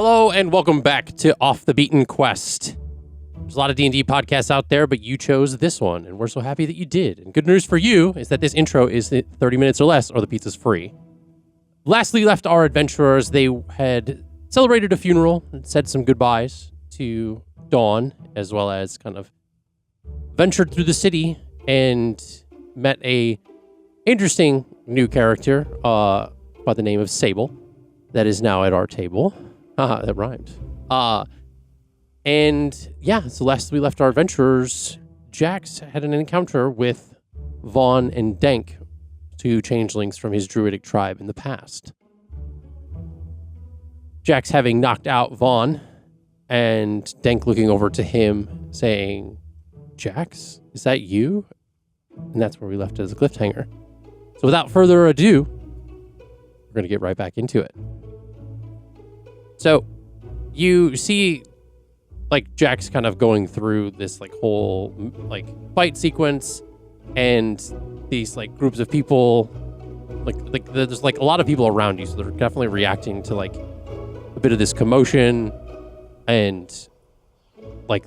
Hello and welcome back to Off the Beaten Quest. There's a lot of D&D podcasts out there, but you chose this one, and we're so happy that you did. And good news for you is that this intro is 30 minutes or less, or the pizza's free. Lastly left our adventurers, they had celebrated a funeral and said some goodbyes to Dawn, as well as kind of ventured through the city and met a interesting new character by the name of Sable that is now at our table. Haha, that rhymed. So last we left our adventurers, Jax had an encounter with Vaughn and Denk, two changelings from his druidic tribe in the past. Jax having knocked out Vaughn, and Denk looking over to him saying, "Jax, is that you?" And that's where we left it as a cliffhanger. So without further ado, we're going to get right back into it. So you see Jax kind of going through this whole fight sequence, and these groups of people, there's a lot of people around you, so they're definitely reacting to a bit of this commotion and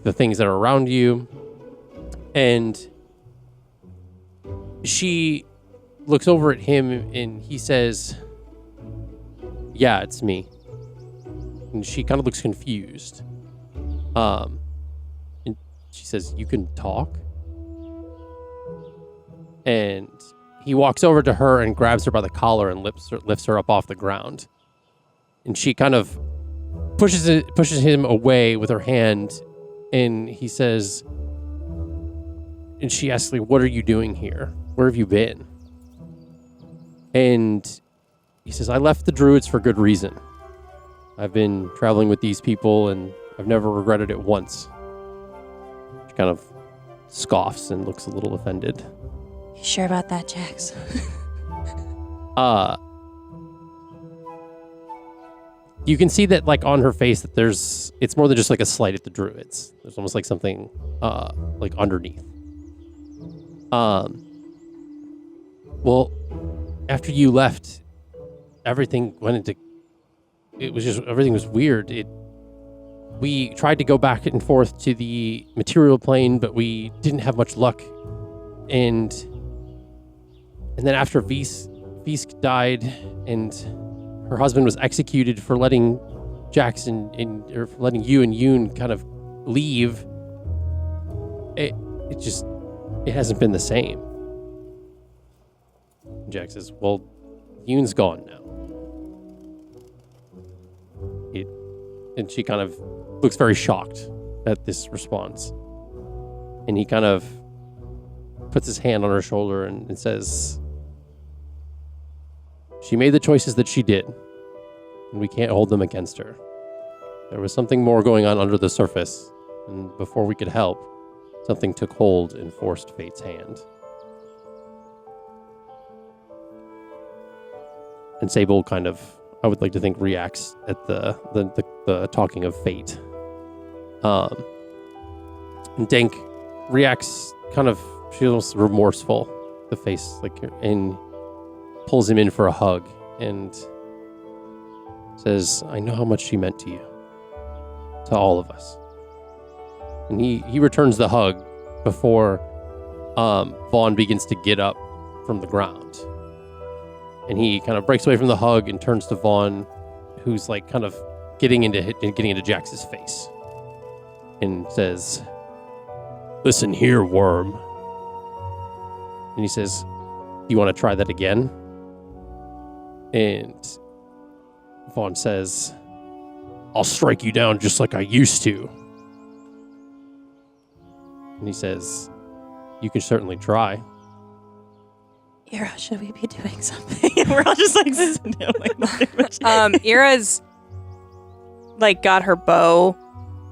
the things that are around you. And she looks over at him and he says, "Yeah, it's me." And she kind of looks confused. And she says, "You can talk?" And he walks over to her and grabs her by the collar and lifts her up off the ground. And she kind of pushes him away with her hand, and he says, and she asks, "What are you doing here? Where have you been?" And he says, "I left the Druids for good reason. I've been traveling with these people, and I've never regretted it once." She kind of scoffs and looks a little offended. You sure about that, Jax? You can see that on her face that it's more than just a slight at the Druids. There's almost something underneath. Well, after you left, everything was weird. We tried to go back and forth to the material plane, but we didn't have much luck. And then after Visk died and her husband was executed for letting Jackson or for letting you and Yoon kind of leave, it hasn't been the same. Jack says, "Well, Yoon's gone now." And she kind of looks very shocked at this response. And he kind of puts his hand on her shoulder and says, "She made the choices that she did, and we can't hold them against her. There was something more going on under the surface, and before we could help, something took hold and forced fate's hand." And Sable kind of, I would like to think, reacts at the talking of fate. And Denk reacts kind of, she's almost remorseful, the face, and pulls him in for a hug and says, "I know how much she meant to you, to all of us." And he returns the hug before Vaughn begins to get up from the ground. And he kind of breaks away from the hug and turns to Vaughn, who's kind of getting into Jax's face, and says, "Listen here, worm." And he says, "Do you want to try that again?" And Vaughn says, "I'll strike you down just like I used to." And he says, "You can certainly try." Ira, should we be doing something? We're all just Ira's got her bow.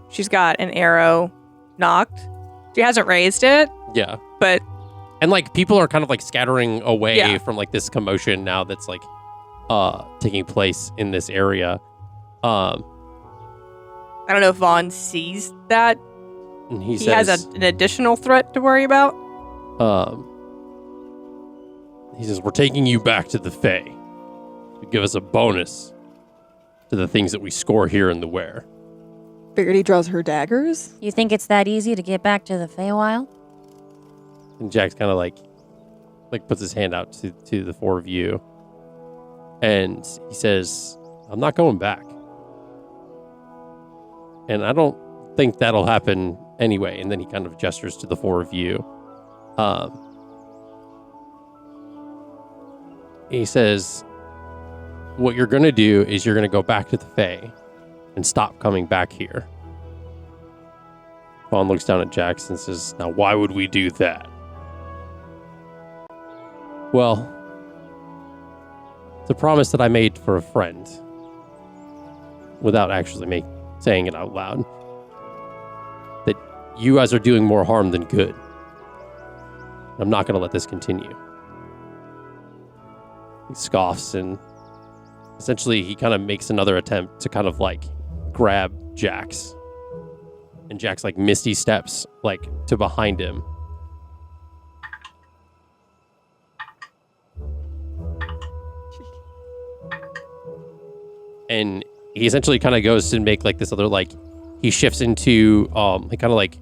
She's got an arrow knocked. She hasn't raised it. Yeah. But and people are kind of scattering away from this commotion now that's taking place in this area. I don't know if Vaughn sees that. And he says, has an additional threat to worry about. He says, "We're taking you back to the Fae. You give us a bonus to the things that we score here in the Ware. Verity draws her daggers. You think it's that easy to get back to the Feywild? And Jax kind of like puts his hand out to the four of you. And he says, I'm not going back. And I don't think that'll happen anyway. And then he kind of gestures to the four of you. He says, what you're going to do is you're going to go back to the Fae and stop coming back here. Vaughn looks down at Jax and says, now why would we do that? Well, it's a promise that I made for a friend without actually saying it out loud. That you guys are doing more harm than good. I'm not going to let this continue. He scoffs and essentially he kind of makes another attempt to kind of like grab Jax. And Jax like misty steps like to behind him. And he essentially kind of goes to make like this other like he shifts into he kind of like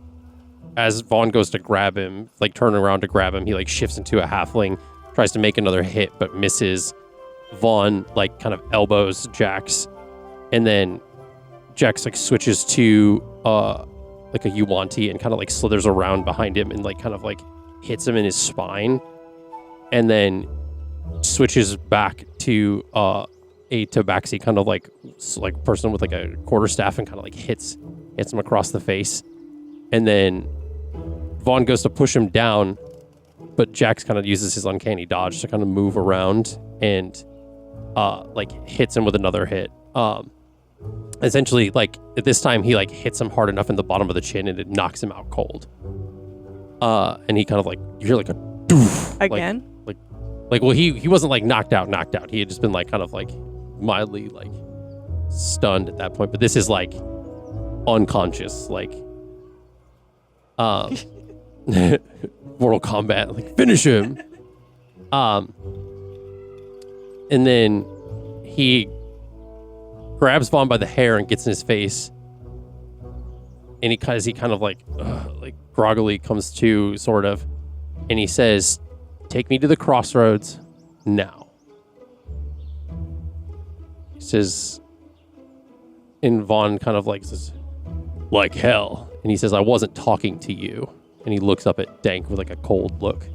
as Vaughn goes to grab him, like turn around to grab him, he like shifts into a halfling, tries to make another hit but misses. Vaughn like kind of elbows Jax, and then Jax like switches to like a Yuanti and kind of like slithers around behind him and like kind of like hits him in his spine, and then switches back to a tabaxi kind of like person with like a quarterstaff and kind of like hits him across the face, and then Vaughn goes to push him down, but Jax kind of uses his uncanny dodge to kind of move around and like hits him with another hit. Essentially, like at this time, he like hits him hard enough in the bottom of the chin and it knocks him out cold. And he kind of like you hear like a doof Again? Like well, he wasn't like knocked out. He had just been like kind of like mildly like stunned at that point. But this is like unconscious, like Mortal Kombat, like finish him. And then he grabs Vaughn by the hair and gets in his face. And he kind of like groggily comes to, sort of. And he says, take me to the Crossroads now. He says, and Vaughn kind of like says, like hell. And he says, I wasn't talking to you. And he looks up at Dank with like a cold look.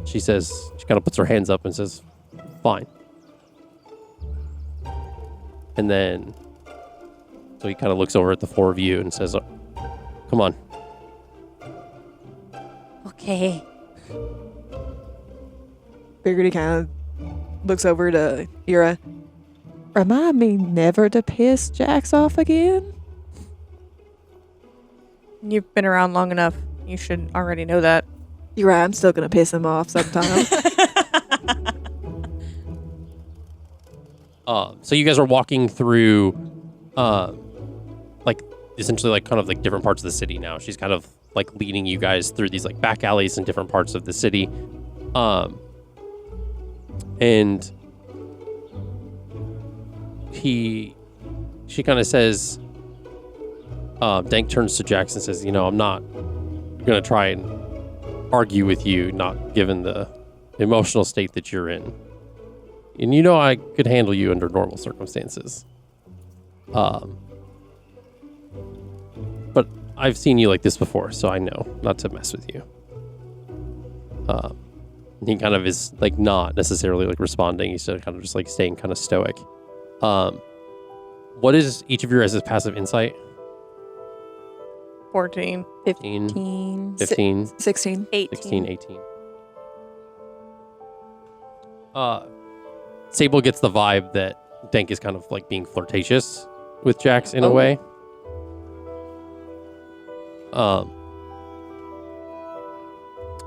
She says, she kind of puts her hands up and says, fine. And then, so he kind of looks over at the four of you and says, come on. Okay. Verity kind of looks over to Ira. Remind me never to piss Jax off again. You've been around long enough. You should already know that. You're right, I'm still going to piss him off sometime. So you guys are walking through, like, essentially, like, kind of, like, different parts of the city now. She's kind of, like, leading you guys through these, like, back alleys in different parts of the city. And she kind of says, Dank turns to Jax and says, you know, I'm not going to try and argue with you, not given the emotional state that you're in. And you know I could handle you under normal circumstances. But I've seen you like this before, so I know not to mess with you. He kind of is like not necessarily like responding. He's kind of just like staying kind of stoic. What is each of your guys' passive insight? 14. 15. 16. 18. 16, 18. Sable gets the vibe that Dank is kind of like being flirtatious with Jax in a way.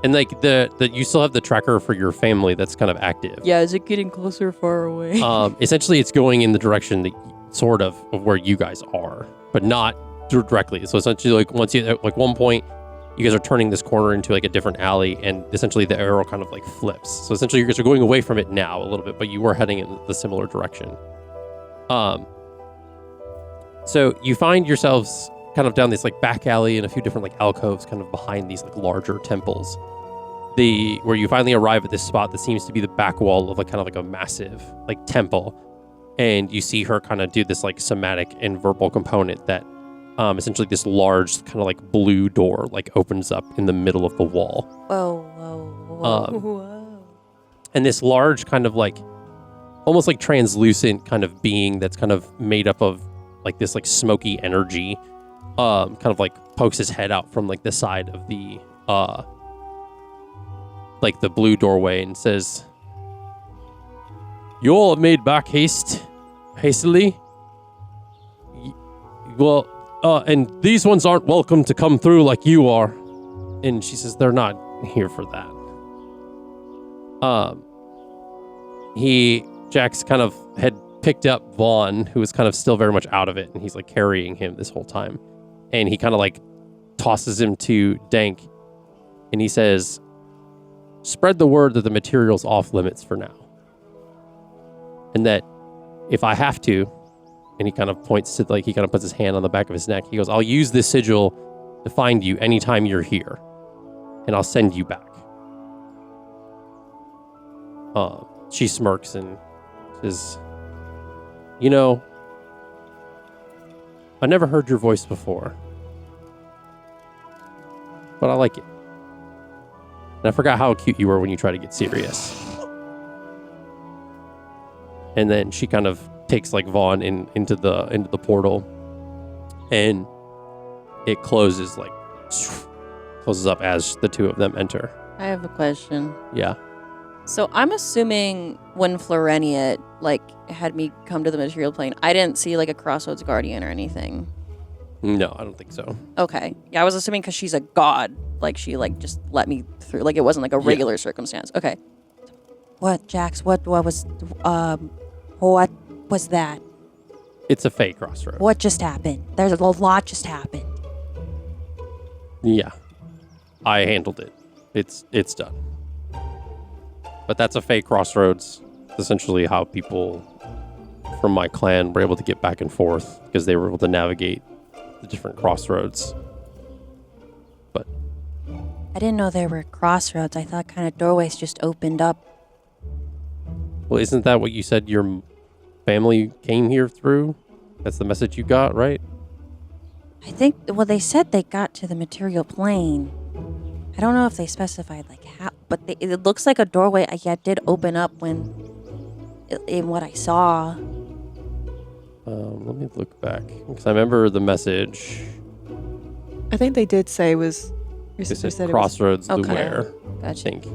And like the you still have the tracker for your family that's kind of active. Yeah, is it getting closer or far away? Essentially it's going in the direction that sort of where you guys are, but not directly. So essentially like once you like one point you guys are turning this corner into like a different alley and essentially the arrow kind of like flips. So essentially you guys are going away from it now a little bit, but you were heading in the similar direction. So you find yourselves kind of down this like back alley and a few different like alcoves kind of behind these like larger temples. Where you finally arrive at this spot that seems to be the back wall of like kind of like a massive like temple. And you see her kind of do this like somatic and verbal component that essentially this large kind of like blue door like opens up in the middle of the wall. Whoa. And this large kind of like almost like translucent kind of being that's kind of made up of like this like smoky energy kind of like pokes his head out from like the side of the like the blue doorway and says, "You all have made back hastily. Well, and these ones aren't welcome to come through like you are." And she says, "They're not here for that." Jax kind of had picked up Vaughn, who was kind of still very much out of it, and he's like carrying him this whole time. And he kind of like tosses him to Dank, and he says, "Spread the word that the material's off limits for now. And that if I have to," and he kind of points to like, he kind of puts his hand on the back of his neck. He goes, "I'll use this sigil to find you anytime you're here, and I'll send you back." She smirks and says, "You know, I never heard your voice before, but I like it. And I forgot how cute you were when you try to get serious." And then she kind of takes like Vaughn into the portal, and it closes up as the two of them enter. I have a question. Yeah. So I'm assuming when Florenia had me come to the material plane, I didn't see like a Crossroads guardian or anything. No, I don't think so. Okay. Yeah, I was assuming because she's a god, like she just let me through. Like it wasn't like a regular circumstance. Okay. What, Jax? What was that? It's a fake Crossroads. What just happened? There's a lot just happened. Yeah. I handled it. It's done. But that's a fake Crossroads. It's essentially how people from my clan were able to get back and forth because they were able to navigate the different crossroads. But I didn't know there were crossroads. I thought kind of doorways just opened up. well, isn't that what you said your family came here through? That's the message you got, right? I think, well, they said they got to the material plane. I don't know if they specified like how, but it looks like a doorway. Did open up in what I saw. Let me look back because I remember the message. I think they did say was. They said Crossroads, Okay. Lumiere, I Gotcha. think.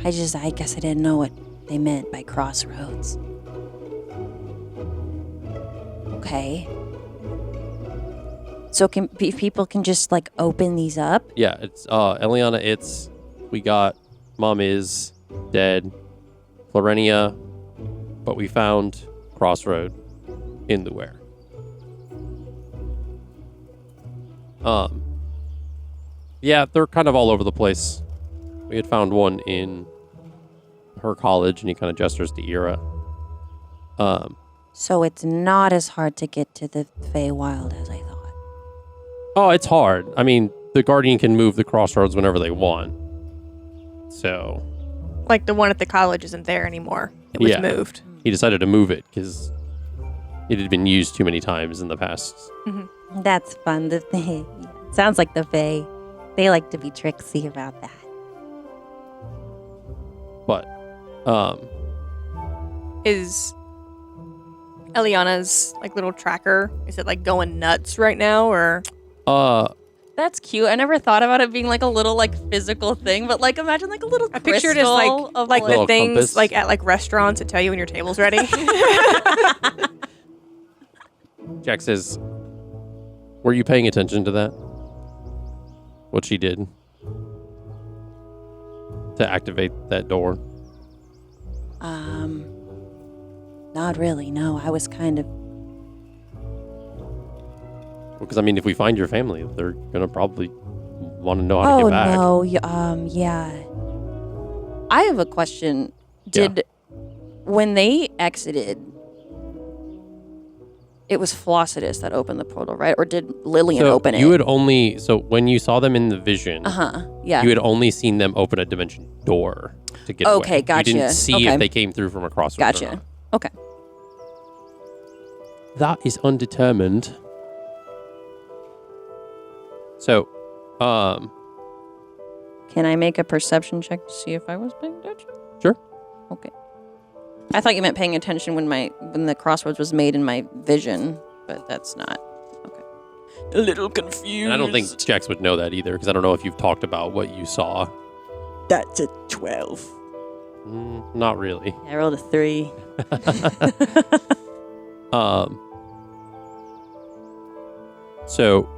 I guess I didn't know what they meant by crossroads. Okay. So people can just like open these up? Yeah, it's Elliana. We got Mom is dead, Florenia, but we found Crossroad in the Ware. Yeah, they're kind of all over the place. We had found one in her college, and he kind of gestures to Ira. So it's not as hard to get to the Feywild as I thought. Oh, it's hard. I mean, the Guardian can move the Crossroads whenever they want. So, Like the one at the college isn't there anymore. It was moved. he decided to move it because it had been used too many times in the past. That's fun. Sounds like the Fey. They like to be tricksy about that. But, Is Eliana's like little tracker, is it like going nuts right now or? That's cute. I never thought about it being like a little like physical thing, but like imagine like a little I picture it as like of, the Little things compass. like at like restaurants that tell you when your table's ready. Jack says, were you paying attention to that? What she did to activate that door? Not really, no. I was kind of... Because, I mean, if we find your family, they're going to probably want to know how to get back. Oh, no. Yeah. I have a question. When they exited, It was Flossidus that opened the portal, right? Or did Lillian So open it? you had only when you saw them in the vision, Yeah. you had only seen them open a dimension door to get Okay, away. gotcha. You didn't see Okay. if they came through from a crossroads or Gotcha. not. Okay. That is undetermined. So, Can I make a perception check to see if I was paying attention? Sure. Okay. I thought you meant paying attention when the crossroads was made in my vision, but that's not. Okay. A little confused. and I don't think Jax would know that either, because I don't know if you've talked about what you saw. That's a 12. Not really. I rolled a 3. So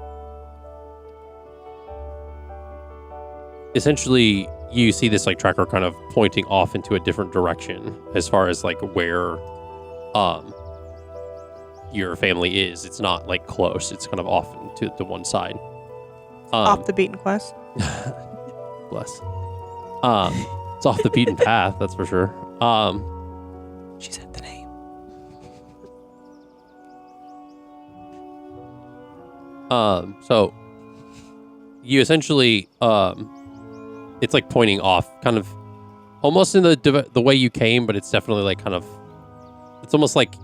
essentially you see this like tracker kind of pointing off into a different direction as far as like where your family is. It's not like close. It's kind of off to the one side. Off the beaten quest. Bless. It's off the beaten path, that's for sure. She said the name. So you essentially, it's like pointing off, kind of almost in the way you came, but it's definitely like kind of, it's almost like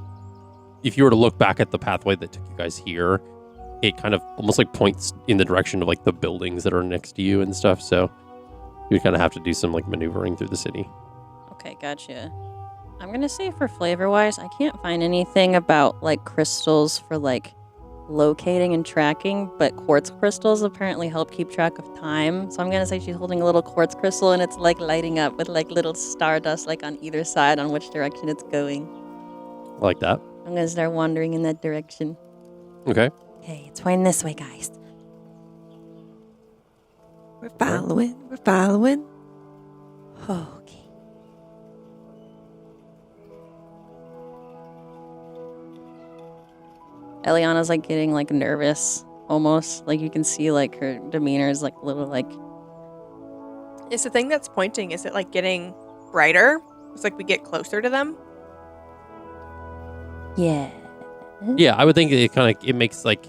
if you were to look back at the pathway that took you guys here, it kind of almost like points in the direction of like the buildings that are next to you and stuff. So you kind of have to do some like maneuvering through the city. Okay, gotcha. I'm gonna say for flavor-wise, I can't find anything about like crystals for like locating and tracking, but quartz crystals apparently help keep track of time. So I'm gonna say she's holding a little quartz crystal and it's like lighting up with like little stardust like on either side on which direction it's going. I like that. I'm gonna start wandering in that direction. Okay. Okay, it's pointing this way, guys. We're following. Okay. Elliana's like getting like nervous almost. Like you can see like her demeanor is like a little like Is the thing that's pointing, is it like getting brighter? It's like we get closer to them? yeah. Yeah, I would think it makes like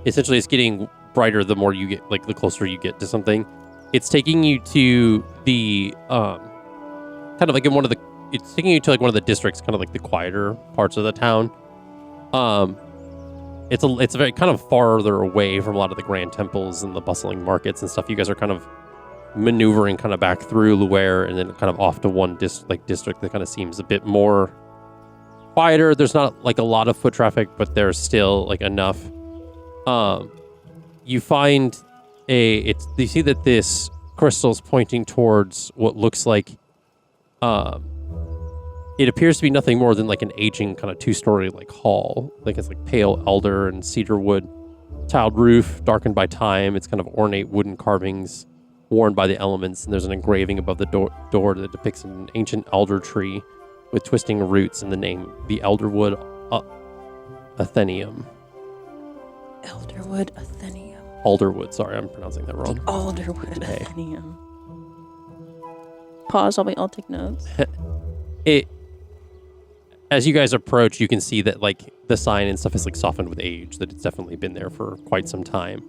essentially it's getting brighter the more you get, like the closer you get to something. It's taking you to the kind of like in it's taking you to like one of the districts, kind of like the quieter parts of the town. It's a very kind of farther away from a lot of the grand temples and the bustling markets and stuff. You guys are kind of maneuvering kind of back through Luare and then kind of off to one district that kind of seems a bit more quieter. There's not like a lot of foot traffic, but there's still like enough. You find you see that this crystal's pointing towards what looks like it appears to be nothing more than like an aging kind of 2-story like hall. Like it's like pale elder and cedar wood, tiled roof, darkened by time. It's kind of ornate wooden carvings worn by the elements, and there's an engraving above the door that depicts an ancient alder tree with twisting roots and the name, the Elderwood Athenium. Elderwood Athenium. Alderwood, sorry, I'm pronouncing that wrong. Alderwood Okay. Athenium. Pause, I'll take notes. As you guys approach, you can see that like the sign and stuff is like softened with age, that it's definitely been there for quite some time.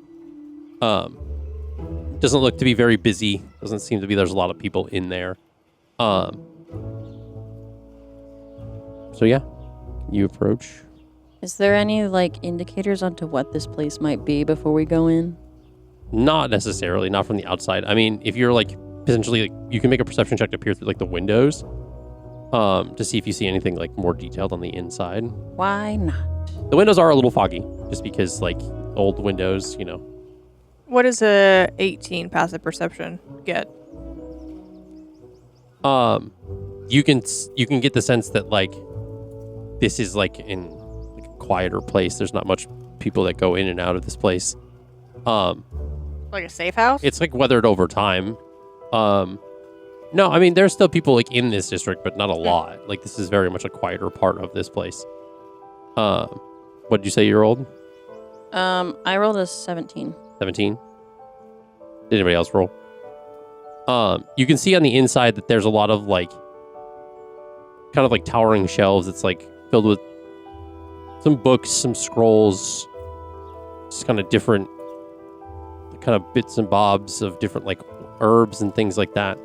Doesn't look to be very busy. Doesn't seem to be there's a lot of people in there. So yeah, you approach. Is there any like indicators onto what this place might be before we go in? Not necessarily, not from the outside. I mean, if you're like potentially, like, you can make a perception check to peer through like the windows, to see if you see anything like more detailed on the inside. Why not? The windows are a little foggy, just because like old windows, you know. What does a 18 passive perception get? You can get the sense that like this is like in like a quieter place. There's not much people that go in and out of this place. Like a safe house? It's like weathered over time. No, I mean there's still people like in this district, but not a lot. Like this is very much a quieter part of this place. What did you say you rolled? I rolled a 17. 17. Did anybody else roll? You can see on the inside that there's a lot of like kind of like towering shelves. It's like filled with some books, some scrolls, just kind of different kind of bits and bobs of different like herbs and things like that.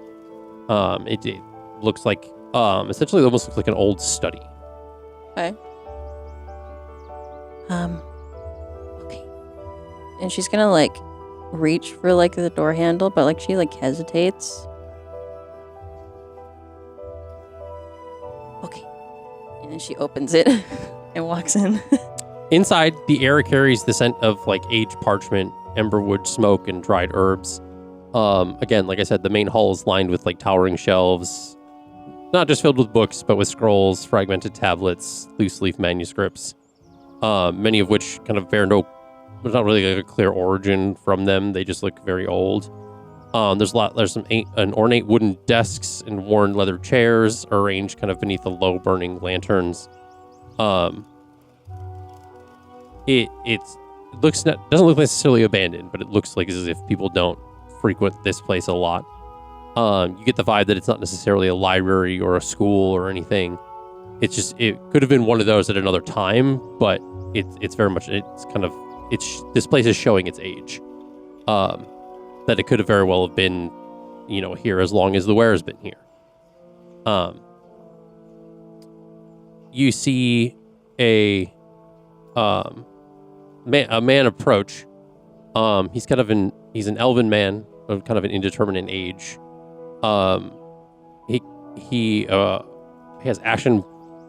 It looks like essentially it almost looks like an old study. Okay. Okay. And she's gonna like reach for like the door handle, but like she like hesitates. Okay. And then she opens it and walks in. Inside, the air carries the scent of like aged parchment, emberwood smoke, and dried herbs. Again, like I said, the main hall is lined with like towering shelves, not just filled with books, but with scrolls, fragmented tablets, loose leaf manuscripts, many of which kind of bear there's not really like a clear origin from them. They just look very old. There's some ornate wooden desks and worn leather chairs arranged kind of beneath the low burning lanterns. It doesn't look necessarily abandoned, but it looks like as if people don't frequent this place a lot. You get the vibe that it's not necessarily a library or a school or anything. It's just, it could have been one of those at another time, but it's very much, this place is showing its age. That it could have very well have been, here as long as the wearer's been here. You see a man approach. He's an elven man of kind of an indeterminate age. He has ashen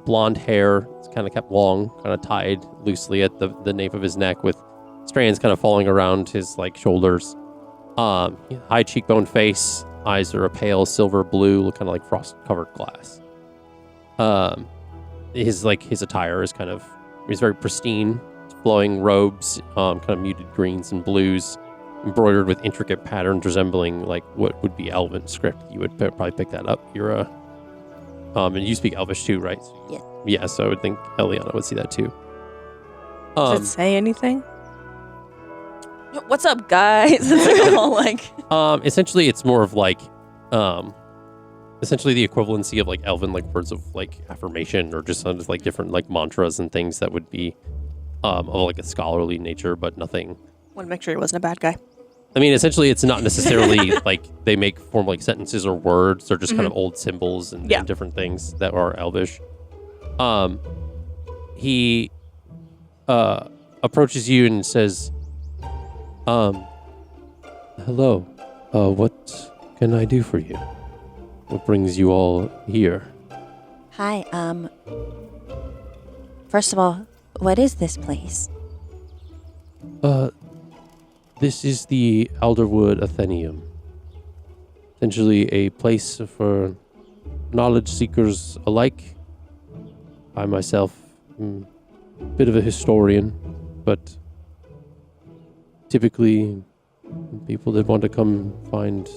blonde hair. It's kind of kept long, kind of tied loosely at the nape of his neck with strands kind of falling around his like shoulders. High cheekbone face, eyes are a pale silver blue, look kind of like frost-covered glass. His attire is he's very pristine, flowing robes, kind of muted greens and blues, embroidered with intricate patterns resembling like what would be Elven script. You would probably pick that up. You're and you speak Elvish too, right? Yeah. Yeah, so I would think Elliana would see that too. Does it say anything? What's up, guys? It's like all like. Essentially, it's more of like, essentially the equivalency of like Elven like words of like affirmation or just sort of like different like mantras and things that would be of like a scholarly nature, but nothing. Want to make sure he wasn't a bad guy. I mean, essentially, it's not necessarily like they make form like sentences or words. They're just kind of old symbols and different things that are Elvish. He approaches you and says, hello. What can I do for you? What brings you all here? Hi. First of all, what is this place? This is the Alderwood Athenaeum. Essentially a place for knowledge seekers alike. I myself am a bit of a historian, but typically people that want to come find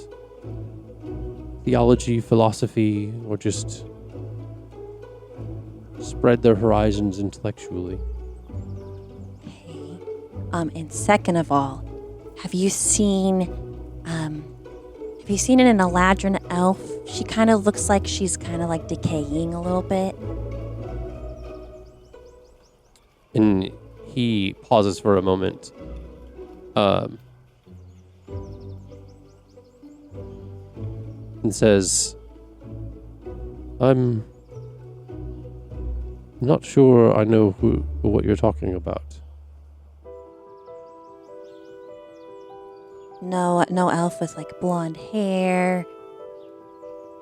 theology, philosophy, or just spread their horizons intellectually. Okay. And second of all, have you seen an Eladrin elf? She kind of looks like she's kind of like decaying a little bit. And he pauses for a moment. And says, I'm not sure I know what you're talking about. No elf with like blonde hair,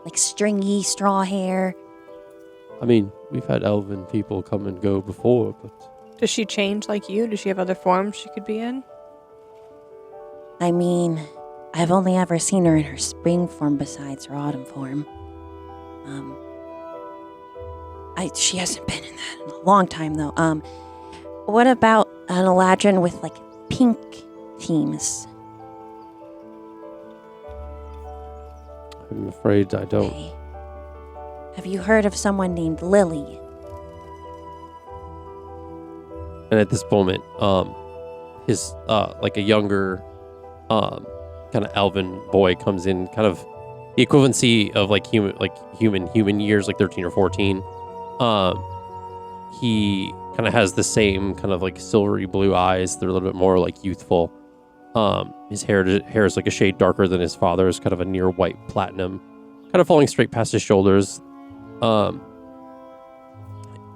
like stringy straw hair. I mean, we've had elven people come and go before, but... Does she change like you? Does she have other forms she could be in? I mean, I've only ever seen her in her spring form besides her autumn form. She hasn't been in that in a long time though. What about an Eladrin with like pink teams? I'm afraid I don't. Okay. Have you heard of someone named Lily? And at this moment, his like a younger kind of elven boy comes in, kind of the equivalency of like human years, like 13 or 14. He kind of has the same kind of like silvery blue eyes. They're a little bit more like youthful. His hair is like a shade darker than his father's, kind of a near white platinum, kind of falling straight past his shoulders.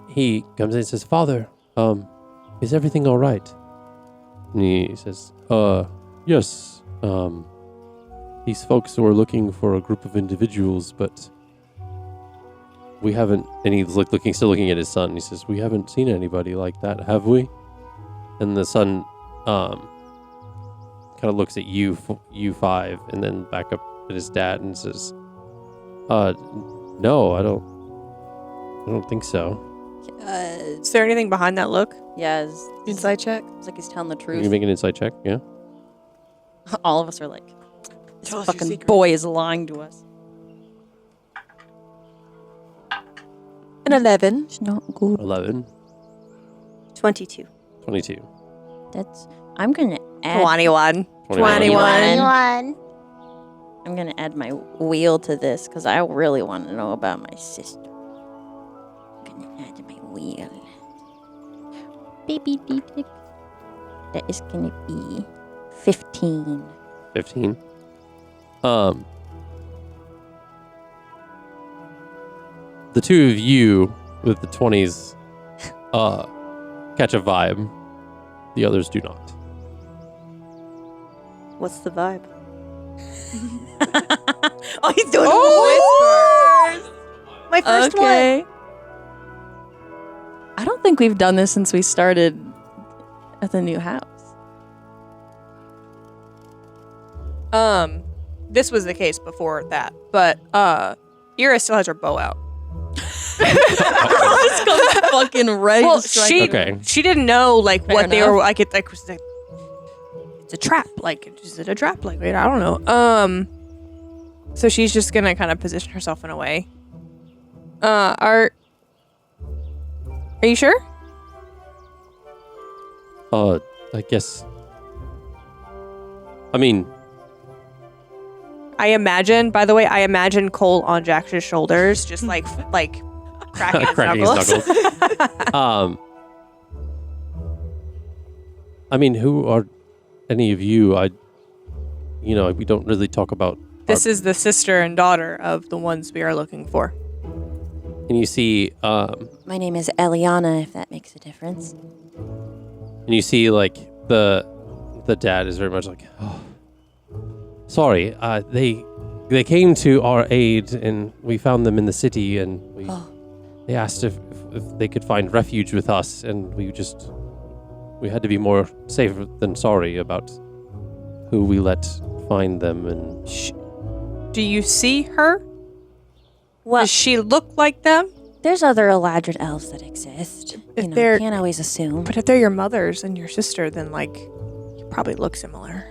He comes in and says, "Father, is everything all right?" And he says, "Yes. These folks were looking for a group of individuals, but we haven't." And he's still looking at his son. He says, "We haven't seen anybody like that, have we?" And the son, kind of looks at you five, and then back up at his dad and says, "No, I don't think so." Is there anything behind that look? Yeah, Inside check. it's like he's telling the Can truth. you make an insight check? Yeah. All of us are like, this Tell us your fucking secret. boy is lying to us. An 11. It's not good. 11, 22. 22, I'm gonna add. 21. 21. I'm gonna add my wheel to this because I really want to know about my sister. I'm gonna add my wheel. Baby D-Dick. That is gonna be 15. 15. The two of you with the 20s catch a vibe. The others do not. What's the vibe? Oh, he's doing Oh! My first one. okay. I don't think we've done this since we started at the new house. This was the case before that, but Ira still has her bow out. This comes fucking ready. Well, to strike. she didn't know like Fair what they enough. were like. It like was like it's a trap. Like is it a trap? Like wait, I don't know. So she's just gonna kind of position herself in a way. Are you sure? I guess. I mean, I imagine Cole on Jax's shoulders, just like cracking his cracking knuckles. his knuckles. I mean, who are any of you? We don't really talk about. This is the sister and daughter of the ones we are looking for. And you see, My name is Elliana, if that makes a difference. like the dad is very much like, oh, sorry, they came to our aid and we found them in the city and they asked if they could find refuge with us and we had to be more safe than sorry about who we let find them. And Do you see her? Well, Does she look like them? there's other Eladrin elves that exist. If You know, they're- can't always assume. But if they're your mothers and your sister, then like you probably look similar.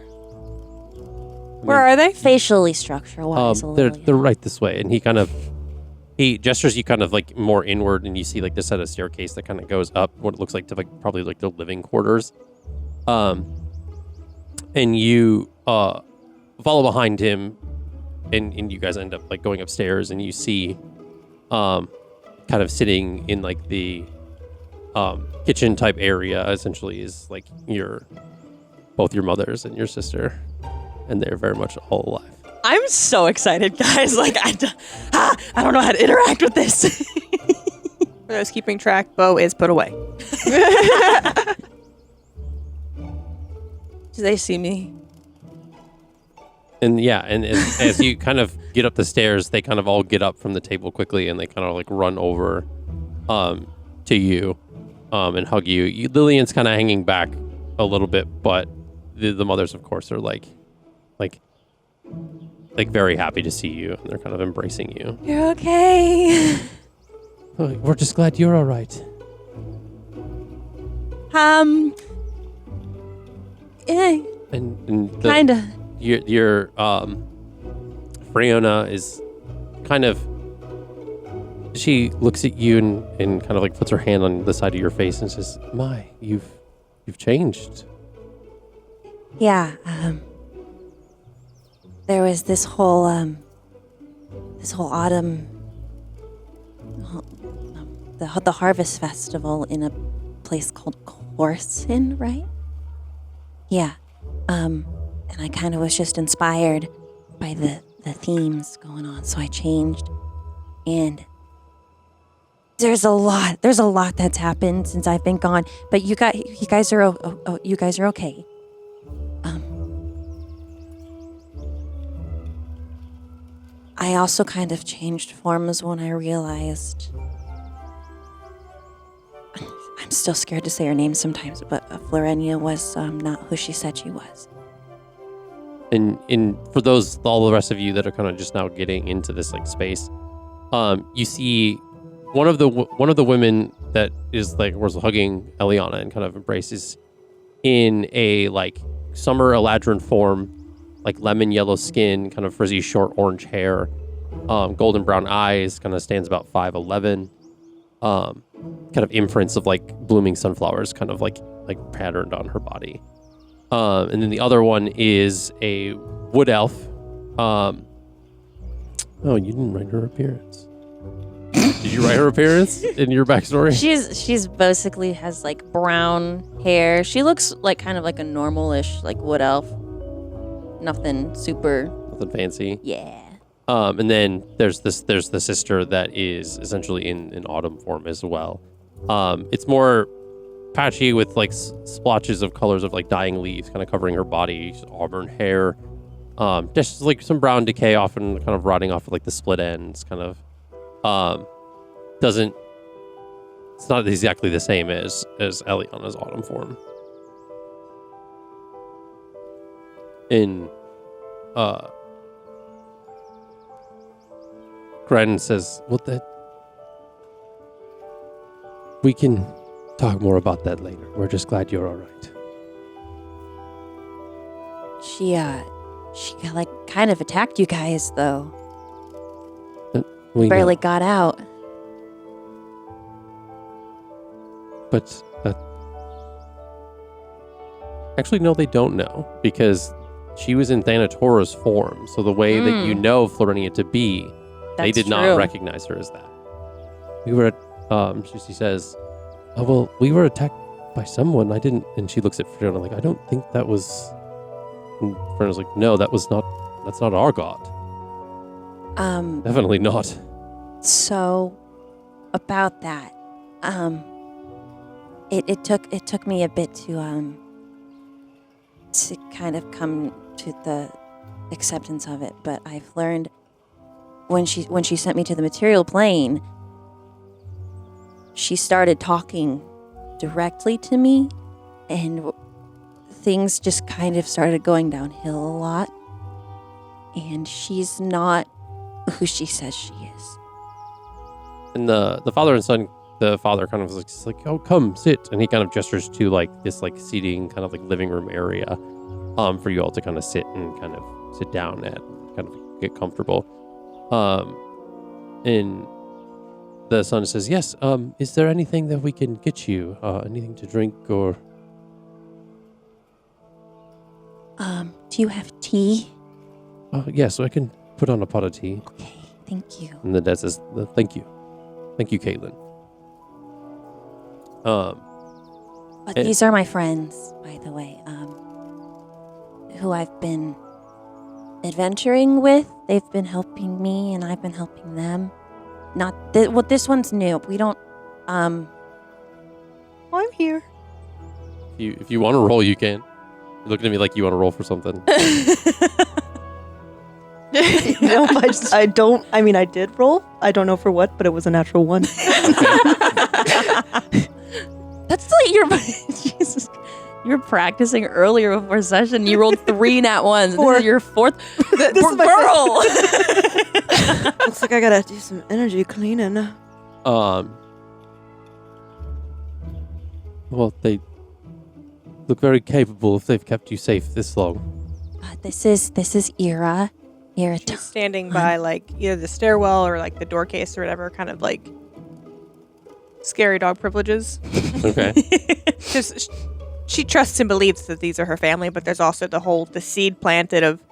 Where are they? Facially structure-wise, a they're little. they're right this way, and he gestures you kind of like more inward, and you see like this set of staircase that kind of goes up what it looks like to like probably like the living quarters, and you follow behind him, and you guys end up like going upstairs, and you see kind of sitting in like the kitchen type area essentially is like both your mothers and your sister, and they're very much all alive. I'm so excited, guys. Like, I don't know how to interact with this. For those keeping track, Bo is put away. Do they see me? And yeah, and as you kind of get up the stairs, they kind of all get up from the table quickly, and they kind of like run over to you and hug you. Lillian's kind of hanging back a little bit, but the mothers, of course, are like very happy to see you, and they're kind of embracing you. You're okay. Oh, we're just glad you're all right. Yeah, And kinda. your Freona is kind of, she looks at you and kind of like puts her hand on the side of your face and says, "My, you've changed." Yeah, there was this whole autumn, the harvest festival in a place called Corson, right? Yeah. And I kind of was just inspired by the themes going on, so I changed. And there's a lot that's happened since I've been gone. But you guys are okay. I also kind of changed forms when I realized. I'm still scared to say her name sometimes, but Florenia was not who she said she was. And for all the rest of you that are kind of just now getting into this like space, you see one of the women that is like was hugging Elliana and kind of embraces in a like summer Eladrin form, like lemon yellow skin, kind of frizzy short orange hair, golden brown eyes, kind of stands about 5'11", kind of imprints of like blooming sunflowers, kind of like patterned on her body. And then the other one is a wood elf. Oh, you didn't write her appearance. Did you write her appearance in your backstory? She's basically has like brown hair. She looks like kind of like a normal-ish like wood elf. Nothing fancy. Yeah. And then there's the sister that is essentially in autumn form as well. It's more patchy with like splotches of colors of like dying leaves kind of covering her body. She's auburn hair. Just like some brown decay, often kind of rotting off of like the split ends, kind of. It's not exactly the same as Elliana's autumn form. Gren says, well, we can talk more about that later. We're just glad you're all right. She like kind of attacked you guys though. We Barely know. got out. But actually, no, they don't know because she was in Thanatora's form. So the way that you know Florenia to be, they did not recognize her as that. We were at, she says, oh, well, we were attacked by someone. I didn't, and she looks at Fiona like, I don't think that was, and Fiona's like, no, that's not our god. Definitely not. So about that, it took me a bit to kind of come to the acceptance of it, but I've learned when she sent me to the material plane, she started talking directly to me, and things just kind of started going downhill a lot. And she's not who she says she is. And the father and son, the father kind of is like, oh, come sit, and he kind of gestures to like this like seating kind of like living room area, for you all to kind of sit and kind of sit down at, kind of get comfortable. And the son says, yes, is there anything that we can get you? Anything to drink or? Do you have tea? Yes, I can put on a pot of tea. Okay, thank you. And the dad says, thank you. Thank you, Caitlin. But these are my friends, by the way, who I've been adventuring with. They've been helping me, and I've been helping them. This one's new. We don't. I'm here. If you want to roll, you can. You're looking at me like you want to roll for something. No, I don't. I mean, I did roll. I don't know for what, but it was a natural 1. That's like Jesus. You were practicing earlier before session. You rolled 3 nat ones. This is your 4th. This is my girl. Looks like I gotta do some energy cleaning. Well, they look very capable if they've kept you safe this long. This is Ira. She's standing by like either the stairwell or like the door case or whatever, kind of like scary dog privileges. Okay. Because she trusts and believes that these are her family, but there's also the seed planted of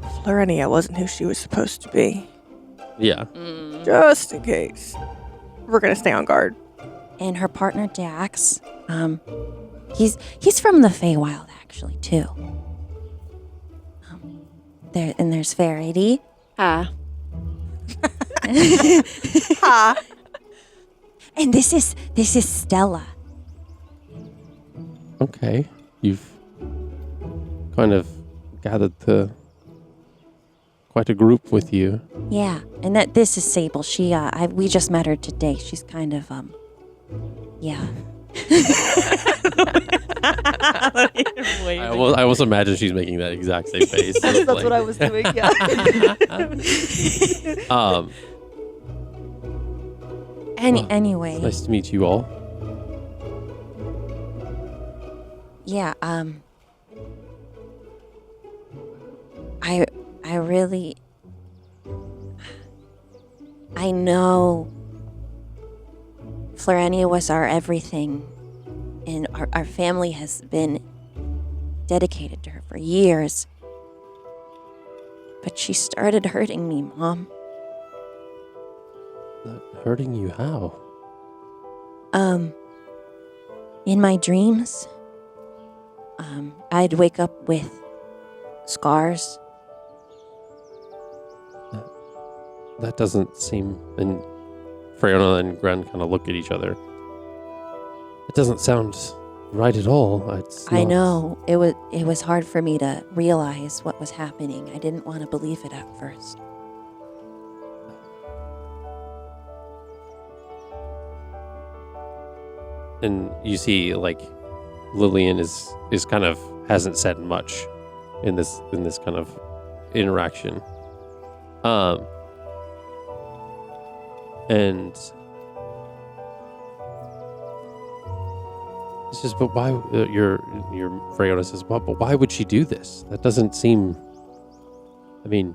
Florenia wasn't who she was supposed to be. Yeah. Just in case. We're going to stay on guard. and her partner Dax. He's from the Feywild actually too. There's Verity. Ah. Ha. And this is Stella. Okay. You've kind of gathered quite a group with you. Yeah, and this is Sable. We just met her today. She's kind of yeah. I almost imagine she's making that exact same face. That's what I was doing. Yeah. Anyway. Nice to meet you all. Yeah, I really I know Florania was our everything, and our family has been dedicated to her for years. But she started hurting me, Mom. Hurting you how? In my dreams, I'd wake up with scars. That doesn't seem... And Freona and Gren kind of look at each other. It doesn't sound right at all. I know. It was hard for me to realize what was happening. I didn't want to believe it at first. And you see, like, Lillian is kind of hasn't said much in this kind of interaction. And he says, "But why?" Your Freona says, "Well, but why would she do this? That doesn't seem. I mean,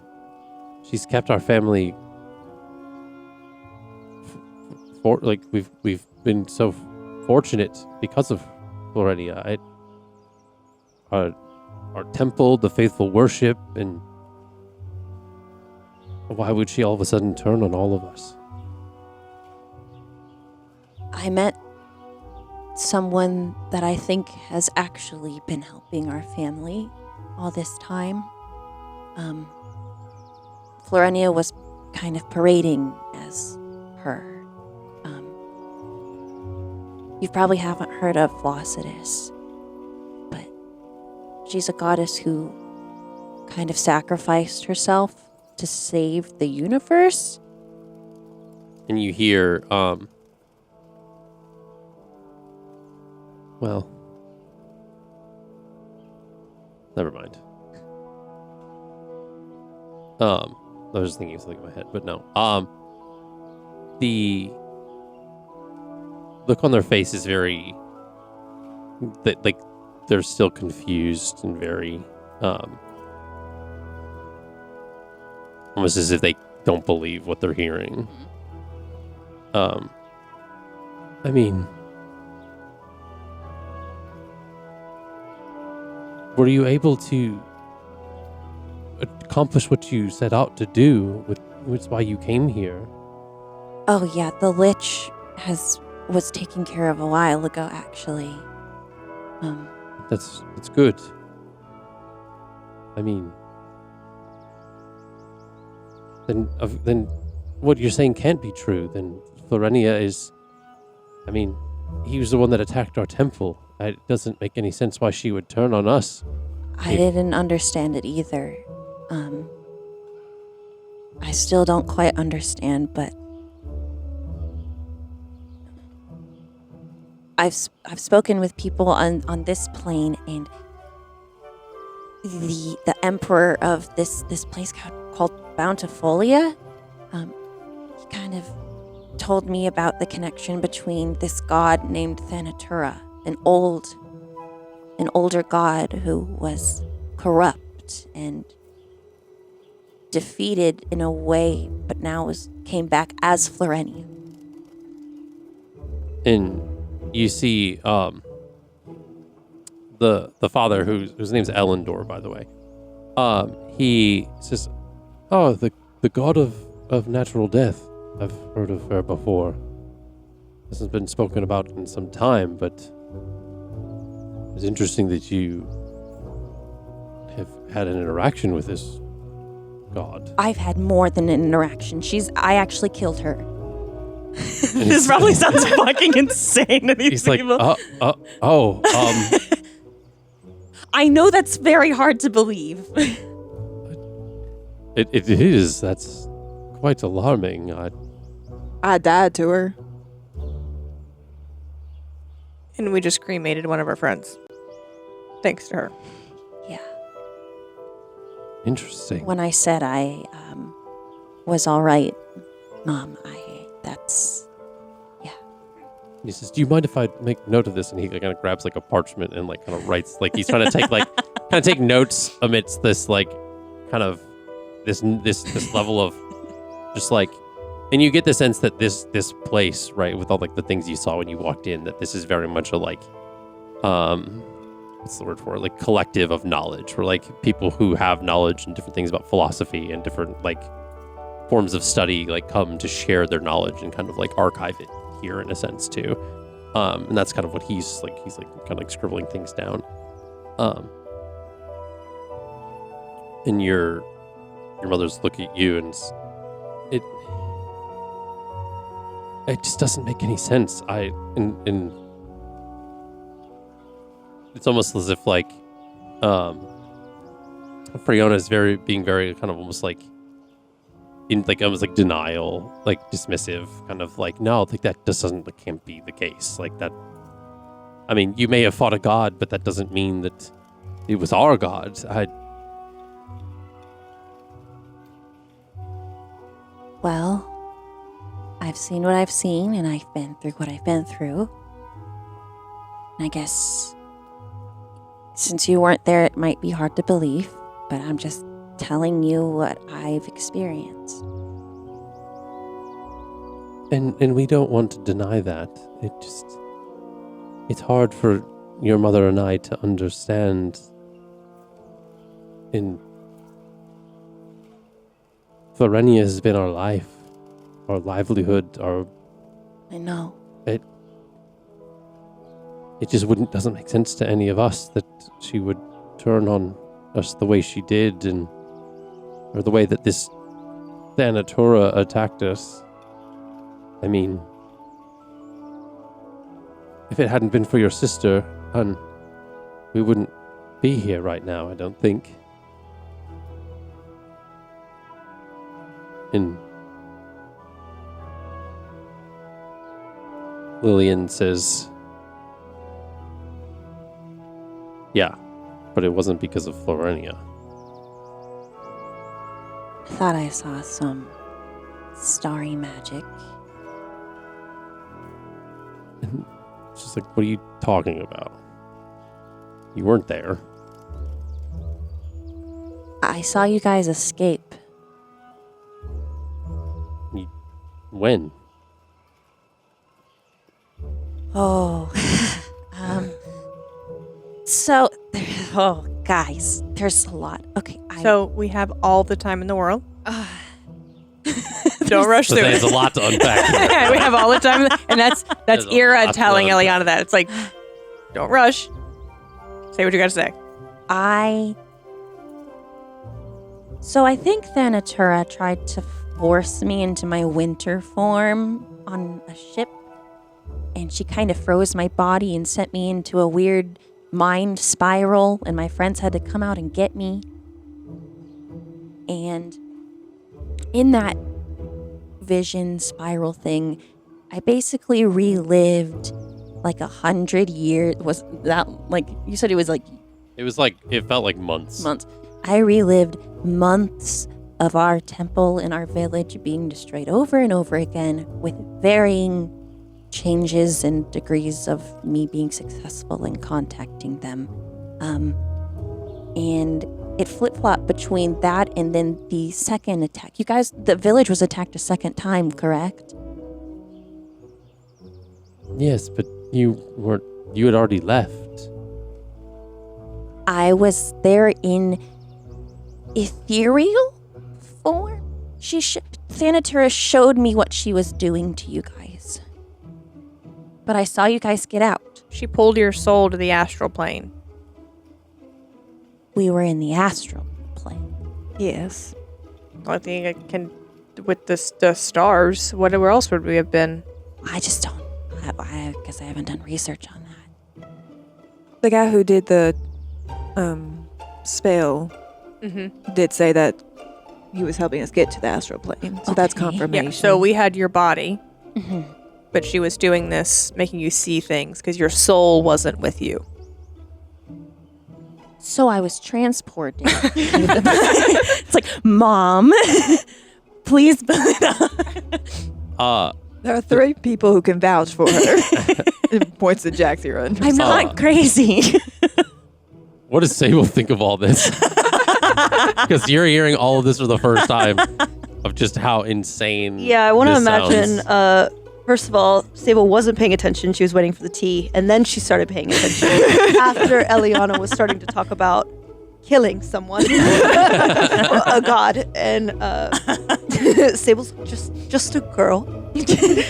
she's kept our family for like we've been so fortunate because of Florenia. Our temple, the faithful worship, and why would she all of a sudden turn on all of us?" I met someone that I think has actually been helping our family all this time. Florenia was kind of parading as her. You probably haven't heard of Flossidus, but she's a goddess who kind of sacrificed herself to save the universe. And you hear, well, never mind. I was just thinking of something in my head, but no. The look on their face is very, like, they're still confused and very, almost as if they don't believe what they're hearing. I mean, were you able to accomplish what you set out to do? Which is why you came here. Oh yeah, the Lich was taken care of a while ago, actually. That's good. I mean, then what you're saying can't be true. Then Florenia is, I mean, he was the one that attacked our temple. It doesn't make any sense why she would turn on us. I didn't understand it either. I still don't quite understand, but I've spoken with people on this plane, and the emperor of this place called Bountifolia, he kind of told me about the connection between this god named Thanatura, an older god who was corrupt and defeated in a way, but now came back as Florenia. And you see the father, whose name's Elendor, by the way. He says, "Oh, the god of natural death. I've heard of her before." This has been spoken about in some time, but it's interesting that you have had an interaction with this god. I've had more than an interaction. I actually killed her. This probably sounds fucking insane to these He's like, people. I know that's very hard to believe. It is. That's quite alarming. I died to her. And we just cremated one of our friends. Thanks to her. Yeah. Interesting. When I said I was all right, Mom, He says, "Do you mind if I make note of this?" And he kind of grabs like a parchment and like kind of writes, like he's trying to take take notes amidst this like kind of this level of just like, and you get the sense that this place, right, with all like the things you saw when you walked in, that this is very much a like, what's the word for it? Like collective of knowledge, where like people who have knowledge and different things about philosophy and different like forms of study like come to share their knowledge and kind of like archive it here in a sense too. And that's kind of what he's like kind of like scribbling things down. And your mother's looking at you and it just doesn't make any sense. And it's almost as if like Fiona is being very kind of almost like in like almost like denial, like dismissive, kind of like, no, like that can't be the case. Like that, I mean, you may have fought a god, but that doesn't mean that it was our god. Well, I've seen what I've seen, and I've been through what I've been through. And I guess since you weren't there, it might be hard to believe, but I'm just telling you what I've experienced. And we don't want to deny that. It's hard for your mother and I to understand. In Florenia has been our life, our livelihood, I know. It just doesn't make sense to any of us that she would turn on us the way she did, or the way that this Thanatura attacked us. I mean, if it hadn't been for your sister, we wouldn't be here right now, I don't think. And Lillian says, yeah, but it wasn't because of Florenia. I thought I saw some starry magic. And it's just like, what are you talking about? You weren't there. I saw you guys escape. When? Oh, guys, there's a lot. Okay, So we have all the time in the world. Don't rush So through there's it. a lot to unpack. We have all the time, and that's There's a Ira lot telling to unpack. Elliana that. It's like, don't rush. Say what you got to say. I think Thanatura tried to force me into my winter form on a ship, and she kind of froze my body and sent me into a weird mind spiral, and my friends had to come out and get me. And in that vision spiral thing, I basically relived like 100 years. Was that like you said? It was like It felt like months. I relived months of our temple and our village being destroyed over and over again, with varying changes and degrees of me being successful in contacting them. And it flip-flopped between that and then the second attack. You guys, the village was attacked a second time, correct? Yes, but you had already left. I was there in ethereal form. Thanatura showed me what she was doing to you guys. But I saw you guys get out. She pulled your soul to the astral plane. We were in the astral plane. Yes. I think I can, with the stars, where else would we have been? I just don't. I guess I haven't done research on that. The guy who did the spell did say that he was helping us get to the astral plane. So that's Okay. confirmation. Yeah, so we had your body, Mhm. but she was doing this, making you see things, because your soul wasn't with you. So I was transported. It's like, Mom, please. There are 3 people who can vouch for her. It points to Jaxira. I'm not crazy. What does Sable think of all this? Because you're hearing all of this for the first time of just how insane. Yeah, I want to this imagine. sounds. First of all, Sable wasn't paying attention. She was waiting for the tea, and then she started paying attention after Elliana was starting to talk about killing someone, a god, and Sable's just a girl.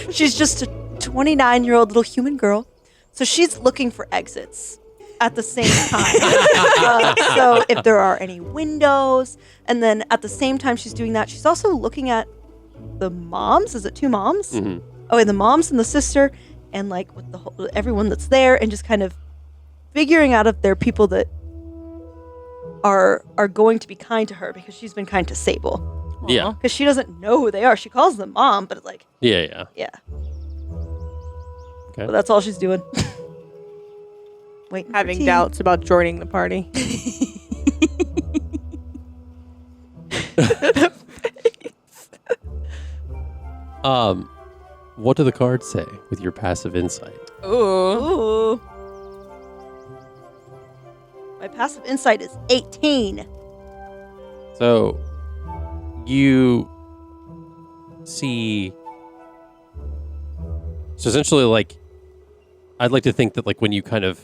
She's just a 29-year-old little human girl, so she's looking for exits at the same time. So if there are any windows, and then at the same time she's doing that, she's also looking at the moms. Is it 2 moms? Mhm. Oh, and the moms and the sister, and like with the whole, everyone that's there, and just kind of figuring out if there are people that are going to be kind to her because she's been kind to Sable. Yeah. Because she doesn't know who they are. She calls them mom, but like, Yeah. yeah. Okay. But that's all she's doing. Waiting for Having tea. doubts about joining the party. What do the cards say with your passive insight? Ooh. Ooh. My passive insight is 18. So you see. So essentially, like, I'd like to think that, like, when you kind of,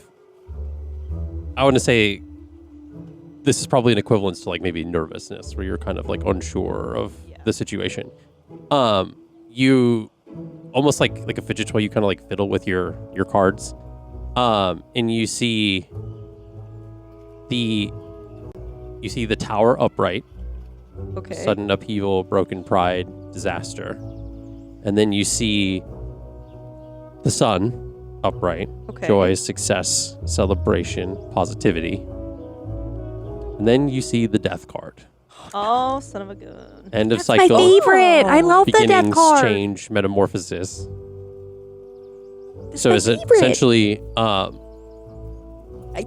I want to say, this is probably an equivalence to like maybe nervousness, where you're kind of like unsure of the situation. You almost like a fidget toy. You kind of like fiddle with your cards, and you see the tower upright. Okay. Sudden upheaval, broken pride, disaster. And then you see the sun upright, Okay. joy, success, celebration, positivity. And then you see the death card. Oh, son of a gun. End of My cycle, favorite. I love the death beginnings, card. change, metamorphosis. That's So my is it favorite. essentially I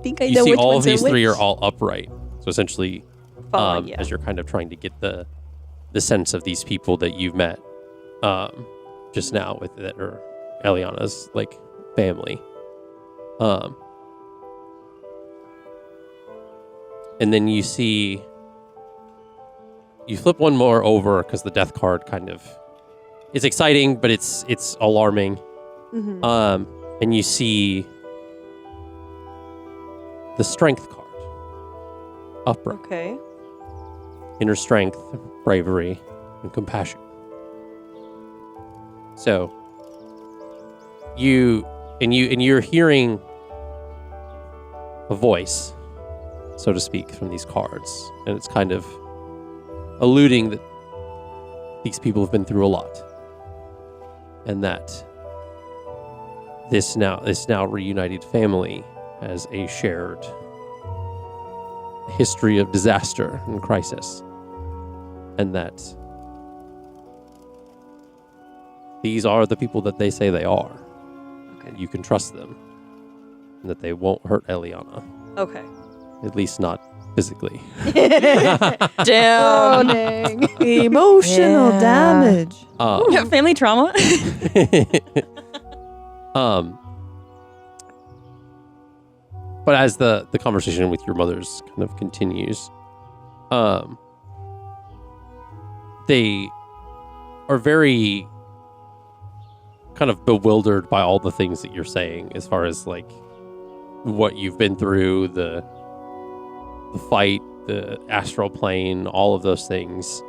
think I you know see which all of ones these are 3 which. are all upright. So essentially Following, yeah. as you're kind of trying to get the sense of these people that you've met just now with that are Elliana's like family. And then you flip one more over because the death card kind of is exciting, but it's alarming. Mhm. And you see the strength card upright. Okay. Inner strength, bravery, and compassion. So you're hearing a voice, so to speak, from these cards, and it's kind of alluding that these people have been through a lot, and that this now reunited family has a shared history of disaster and crisis, and that these are the people that they say they are. Okay. You can trust them, and that they won't hurt Elliana, Okay. at least not physically. Oh, Damn. dang. Emotional Yeah. damage. Family trauma. But as the conversation with your mothers kind of continues, they are very kind of bewildered by all the things that you're saying, as far as like what you've been through, the fight, the astral plane, all of those things.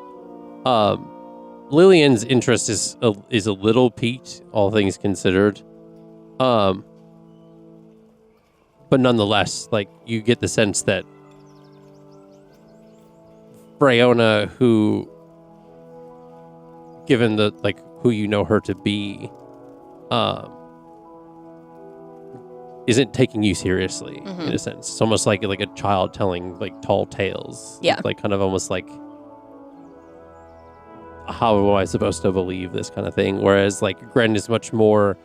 Lillian's interest is a little piqued, all things considered. But nonetheless, like, you get the sense that Freona, who, given the, like, who you know her to be, isn't taking you seriously in a sense. It's almost like a child telling like tall tales. Yeah. Like kind of almost like, how am I supposed to believe this kind of thing? Whereas like Gren is much more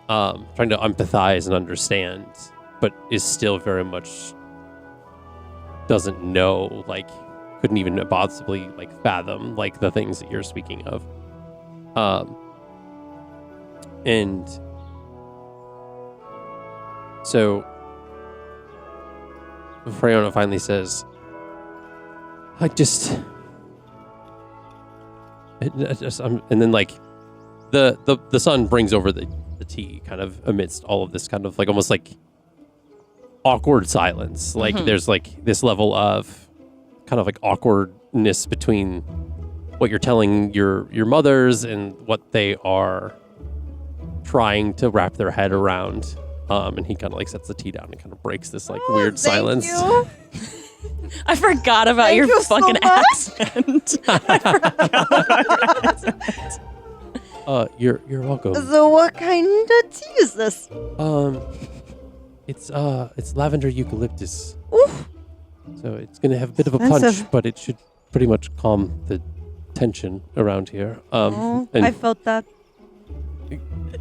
trying to empathize and understand, but is still very much doesn't know, like couldn't even possibly like fathom like the things that you're speaking of. And so Freona finally says, and then like the sun brings over the tea kind of amidst all of this kind of like almost like awkward silence. Like there's like this level of kind of like awkwardness between what you're telling your mothers and what they are trying to wrap their head around. And he kind of like sets the tea down and kind of breaks this like weird silence. You. I forgot about Thank your you so fucking much. accent. You're welcome. So what kind of tea is this? It's lavender eucalyptus. Oof. So it's gonna have a bit of a punch, Expensive. but it should pretty much calm the tension around here. Oh, and I felt that.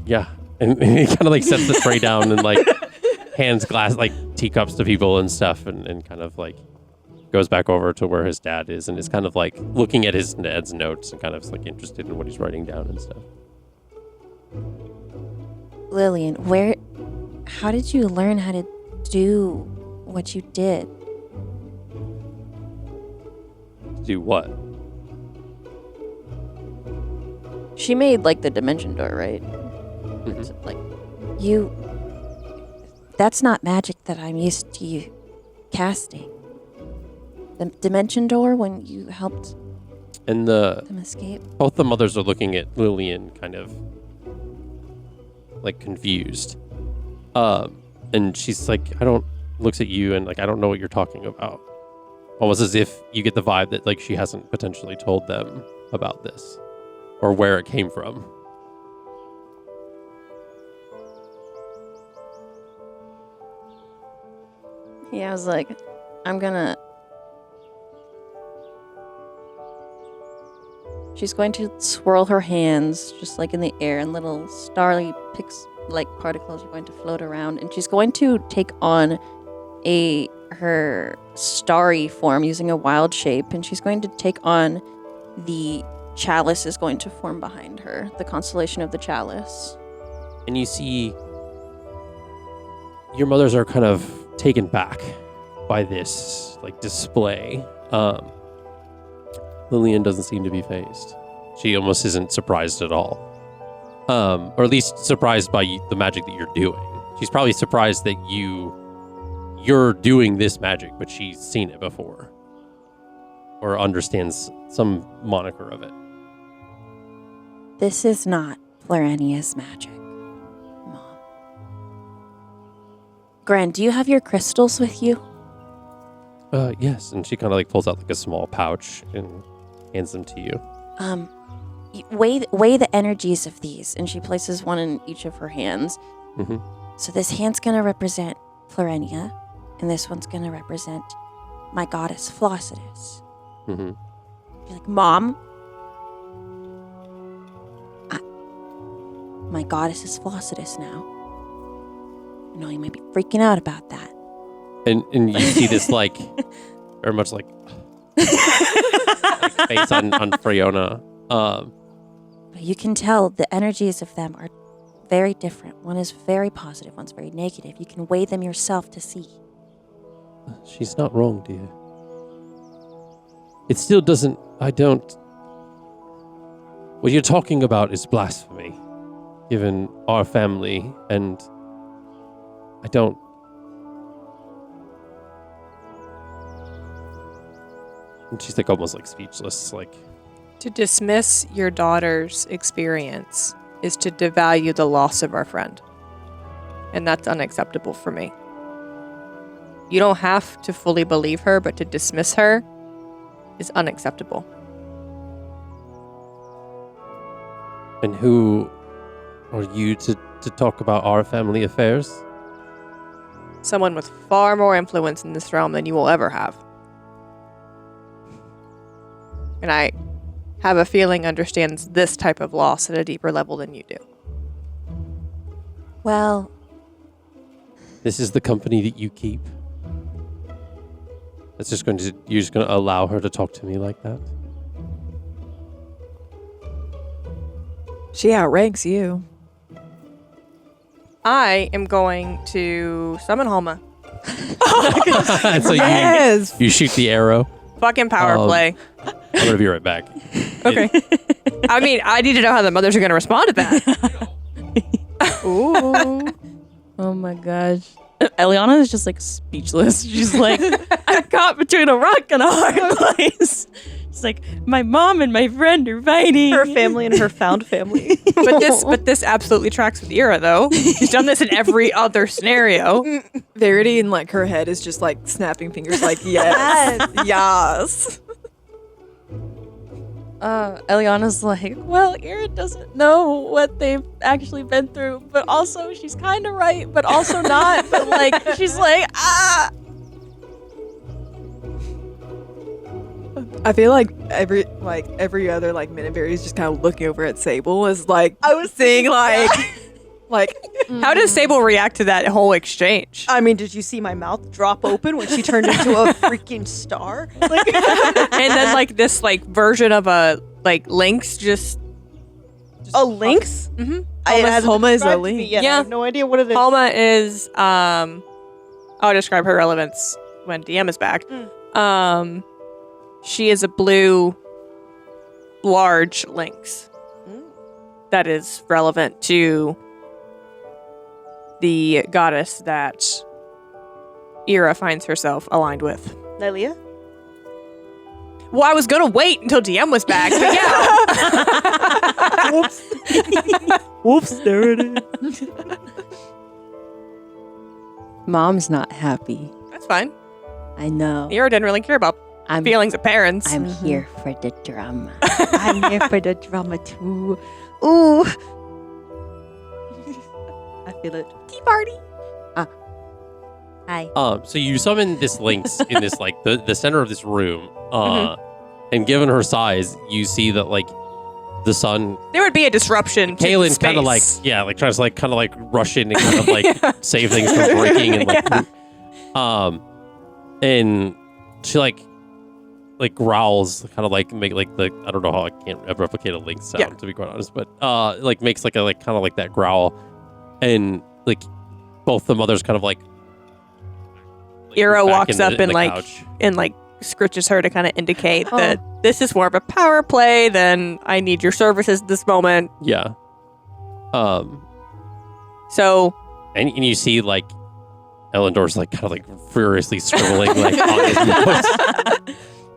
yeah, and he kind of like sets the tray down and like hands glass like teacups to people and stuff, and kind of like goes back over to where his dad is and is kind of like looking at his dad's notes and kind of like interested in what he's writing down and stuff. Lillian, how did you learn how to do what you did? Do what? She made like the dimension door, right? Mhm. It's, like, That's not magic that I'm used to you casting. The dimension door when you helped And them escape. both the mothers are looking at Lillian kind of like confused. And she's like, looks at you and like, I don't know what you're talking about. Almost as if you get the vibe that like she hasn't potentially told them about this or where it came from. yeah, I was like, she's going to swirl her hands just like in the air, and little starry particles are going to float around, and she's going to take on her starry form using a wild shape, and she's going to take on the chalice is going to form behind her, the constellation of the chalice. And you see your mothers are kind of taken back by this like display. Lillian doesn't seem to be fazed. She almost isn't surprised at all. Or at least surprised by the magic that you're doing. She's probably surprised that you're doing this magic, but she's seen it before. Or understands some moniker of it. This is not Florenia's magic, Mom. Gran, do you have your crystals with you? Yes. And she kind of like pulls out like a small pouch and hands them to you. Weigh the energies of these, and she places one in each of her hands. Mm-hmm. So this hand's gonna represent Florenia, and this one's gonna represent my goddess Flossidus. Mm-hmm. You're like, Mom, my goddess is Flossidus now. I know you might be freaking out about that. And you see this like, very much like face on Freona. But you can tell the energies of them are very different. One is very positive, one's very negative. You can weigh them yourself to see. She's not wrong, dear. It still doesn't. What you're talking about is blasphemy, given our family, and I don't. And she's like almost like speechless, like. To dismiss your daughter's experience is to devalue the loss of our friend. And that's unacceptable for me. You don't have to fully believe her, but to dismiss her is unacceptable. And who are you to talk about our family affairs? Someone with far more influence in this realm than you will ever have. And I have a feeling understands this type of loss at a deeper level than you do. Well, This is the company that you keep. You're just going to allow her to talk to me like that? She outranks you. I am going to summon Halma. And so Yes. you shoot the arrow. Fucking power play. I'm going to be right back. Okay. I mean, I need to know how the mothers are going to respond to that. Ooh. oh my gosh. Elliana is just like speechless. She's like, I'm caught between a rock and a hard place. It's like, my mom and my friend are fighting. Her family and her found family. But this absolutely tracks with Ira, though. She's done this in every other scenario. Verity in like her head is just like snapping fingers like, yes. Yes. Eliana's like, well, Ira doesn't know what they've actually been through, but also she's kind of right, but also not. But like, she's like, ah. I feel like every other like minute Verity's just kind of looking over at Sable as like I was seeing like How does Sable react to that whole exchange? I mean, did you see my mouth drop open when she turned into a freaking star? Like, And then like this like version of a like lynx just a lynx? mm-hmm. Halma is a described to lynx. me yet. I Yeah. have no idea what it is. Halma is I'll describe her relevance when DM is back. She is a blue large lynx that is relevant to the goddess that Ira finds herself aligned with. Nylia? Well, I was gonna wait until DM was back, but yeah. Whoops, there it is. Mom's not happy. That's fine. I know. Ira didn't really care about feelings of parents. I'm here for the drama. I'm here for the drama too. Ooh. I feel it. Tea party. Hi. So you summon this lynx in this like the center of this room, and given her size, you see that like the sun. There would be a disruption. Kalen's kind of like tries to like kind of like rush in and kind of like save things from breaking and like, and she like growls, kind of like make like the I don't know how I can't replicate a lynx sound to be quite honest, but like makes like a like kind of like that growl, and like both the mothers kind of like Ira back walks in the- up in and the like couch. scritches her to kind of indicate that this is more of a power play than I need your services this moment. Yeah. So And you see like Elendor's like kind of like furiously scribbling like on his notes.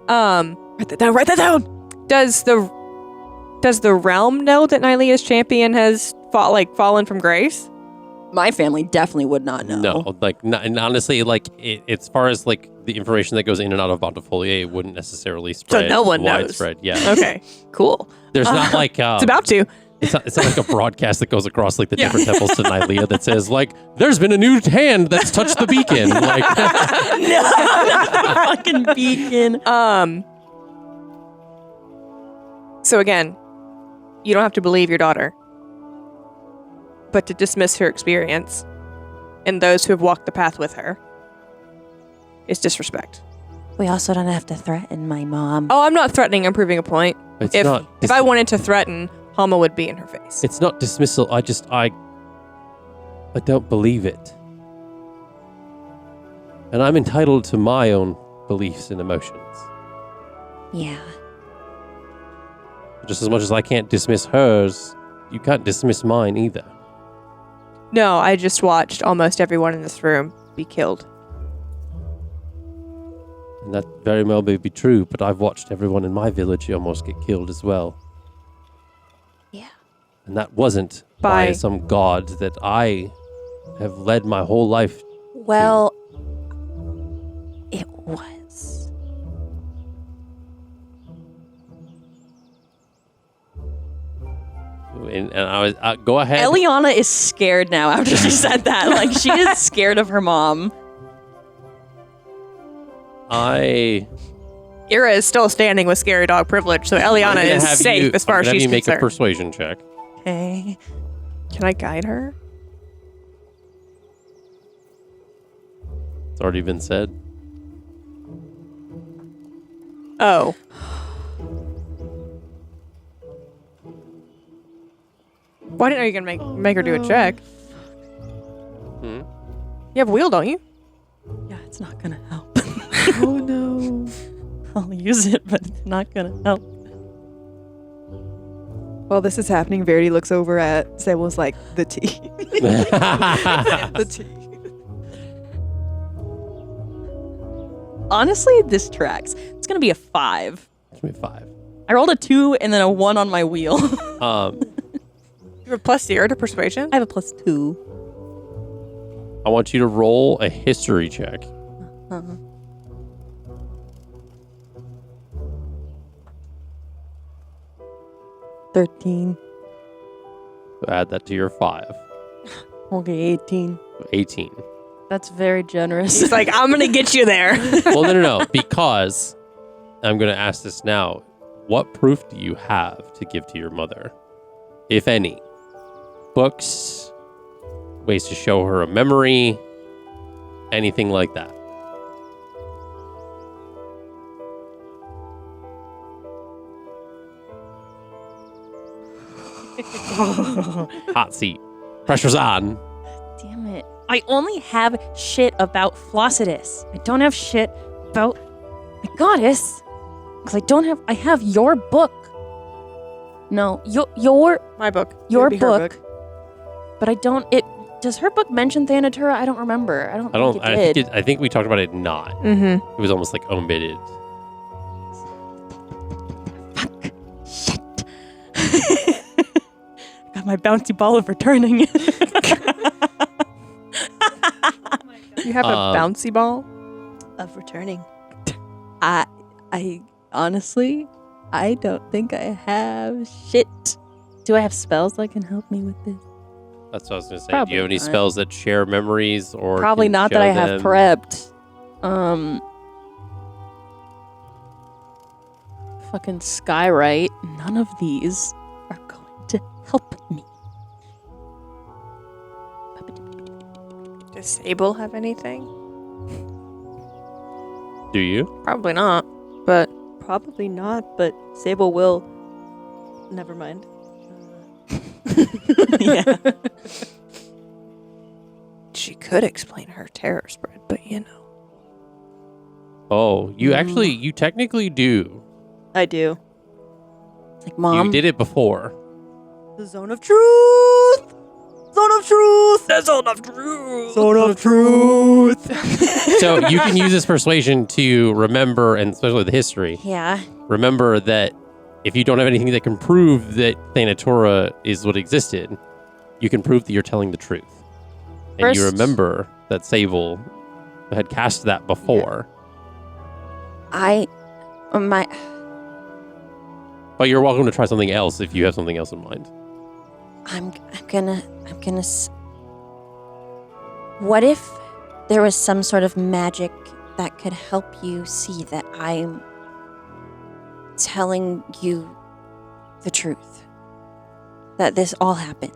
Write that down. does the realm know that Nylea's champion has fallen from grace? My family definitely would not know. No, like not, and honestly, like as far as like the information that goes in and out of Bountifolier, it wouldn't necessarily spread. no one knows. widespread. Yeah. Okay, cool. There's not like It's about to. It's not like a broadcast that goes across like the different temples to Nylea that says like there's been a new hand that's touched the beacon. Like Fucking beacon. So again, you don't have to believe your daughter, but to dismiss her experience and those who have walked the path with her is disrespect. We also don't have to threaten my mom. Oh, I'm not threatening. I'm proving a point. it's If not. if I wanted to threaten, Halma would be in her face. It's not dismissal. I don't believe it, and I'm entitled to my own beliefs and emotions. Yeah. Just as much as I can't dismiss hers, you can't dismiss mine either. No, I just watched almost everyone in this room be killed. And that very well may be true, but I've watched everyone in my village almost get killed as well. Yeah. And that wasn't By- by some god that I have led my whole life. Well, it was. And I was go ahead. Elliana is scared now after she said that. Like, she is scared of her mom. Ira is still standing with scary dog privilege, so Elliana is safe as far as she's you make concerned. a persuasion check. Okay. Can I guide her? It's already been said. Oh. Why didn't you gonna make her do a check? Hmm? You have a wheel, don't you? Yeah, it's not gonna help. Oh no. I'll use it, but it's not gonna help. While this is happening, Verity looks over at Sable's like, the tea. The tea. Honestly, this tracks. It's gonna be a 5. Give me 5. I rolled a 2 and then a 1 on my wheel. You have a plus 0 to persuasion? I have a plus 2. I want you to roll a history check. Uh-huh. 13. Add that to your 5. Okay, 18. 18. That's very generous. He's like, I'm gonna get you there. Well, no. Because I'm going to ask this now. What proof do you have to give to your mother? If any. Books, ways to show her a memory, anything like that. Hot seat. Pressure's on. Damn it. I only have shit about Flossidus. I don't have shit about my goddess. Because I have your book. No, your My book. your It'd be her book. But I don't, does her book mention Thanatura? I don't remember. I don't think it did. I think we talked about it not. Mm-hmm. It was almost like omitted. Fuck. Shit. Got my bouncy ball of returning. You have a bouncy ball? Of returning. I honestly, I don't think I have shit. Do I have spells that can help me with this? That's what I was going to say. Probably Do you have any not. spells that share memories or Probably can not that show I have them? prepped. Fucking Skywrite. None of these are going to help me. Does Sable have anything? Do you? Probably not. But Probably not, but Sable will. Never mind. Yeah. she could explain her terror spread, but you know. Oh, you technically do. I do. Like, Mom. You did it before. The zone of truth! Zone of truth! The zone of truth! Zone of truth! So you can use this persuasion to remember, and especially the history, Yeah. remember that if you don't have anything that can prove that Thanatura is what existed, you can prove that you're telling the truth. And you First- remember that Sable had cast that before. But you're welcome to try something else if you have something else in mind. I'm gonna what if there was some sort of magic that could help you see that I'm telling you the truth? That this all happened.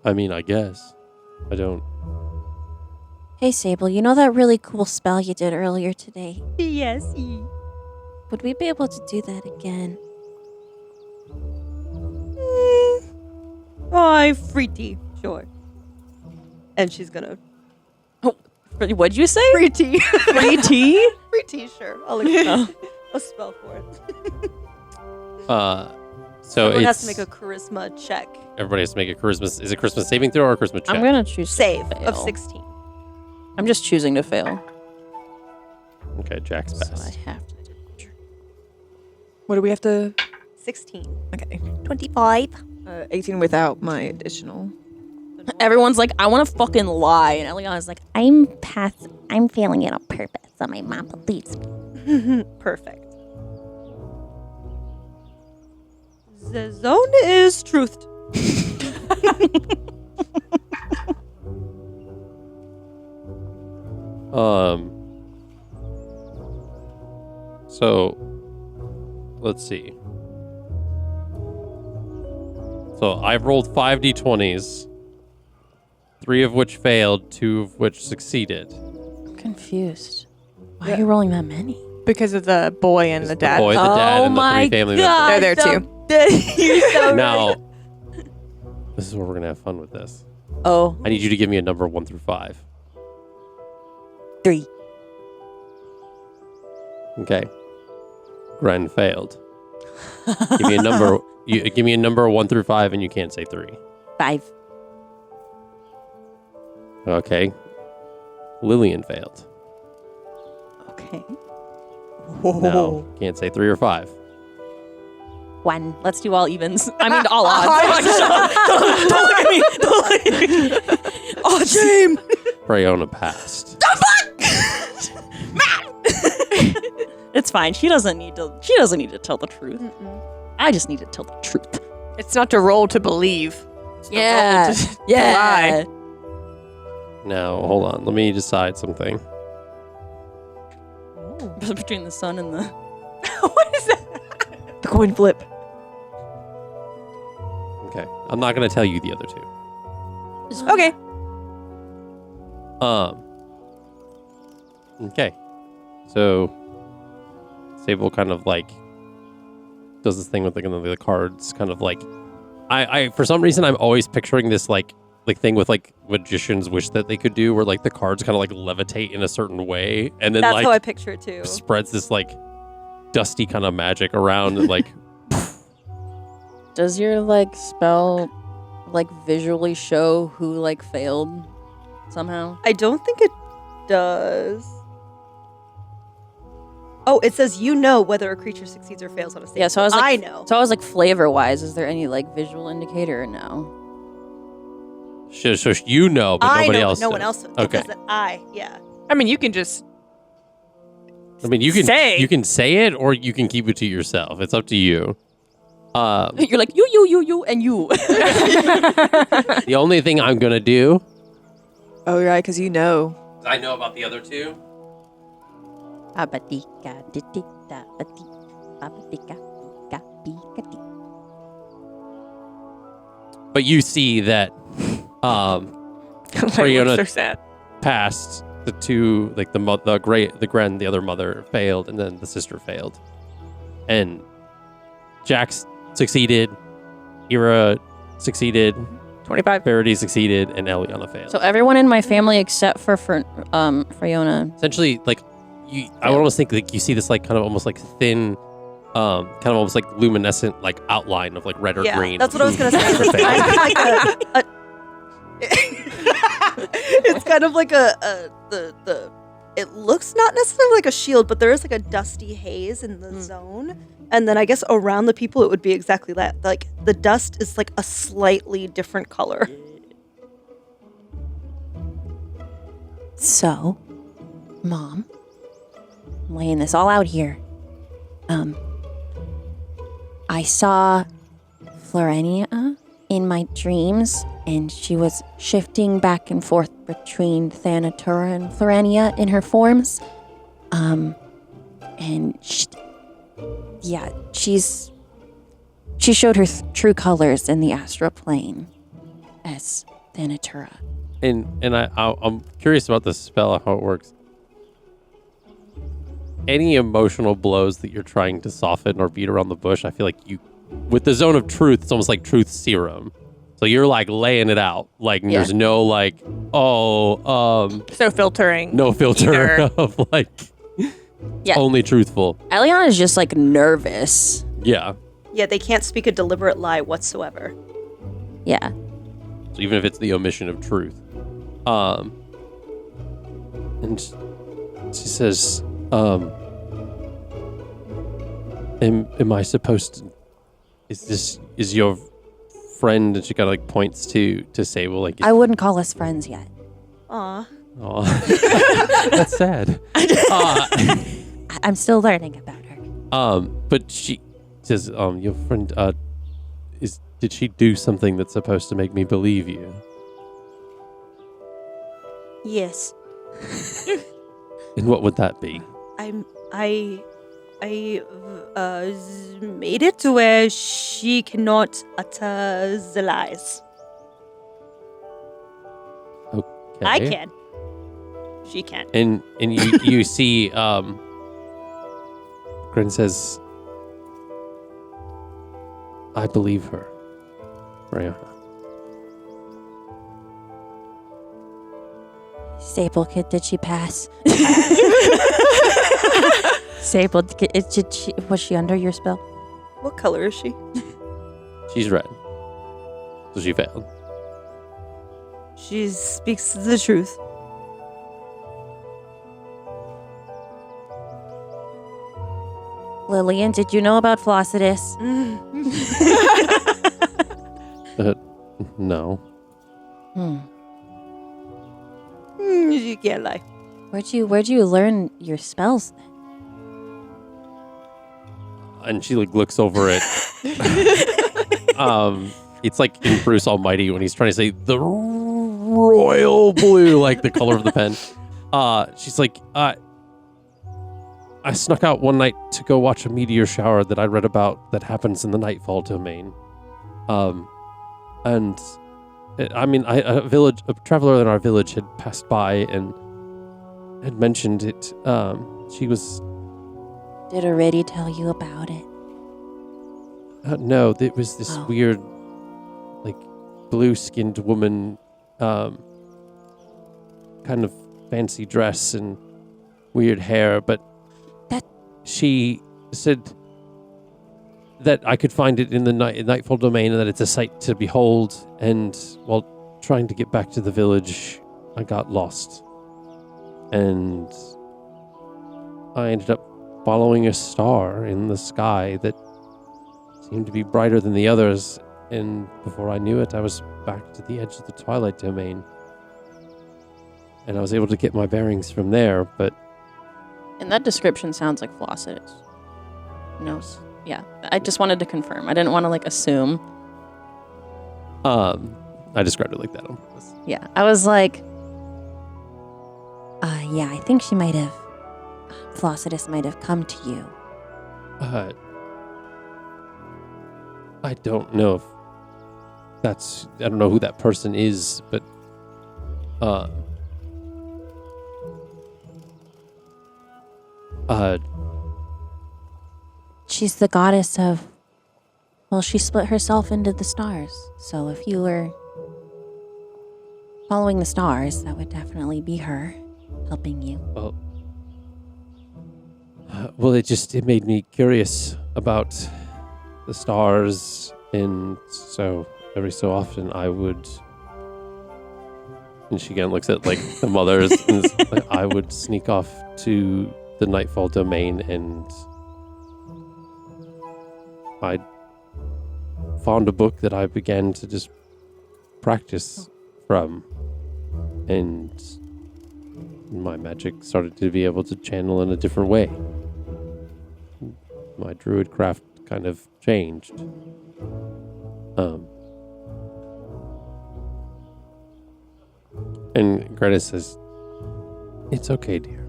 I mean, I guess. I don't. Hey Sable, you know that really cool spell you did earlier today? Yes. Would we be able to do that again? Oh, free tea. Sure. And she's gonna. What'd you say? Free tea. Free tea? Free tea, sure. I'll accept a spell for it. So Everyone has it's to make a charisma check. everybody has to make a Christmas. Is it Christmas saving throw or a Christmas check? I'm gonna choose Save to of fail. 16. I'm just choosing to fail. Okay, Jack's So I best. have to. What do we have to? 16. Okay. 25. 18 without my additional. Everyone's like, I want to fucking lie. And Eliana's like, I'm failing it on purpose. So my mom believes me. Perfect. The zone is truthed. So let's see. So I've rolled 5 d20s, 3 of which failed, 2 of which succeeded. I'm confused. Why are you rolling that many? Because of the boy and the dad. The boy, the dad, and the 3 family members. They're there too. You're so Now, this is where we're gonna have fun with this. Oh, I need you to give me a number 1 through 5. 3. Okay. Gren failed. Give me a number. Give me a number 1 through 5, and you can't say 3. 5. Okay. Lillian failed. Okay. No, can't say 3 or 5. 1. Let's do all evens. I mean, all odds. Don't look at me. Oh, shame. Freyona passed. It's fine. She doesn't need to tell the truth. I just need to tell the truth. It's not to roll to believe. It's to roll to lie. Now, hold on. Let me decide something. Between the sun and the. What is that? The coin flip. Okay. I'm not going to tell you the other 2. Okay. Okay. So, Sable kind of like does this thing with the cards, kind of like I for some reason I'm always picturing this like thing with like magicians wish that they could do, where like the cards kind of like levitate in a certain way, and then That's like how I picture it too. spreads this like dusty kind of magic around, and like. Does your like spell like visually show who like failed somehow? I don't think it does. Oh, it says you know whether a creature succeeds or fails on a save. Yeah, so I was like, I know. So I was like, flavor wise, is there any like visual indicator or no? So you know, but I nobody know, else. but no one does. else. Okay. It says that yeah. I mean, you can just I mean, you can say it, or you can keep it to yourself. It's up to you. You're like you, and you. The only thing I'm gonna do. Oh, right, because you know. I know about the other 2. But you see that Reunited so sad. passed the 2, like the Gren, the other mother failed, and then the sister failed, and Jax succeeded, Ira succeeded, 25. Verity succeeded, and Elliana failed. So everyone in my family except for Freyona. Essentially, like I almost think like you see this like kind of almost like thin, kind of almost like luminescent like outline of like red or green. That's what I was gonna say. It's kind of like it's kind of like the. It looks not necessarily like a shield, but there is like a dusty haze in the zone. And then I guess around the people, it would be exactly that. Like the dust is like a slightly different color. So, Mom, I'm laying this all out here. I saw Florenia in my dreams, and she was shifting back and forth between Thanatura and Florenia in her forms. And she showed her true colors in the astral plane as Thanatura. And I'm curious about this spell, how it works. Any emotional blows that you're trying to soften or beat around the bush, I feel like with the zone of truth, it's almost like truth serum. So you're like laying it out, like there's no like, So filtering. no filter either. of like, Yeah. only truthful. Elliana is just like nervous. Yeah. Yeah, they can't speak a deliberate lie whatsoever. Yeah. So even if it's the omission of truth. And she says, am I supposed to, is your friend, and she kind of like points to Sable, like, I wouldn't call us friends yet. Aw. "Aw, that's sad." I'm still learning about her. But she says, "Your friend, did she do something that's supposed to make me believe you?" Yes. And what would that be? I made it to where she cannot utter the lies. Okay. I can. She can't. And you see, Grin says, "I believe her, Rihanna." Sable kid, did she pass? Sable, was she under your spell? What color is she? She's red. So she failed. She speaks the truth. Lillian, did you know about Flossidus? No. You can't lie. Where'd you learn your spells then? And she like looks over it. It's like in Bruce Almighty when he's trying to say the royal blue, like the color of the pen. She's like, I snuck out one night to go watch a meteor shower that I read about that happens in the Nightfall domain. And a traveler in our village had passed by and had mentioned it. She was. Did Verity tell you about it? No, it was this weird, like, blue-skinned woman, kind of fancy dress and weird hair, but she said that I could find it in the Nightfall domain and that it's a sight to behold, and while trying to get back to the village, I got lost. And I ended up following a star in the sky that seemed to be brighter than the others, and before I knew it, I was back to the edge of the Twilight Domain. And I was able to get my bearings from there, but... And that description sounds like Flossidus. No. Yeah, I just wanted to confirm. I didn't want to, like, assume. I described it like that on purpose. Yeah, I was like... yeah, I think she might have... Flossidus might have come to you. I don't know if that's... I don't know who that person is, but... She's the goddess of... Well, she split herself into the stars. So if you were following the stars, that would definitely be her helping you. Well, it made me curious about the stars, and so every so often I would... And she again looks at, like, the mothers, and I would sneak off to the Nightfall Domain, and I found a book that I began to just practice from, and my magic started to be able to channel in a different way. My druid craft kind of changed. And Greta says, "It's okay, dear.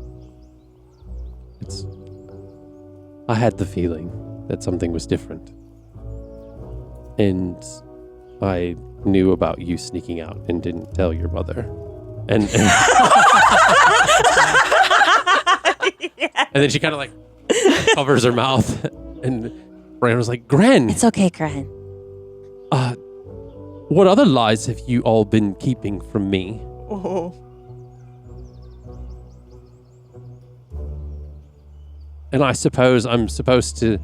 I had the feeling that something was different. And I knew about you sneaking out and didn't tell your mother." And and then she kind of like covers her mouth, and Bran was like, "Gren, It's okay, Gren. what other lies have you all been keeping from me?" Oh. And I suppose I'm supposed to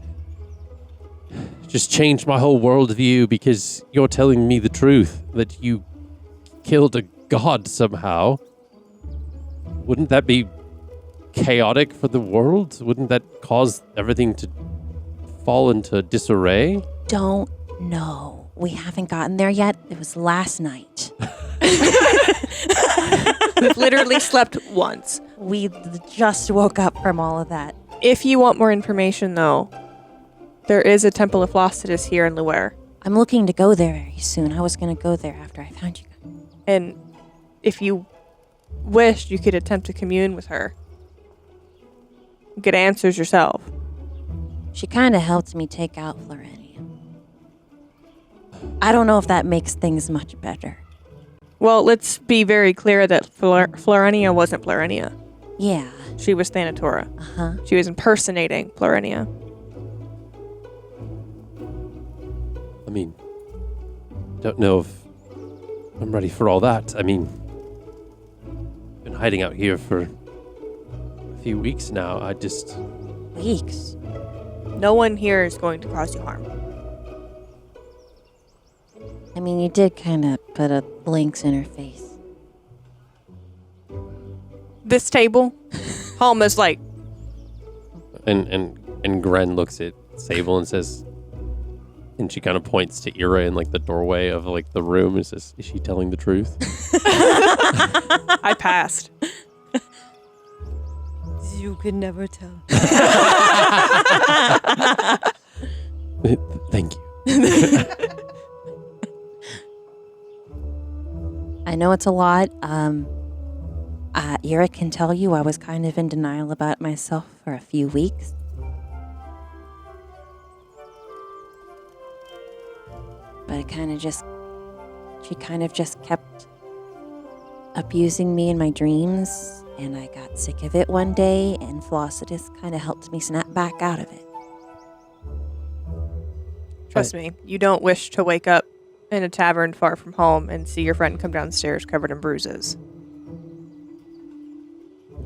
just change my whole worldview because you're telling me the truth, that you killed a god somehow. Wouldn't that be chaotic for the world? Wouldn't that cause everything to fall into disarray? Don't know. We haven't gotten there yet. It was last night. We've literally slept once. We just woke up from all of that. If you want more information, though, there is a Temple of Flossidus here in Luer. I'm looking to go there very soon. I was going to go there after I found you guys. And if you wished, you could attempt to commune with her. Get answers yourself. She kind of helped me take out Florenia. I don't know if that makes things much better. Well, let's be very clear that Florenia wasn't Florenia. Yeah. She was Thanatora. Uh-huh. She was impersonating Florenia. I mean, don't know if I'm ready for all that. I mean, been hiding out here for a few weeks now. Weeks. No one here is going to cause you harm. I mean, you did kind of put a blinks in her face. This table, Halma's like, And Gren looks at Sable and says, and she kind of points to Ira in like the doorway of like the room and says, "Is she telling the truth?" I passed. You could never tell. Thank you. I know it's a lot. Ira can tell you I was kind of in denial about myself for a few weeks. But she kind of just kept abusing me in my dreams, and I got sick of it one day, and Flossidus kind of helped me snap back out of it. Trust me, you don't wish to wake up in a tavern far from home and see your friend come downstairs covered in bruises.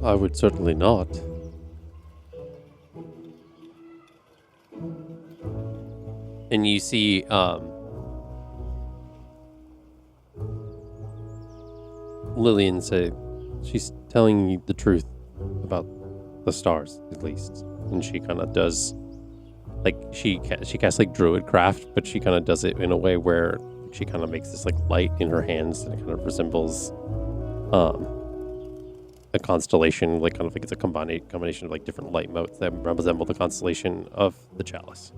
I would certainly not. And you see, Lillian say she's telling you the truth about the stars, at least. And she kind of does, like, she casts like druid craft, but she kind of does it in a way where she kind of makes this like light in her hands, and it kind of resembles a constellation, like kind of like it's a combination of like different light motes that resemble the constellation of the chalice.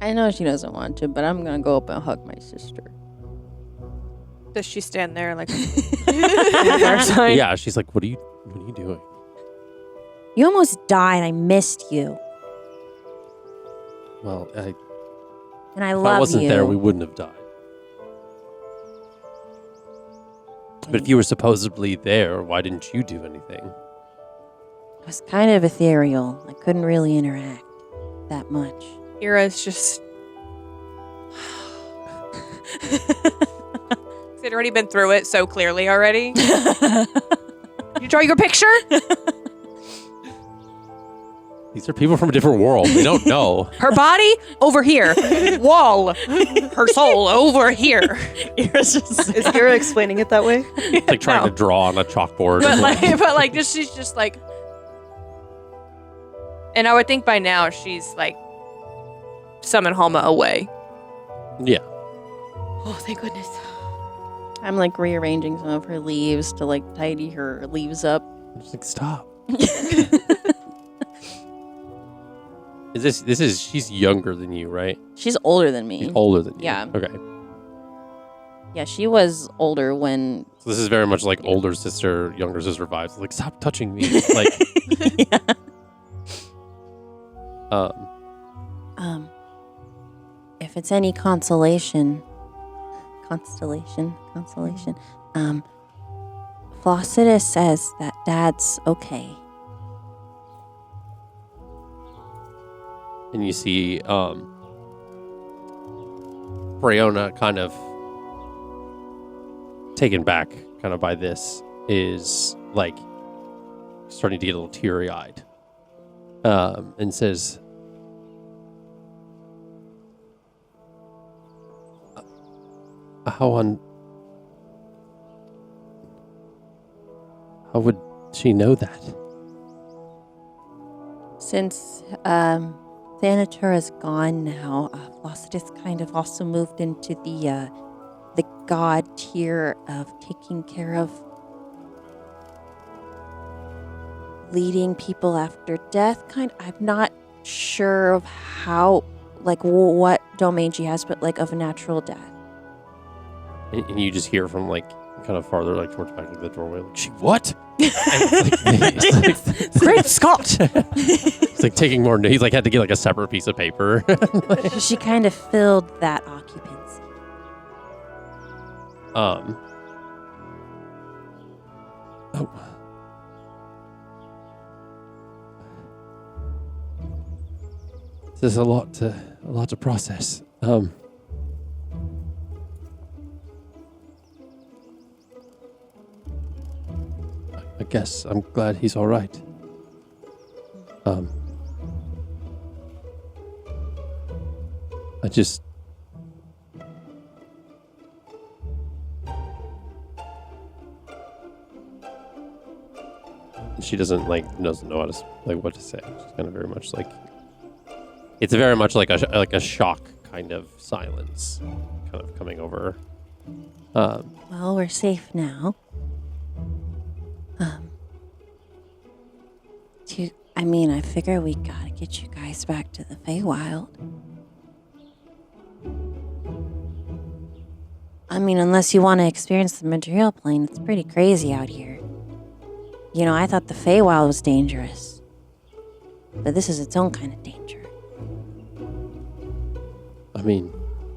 I know she doesn't want to, but I'm gonna go up and hug my sister. Does she stand there like on Yeah, she's like, what are you doing? You almost died. I missed you. Well, And I if love I wasn't you. there, we wouldn't have died. But if you were supposedly there, why didn't you do anything? It was kind of ethereal. I couldn't really interact that much. Ira's just... They'd already been through it so clearly already. You draw your picture? These are people from a different world. They don't know. Her body over here. Wall. Her soul over here. Is Ira explaining it that way? It's like trying to draw on a chalkboard. But like, she's just like... And I would think by now she's like summon Halma away. Yeah. Oh, thank goodness. I'm like rearranging some of her leaves to like tidy her leaves up. I'm just like, stop. She's younger than you, right? She's older than me. She's older than you. Yeah. Okay. Yeah, she was older when... So this is very much like older sister, younger sister vibes. Like, stop touching me. Like, Yeah. If it's any consolation, Flossidus says that Dad's okay. and you see, Breonna kind of taken back kind of by this is like starting to get a little teary-eyed, and says, how would she know that? Since Thanatura's gone now. Flossidus kind of also moved into the god tier of taking care of leading people after death. I'm not sure of how, like, what domain she has, but like of a natural death. And you just hear from like kind of farther, like towards back of the doorway, like, she what? Great Scott! It's like taking more. He's like had to get like a separate piece of paper. She kind of filled that occupancy. Oh. There's a lot to process. I guess I'm glad he's all right. I just she doesn't know how to what to say. She's kind of very much like it's very much like a shock kind of silence kind of coming over her. Well, we're safe now. I figure we gotta get you guys back to the Feywild. Unless you want to experience the material plane, it's pretty crazy out here. I thought the Feywild was dangerous. But this is its own kind of danger. It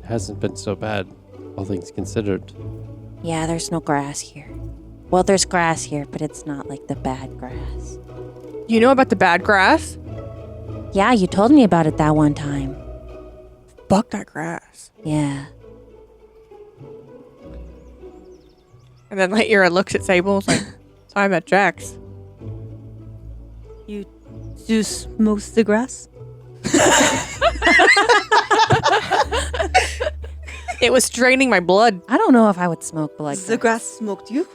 hasn't been so bad, all things considered. Yeah, there's no grass here. Well, there's grass here, but it's not like the bad grass. You know about the bad grass? Yeah, you told me about it that one time. Fuck that grass. Yeah. And then Ira looks at Sable, it's like, so I met Jax. You do smoke the grass? It was draining my blood. I don't know if I would smoke like The that. grass smoked you?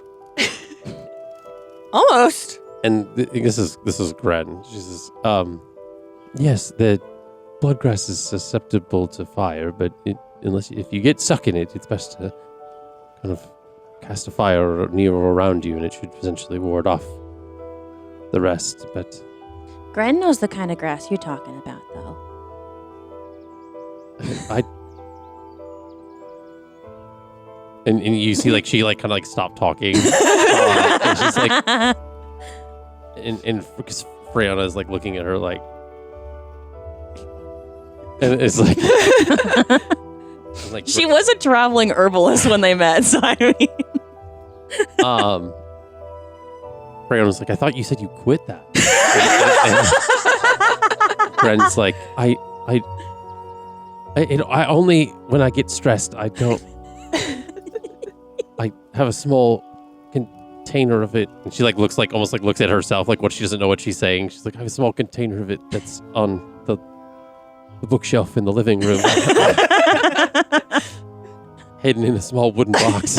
Almost. And this is Gren. She says, yes, the bloodgrass is susceptible to fire, but if you get stuck in it, it's best to kind of cast a fire near or around you, and it should essentially ward off the rest. But Gren knows the kind of grass you're talking about, though. And you see, like, she, like, kind of, like, stopped talking. And she's, like... And because Freya is, like, looking at her, like... And it's, like... She was a traveling herbalist when they met, so I mean... Freya was like, I thought you said you quit that. And Bren's like, I only... When I get stressed, I don't... I have a small container of it. And she like looks at herself, like what she doesn't know what she's saying. She's like, I have a small container of it that's on the bookshelf in the living room. Hidden in a small wooden box.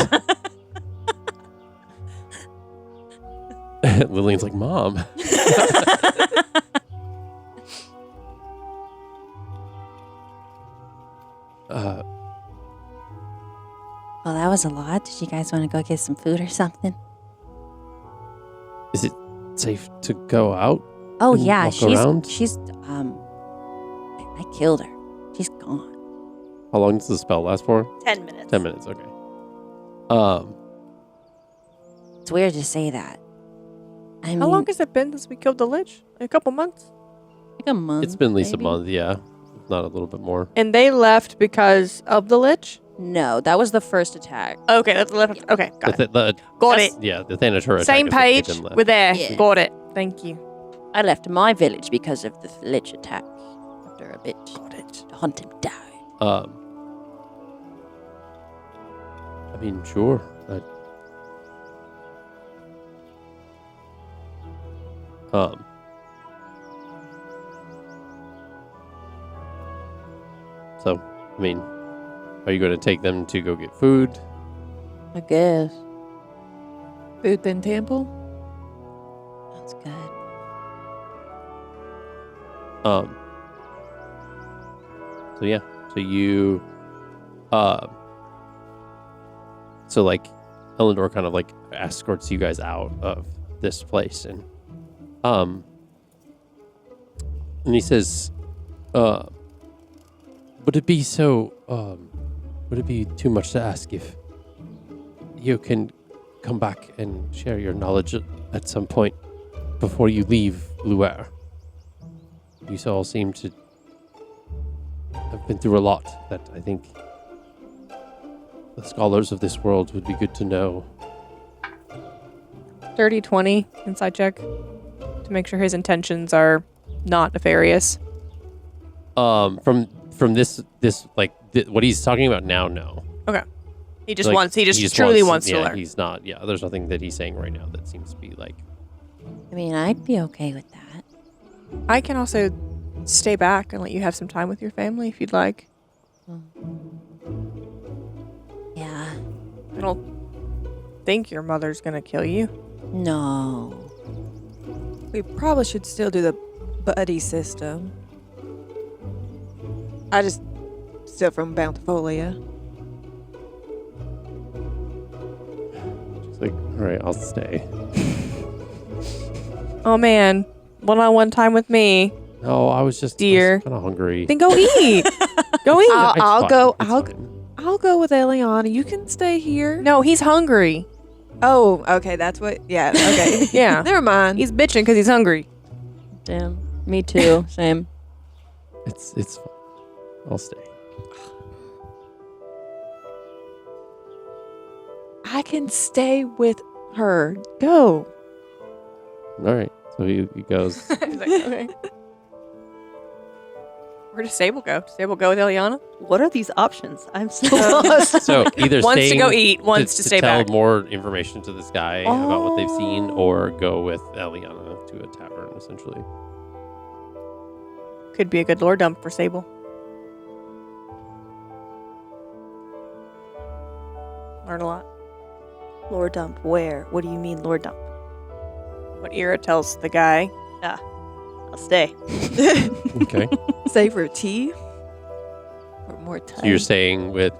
Lillian's like, Mom. Well, that was a lot. Did you guys want to go get some food or something? Is it safe to go out? Oh, and yeah. walk around? I killed her. She's gone. How long does the spell last for? 10 minutes. 10 minutes, okay. It's weird to say that. How long has it been since we killed the Lich? A couple months? Like a month. It's been at least maybe? a month, yeah. If not a little bit more. And they left because of the Lich? No, that was the first attack. Okay, that's left. Okay, got it. The Got it. Yeah, the Thanatura attack Same is what made page. them left. We're there. Yeah. Got it. Thank you. I left my village because of the lich attack. After a bit, Got it. to hunt him down. Sure. So, are you going to take them to go get food? I guess. Food then temple? That's good. So you, so like, Elendor kind of like escorts you guys out of this place, and he says, would it be too much to ask if you can come back and share your knowledge at some point before you leave Luer? You all seem to have been through a lot that I think the scholars of this world would be good to know. 30-20 inside check to make sure his intentions are not nefarious. From this like what he's talking about now, no. Okay. He just Like, wants. He just just truly wants to yeah, learn. He's not. Yeah, there's nothing that he's saying right now that seems to be like. I mean, I'd be okay with that. I can also stay back and let you have some time with your family if you'd like. Yeah. I don't think your mother's gonna kill you. No. We probably should still do the buddy system. I just still from Bountifolia. She's like, all right, I'll stay. Oh man, one-on-one time with me. No, I was just Dear. kind of hungry. Then go eat. Go eat. It's I'll fine, go. it's fine. I'll go with Elliana. You can stay here. No, he's hungry. Oh, okay. That's what. Yeah. Okay. Yeah. Never mind. He's bitching because he's hungry. Damn. Me too. Same. It's fine. I'll stay. I can stay with her. Go. All right. So he goes. He's like, okay. Where does Sable go? Does Sable go with Elliana? What are these options? I'm so lost. So either Wants to staying go eat, wants to stay tell back. more information to this guy about what they've seen, or go with Elliana to a tavern, essentially. Could be a good lore dump for Sable. Learn a lot. Lore dump. Where? What do you mean lore dump? What Ira tells the guy. I'll stay. Okay. Save for tea. Or more time. So you're staying with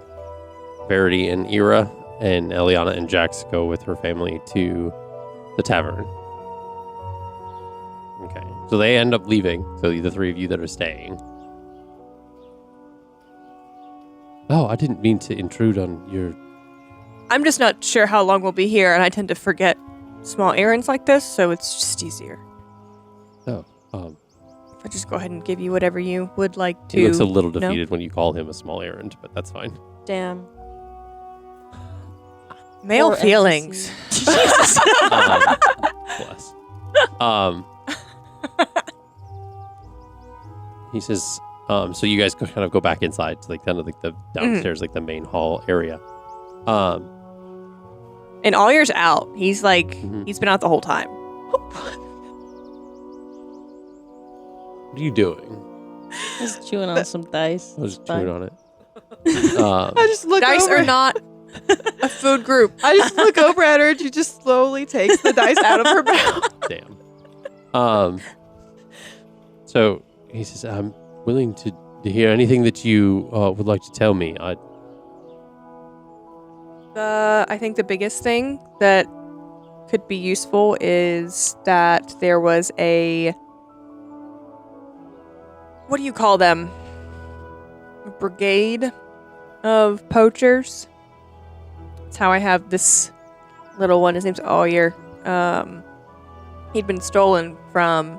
Verity and Ira, and Elliana and Jax go with her family to the tavern. Okay. So they end up leaving. So the three of you that are staying. Oh, I didn't mean to intrude on your... I'm just not sure how long we'll be here, and I tend to forget small errands like this, so it's just easier. Oh, If I just go ahead and give you whatever you would like to. he looks a little know. defeated when you call him a small errand, but that's fine. Damn. Male Poor feelings. Bless. He says, so you guys kind of go back inside to like kind of like the downstairs, like the main hall area. And Allier's out. He's like, Mhm. he's been out the whole time. What are you doing? Just chewing on some dice. I was just Fine. chewing on it. I just look Dice over. are not a food group. I just look over at her and she just slowly takes the dice out of her mouth. Damn. So he says, I'm willing to hear anything that you would like to tell me. I think the biggest thing that could be useful is that there was a, what do you call them? A brigade of poachers. That's how I have this little one. His name's Allier. He'd been stolen from,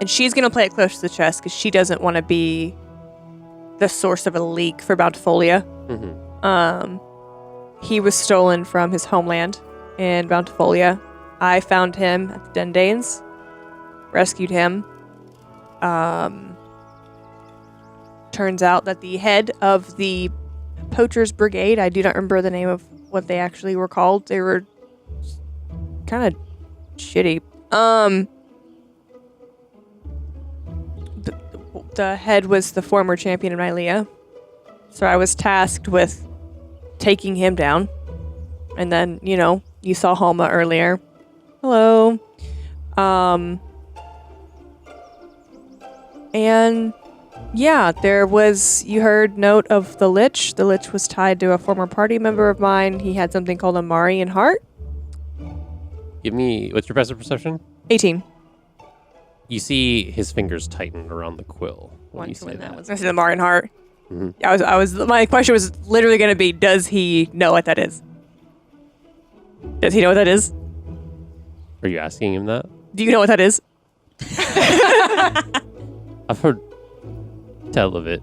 and she's going to play it close to the chest because she doesn't want to be the source of a leak for Bountifolia. Mm-hmm. He was stolen from his homeland in Bountifolia. I found him at the Dendanes, rescued him. Turns out that the head of the Poachers Brigade, I do not remember the name of what they actually were called. They were kind of shitty. The head was the former champion of Nylea. So I was tasked with taking him down. And then, you saw Homa earlier. Hello. And Yeah, you heard note of the Lich. The Lich was tied to a former party member of mine. He had something called a Marian heart. Give me, what's your passive perception? 18. You see his fingers tighten around the quill when you say when that. that was This is the Marian heart. Mhm. My question was literally going to be, does he know what that is? Does he know what that is? Are you asking him that? Do you know what that is? I've heard tell of it.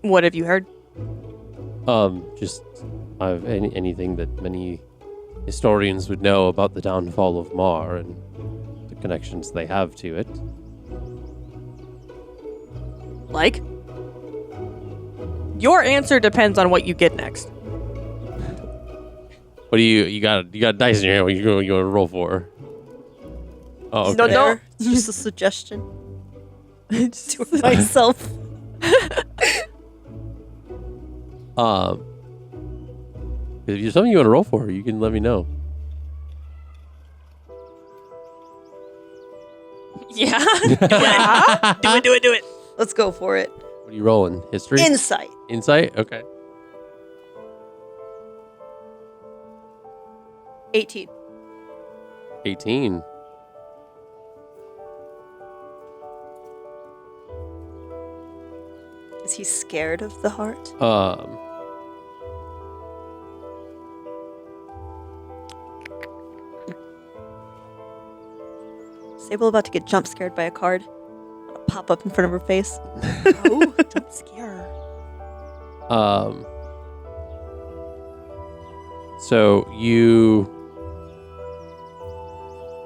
What have you heard? Just anything that many historians would know about the downfall of Mar and the connections they have to it. Like? Your answer depends on what you get next. What do you got dice in your hand? What you going to roll for? Oh, okay. No, no. There. It's just a suggestion to myself. If there's something you want to roll for, you can let me know. Yeah. Do it. Let's go for it. What are you rolling? History? Insight. Insight? Okay. 18. 18. Is he scared of the heart? Sable about to get jump scared by a card. Pop up in front of her face. Oh, don't scare her. So you...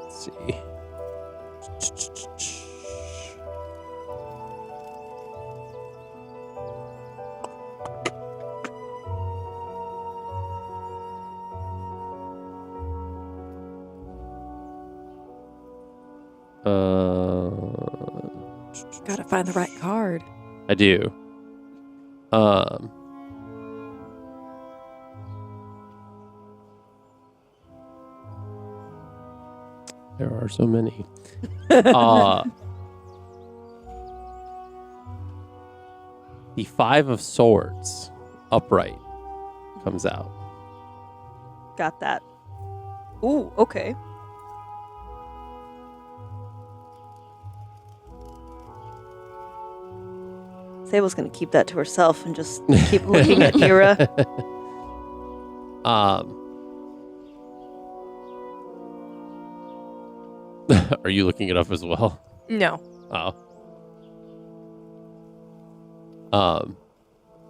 Let's see. Gotta find the right card. I do. There are so many. The Five of Swords, upright, comes out. Got that. Ooh, okay. Sable's gonna keep that to herself and just keep looking at Ira. Are you looking it up as well? No. Oh.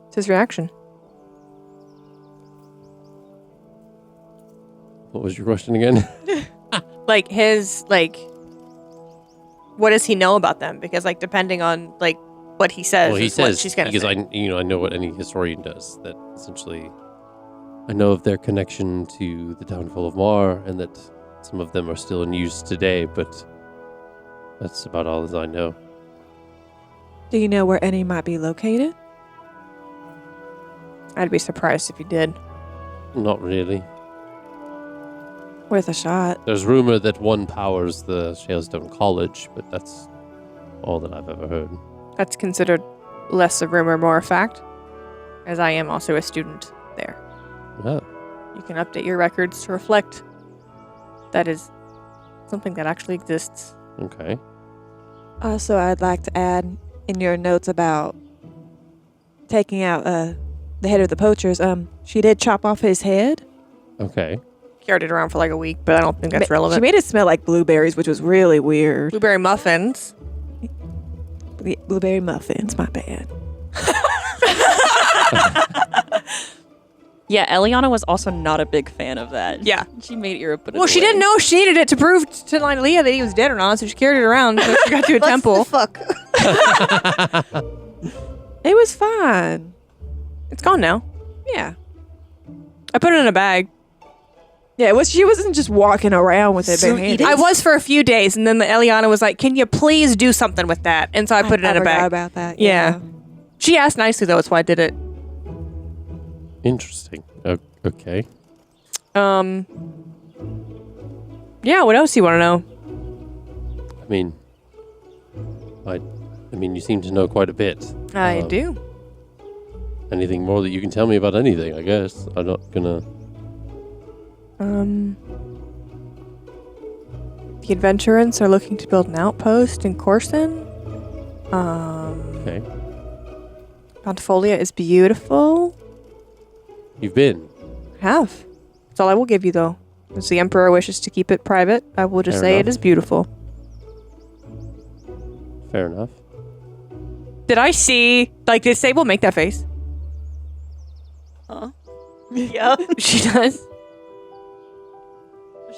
It's his reaction. What was your question again? What does he know about them? Because depending on what he says, Well, he is what says she's gonna because say. I know what any historian does. That essentially, I know of their connection to the downfall of Mar, and that some of them are still in use today. But that's about all as I know. Do you know where any might be located? I'd be surprised if he did. Not really. Worth a shot. There's rumor that one powers the Shalestone College, but that's all that I've ever heard. That's considered less a rumor, more a fact, as I am also a student there. Oh. You can update your records to reflect that is something that actually exists. Okay. Also, I'd like to add in your notes about taking out the head of the poachers. She did chop off his head. Okay. Carried it around for a week, but I don't think that's relevant. She made it smell like blueberries, which was really weird. Blueberry muffins. Blueberry muffins, my bad. Yeah, Elliana was also not a big fan of that. Yeah. She made Ira put it Well, she away. didn't know she needed it to prove to Leah that he was dead or not, so she carried it around until she got to a What temple. the fuck? It was fine. It's gone now. Yeah. I put it in a bag. Yeah, she wasn't just walking around with it So barehanded. eat it? I was for a few days, and then the Elliana was like, "Can you please do something with that?" And so I put it in a forgot bag. about that. Yeah. She asked nicely, though. That's why I did it. Interesting. Okay. Yeah. What else do you want to know? I mean, I I mean, you seem to know quite a bit. I do. Anything more that you can tell me about anything, I guess. I'm not gonna... The adventurers are looking to build an outpost in Corson. Okay. Pontifolia is beautiful. You've been? I have. That's all I will give you, though. As the Emperor wishes to keep it private, I will just Fair say enough. it is beautiful. Fair enough. Did I see... Like, did Sable make that face? Huh? Yeah. She does.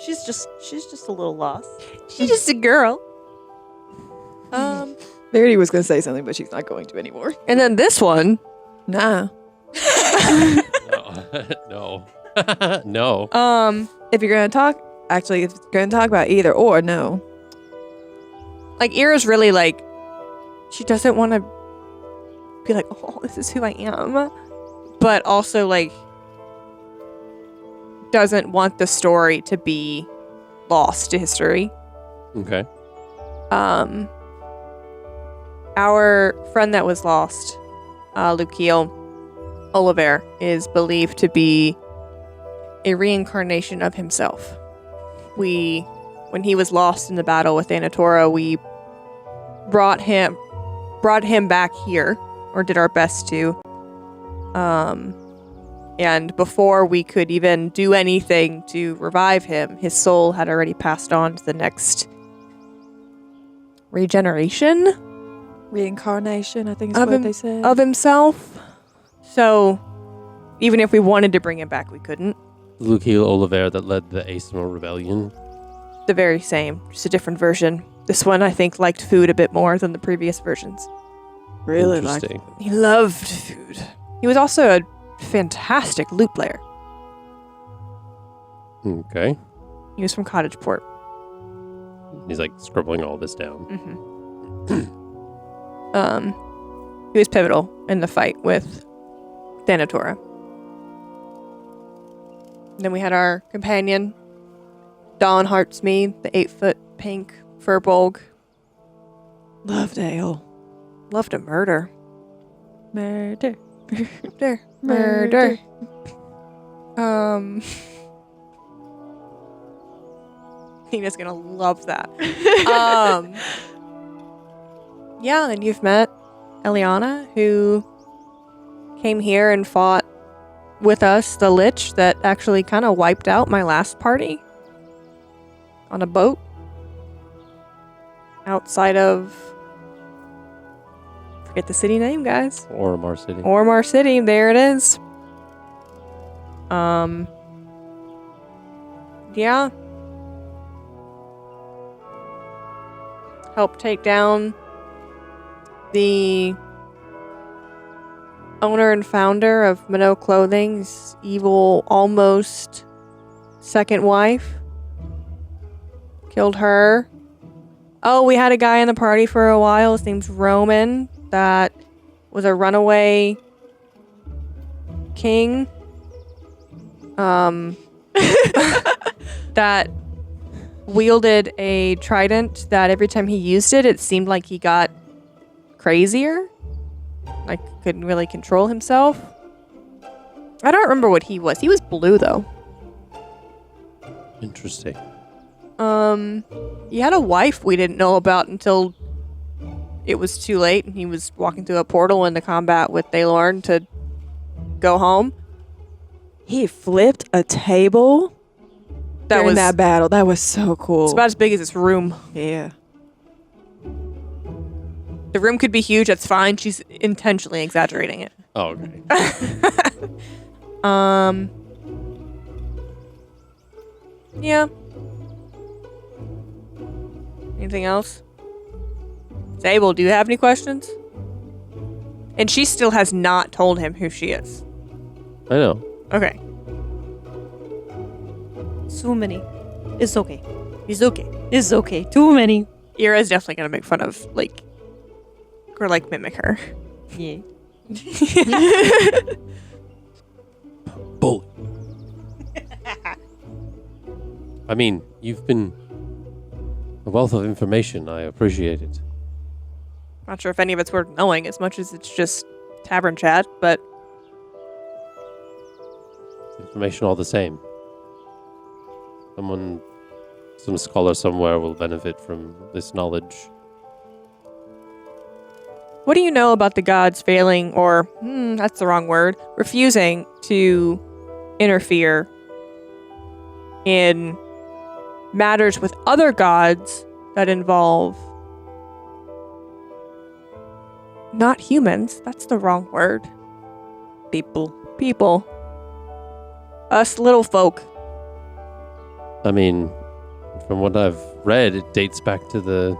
She's just a little lost. She's just a girl. Verity was going to say something, but she's not going to anymore. And then this one. Nah. No. No. If you're going to talk, actually, if you're going to talk about either or, no. Like, Ira's really, like... She doesn't want to be like, oh, this is who I am. But also, like... doesn't want the story to be lost to history. Okay. Our friend that was lost, Lukiel Oliver, is believed to be a reincarnation of himself. When he was lost in the battle with Anatora, we brought him back here, or did our best to. And before we could even do anything to revive him, his soul had already passed on to the next regeneration Reincarnation, I think is what they said. of himself. So, even if we wanted to bring him back, we couldn't. Lukiel Oliver that led the Asimo Rebellion. The very same, just a different version. This one, I think, liked food a bit more than the previous versions. Really like Interesting. He loved food. He was also a fantastic lute player. Okay. He was from Cottageport. He's like scribbling all this down. He was pivotal in the fight with Thanatora. Then we had our companion, Dawn Heartsmead, the 8-foot pink furbolg. Loved ale. Loved to murder. Murder. Murder. Tina's gonna love that. Yeah, then you've met Elliana, who came here and fought with us the lich that actually kind of wiped out my last party on a boat outside of, forget the city name, guys. Oromar City. Oromar City, there it is. Yeah. Help take down the owner and founder of Minot Clothing's evil, almost second wife. Killed her. Oh, we had a guy in the party for a while. His name's Roman. That was a runaway king. That wielded a trident that every time he used it, it seemed like he got crazier. Like, couldn't really control himself. I don't remember what he was. He was blue, though. Interesting. He had a wife we didn't know about until it was too late, and he was walking through a portal into combat with Thalorn to go home. He flipped a table during that battle. That was so cool. It's about as big as this room. Yeah. The room could be huge, that's fine. She's intentionally exaggerating it. Oh, okay. Yeah. Anything else? Sable, do you have any questions? And she still has not told him who she is. I know. Okay. So many. It's okay. It's okay. It's okay. Too many. Ira's definitely gonna make fun of, like, or like mimic her. Yeah. Bully. I mean, you've been a wealth of information. I appreciate it. Not sure if any of it's worth knowing as much as it's just tavern chat, but Information all the same. Some scholar somewhere will benefit from this knowledge. what do you know about the gods failing, or, that's the wrong word, refusing to interfere in matters with other gods that involve not humans, that's the wrong word. People. Us little folk. I mean, from what I've read, it dates back to the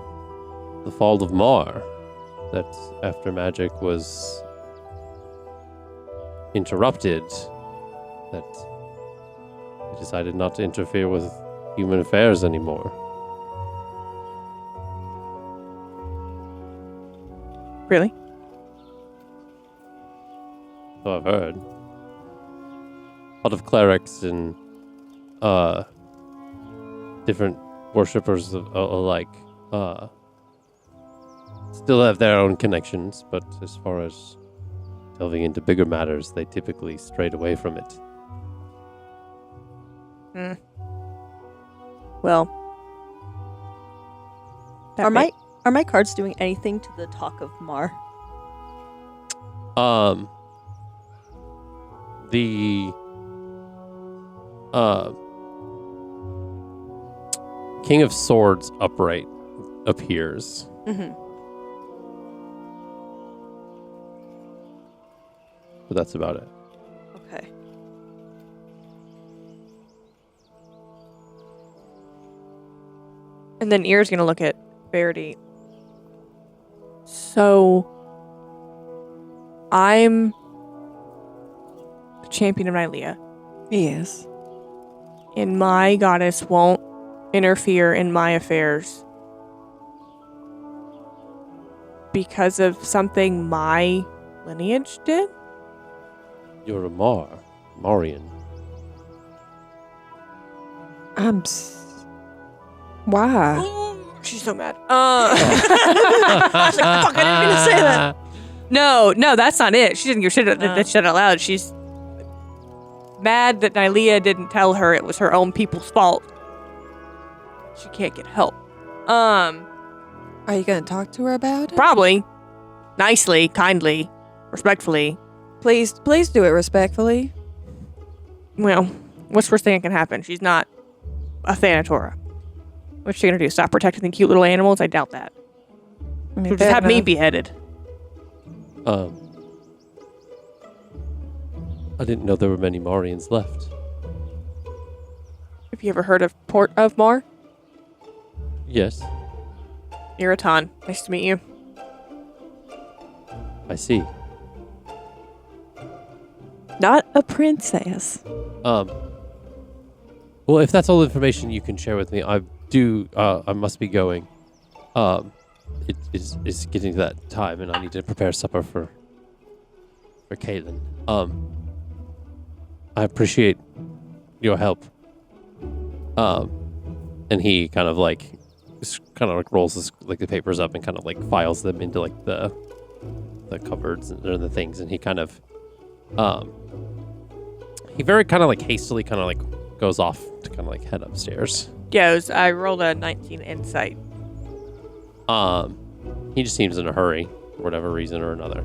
fall of Mar. That after magic was interrupted, that they decided not to interfere with human affairs anymore. Really? So I've heard. A lot of clerics and different worshippers alike still have their own connections, but as far as delving into bigger matters, they typically strayed away from it. Well, Are my cards doing anything to the talk of Mar? The King of Swords upright appears. Mm-hmm. But that's about it. Okay. and then Ear's gonna look at Verity. So, I'm the champion of Nylea, Yes. and my goddess won't interfere in my affairs because of something my lineage did? You're a Marian. Why? She's so mad. I was like, fuck, I didn't mean to say that. No, that's not it. She didn't give shit that shit out loud. She's mad that Nylea didn't tell her it was her own people's fault. She can't get help. Are you gonna talk to her about it? Probably. Nicely, kindly, respectfully. Please do it respectfully. Well, what's the worst thing that can happen? She's not a Thanatora. What's she gonna do? Stop protecting the cute little animals? I doubt that. I mean, She'll just have me beheaded. I didn't know there were many Marians left. Have you ever heard of Port of Mar? Yes, Iraton. Nice to meet you. I see. Not a princess. Well, if that's all the information you can share with me, I must be going. It's getting to that time, and I need to prepare supper for Caitlin. I appreciate your help. And he kind of like rolls the papers up and kind of like files them into like the cupboards and the things, and he kind of he very kind of like hastily kind of like goes off to kind of like head upstairs. Goes. I rolled a 19 insight. He just seems in a hurry for whatever reason or another.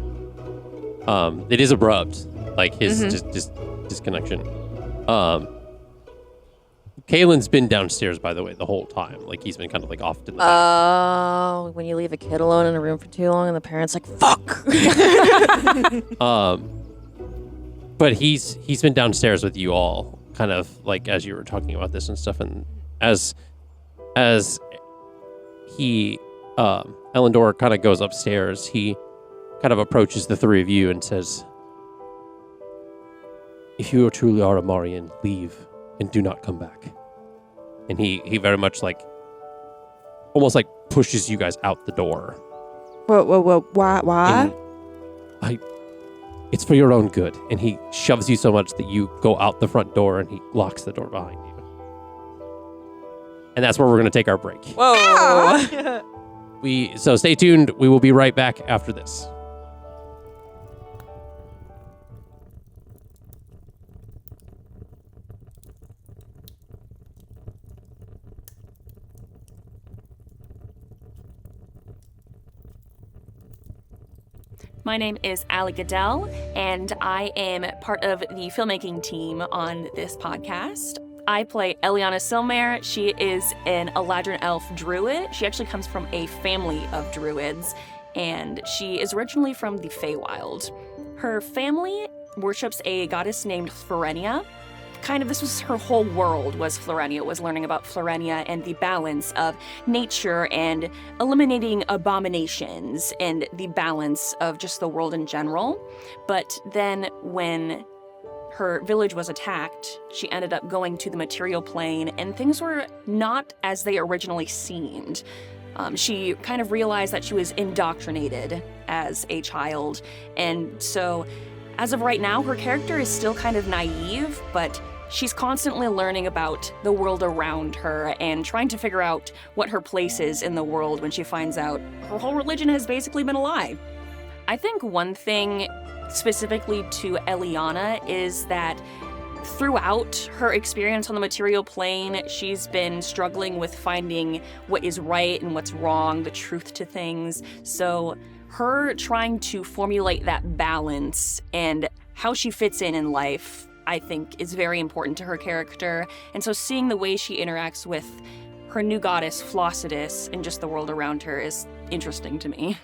It is abrupt, like his just disconnection. Kaylin's been downstairs, by the way, the whole time. Like he's been kind of like off to the back. Oh, when you leave a kid alone in a room for too long, and the parents like, "Fuck." But he's been downstairs with you all, kind of like as you were talking about this and stuff, and as he Elendor kind of goes upstairs, he kind of approaches the three of you and says, "If you truly are a Marian, leave and do not come back." And he very much like almost like pushes you guys out the door. Whoa, why? And it's for your own good. And he shoves you so much that you go out the front door and he locks the door behind you. And that's where we're going to take our break. Whoa. So stay tuned. We will be right back after this. My name is Allie Goodell, and I am part of the filmmaking team on this podcast. I play Elliana Silmare. She is an Eladrin elf druid. She actually comes from a family of druids, and she is originally from the Feywild. Her family worships a goddess named Florenia. This was her whole world, was Florenia, was learning about Florenia and the balance of nature and eliminating abominations and the balance of just the world in general. But then when her village was attacked, she ended up going to the material plane, and things were not as they originally seemed. She kind of realized that she was indoctrinated as a child, and so as of right now, her character is still kind of naive, but she's constantly learning about the world around her and trying to figure out what her place is in the world when she finds out her whole religion has basically been a lie. I think one thing specifically to Elliana is that throughout her experience on the material plane, she's been struggling with finding what is right and what's wrong, the truth to things. So her trying to formulate that balance and how she fits in life, I think, is very important to her character. And so seeing the way she interacts with her new goddess, Flossidus, and just the world around her is interesting to me.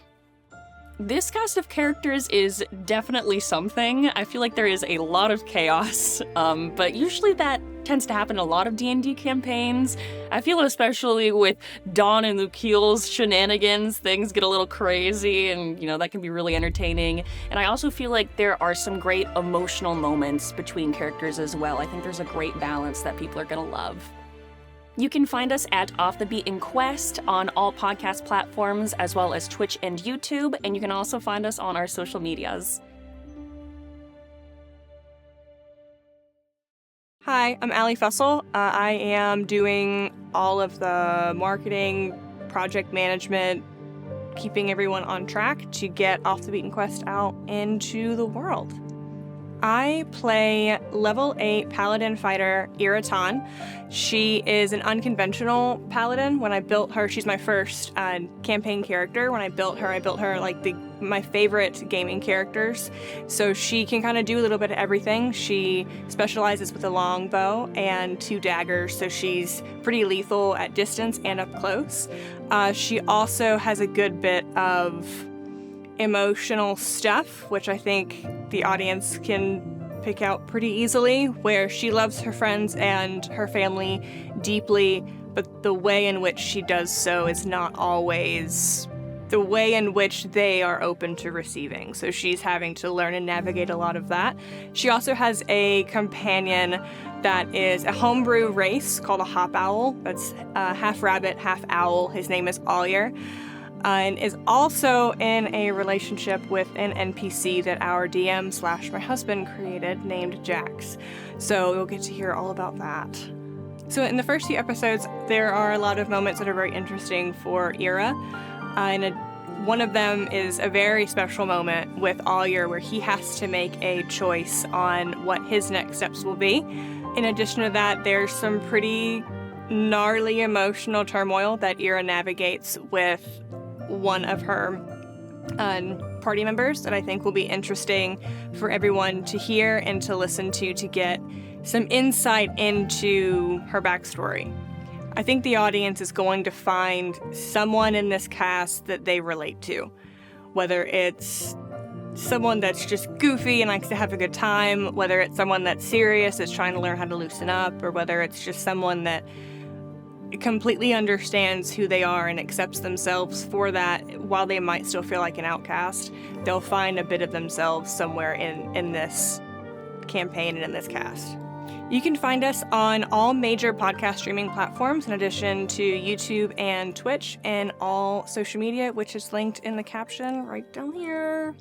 This cast of characters is definitely something. I feel like there is a lot of chaos, but usually that tends to happen in a lot of D&D campaigns. I feel especially with Dawn and Lukiel's shenanigans, things get a little crazy, and that can be really entertaining. And I also feel like there are some great emotional moments between characters as well. I think there's a great balance that people are gonna love. You can find us at Off the Beaten Quest on all podcast platforms, as well as Twitch and YouTube, and you can also find us on our social medias. Hi, I'm Allie Fussell. I am doing all of the marketing, project management, keeping everyone on track to get Off the Beaten Quest out into the world. I play level 8 paladin fighter Iraton. She is an unconventional paladin. When I built her, she's my first campaign character. When I built her like my favorite gaming characters. So she can kind of do a little bit of everything. She specializes with a longbow and 2 daggers, so she's pretty lethal at distance and up close. She also has a good bit of emotional stuff, which I think the audience can pick out pretty easily, where she loves her friends and her family deeply, but the way in which she does so is not always the way in which they are open to receiving. So she's having to learn and navigate a lot of that. She also has a companion that is a homebrew race called a hop owl. That's half rabbit, half owl. His name is Dajer. And is also in a relationship with an NPC that our DM / my husband created named Jax. So you'll get to hear all about that. So in the first few episodes, there are a lot of moments that are very interesting for Ira. One of them is a very special moment with Dajer where he has to make a choice on what his next steps will be. In addition to that, there's some pretty gnarly emotional turmoil that Ira navigates with one of her party members that I think will be interesting for everyone to hear and to listen to get some insight into her backstory. I think the audience is going to find someone in this cast that they relate to, whether it's someone that's just goofy and likes to have a good time, whether it's someone that's serious, is trying to learn how to loosen up, or whether it's just someone that completely understands who they are and accepts themselves for that. While they might still feel like an outcast, they'll find a bit of themselves somewhere in this campaign and in this cast. You can find us on all major podcast streaming platforms, in addition to YouTube and Twitch, and all social media, which is linked in the caption right down here.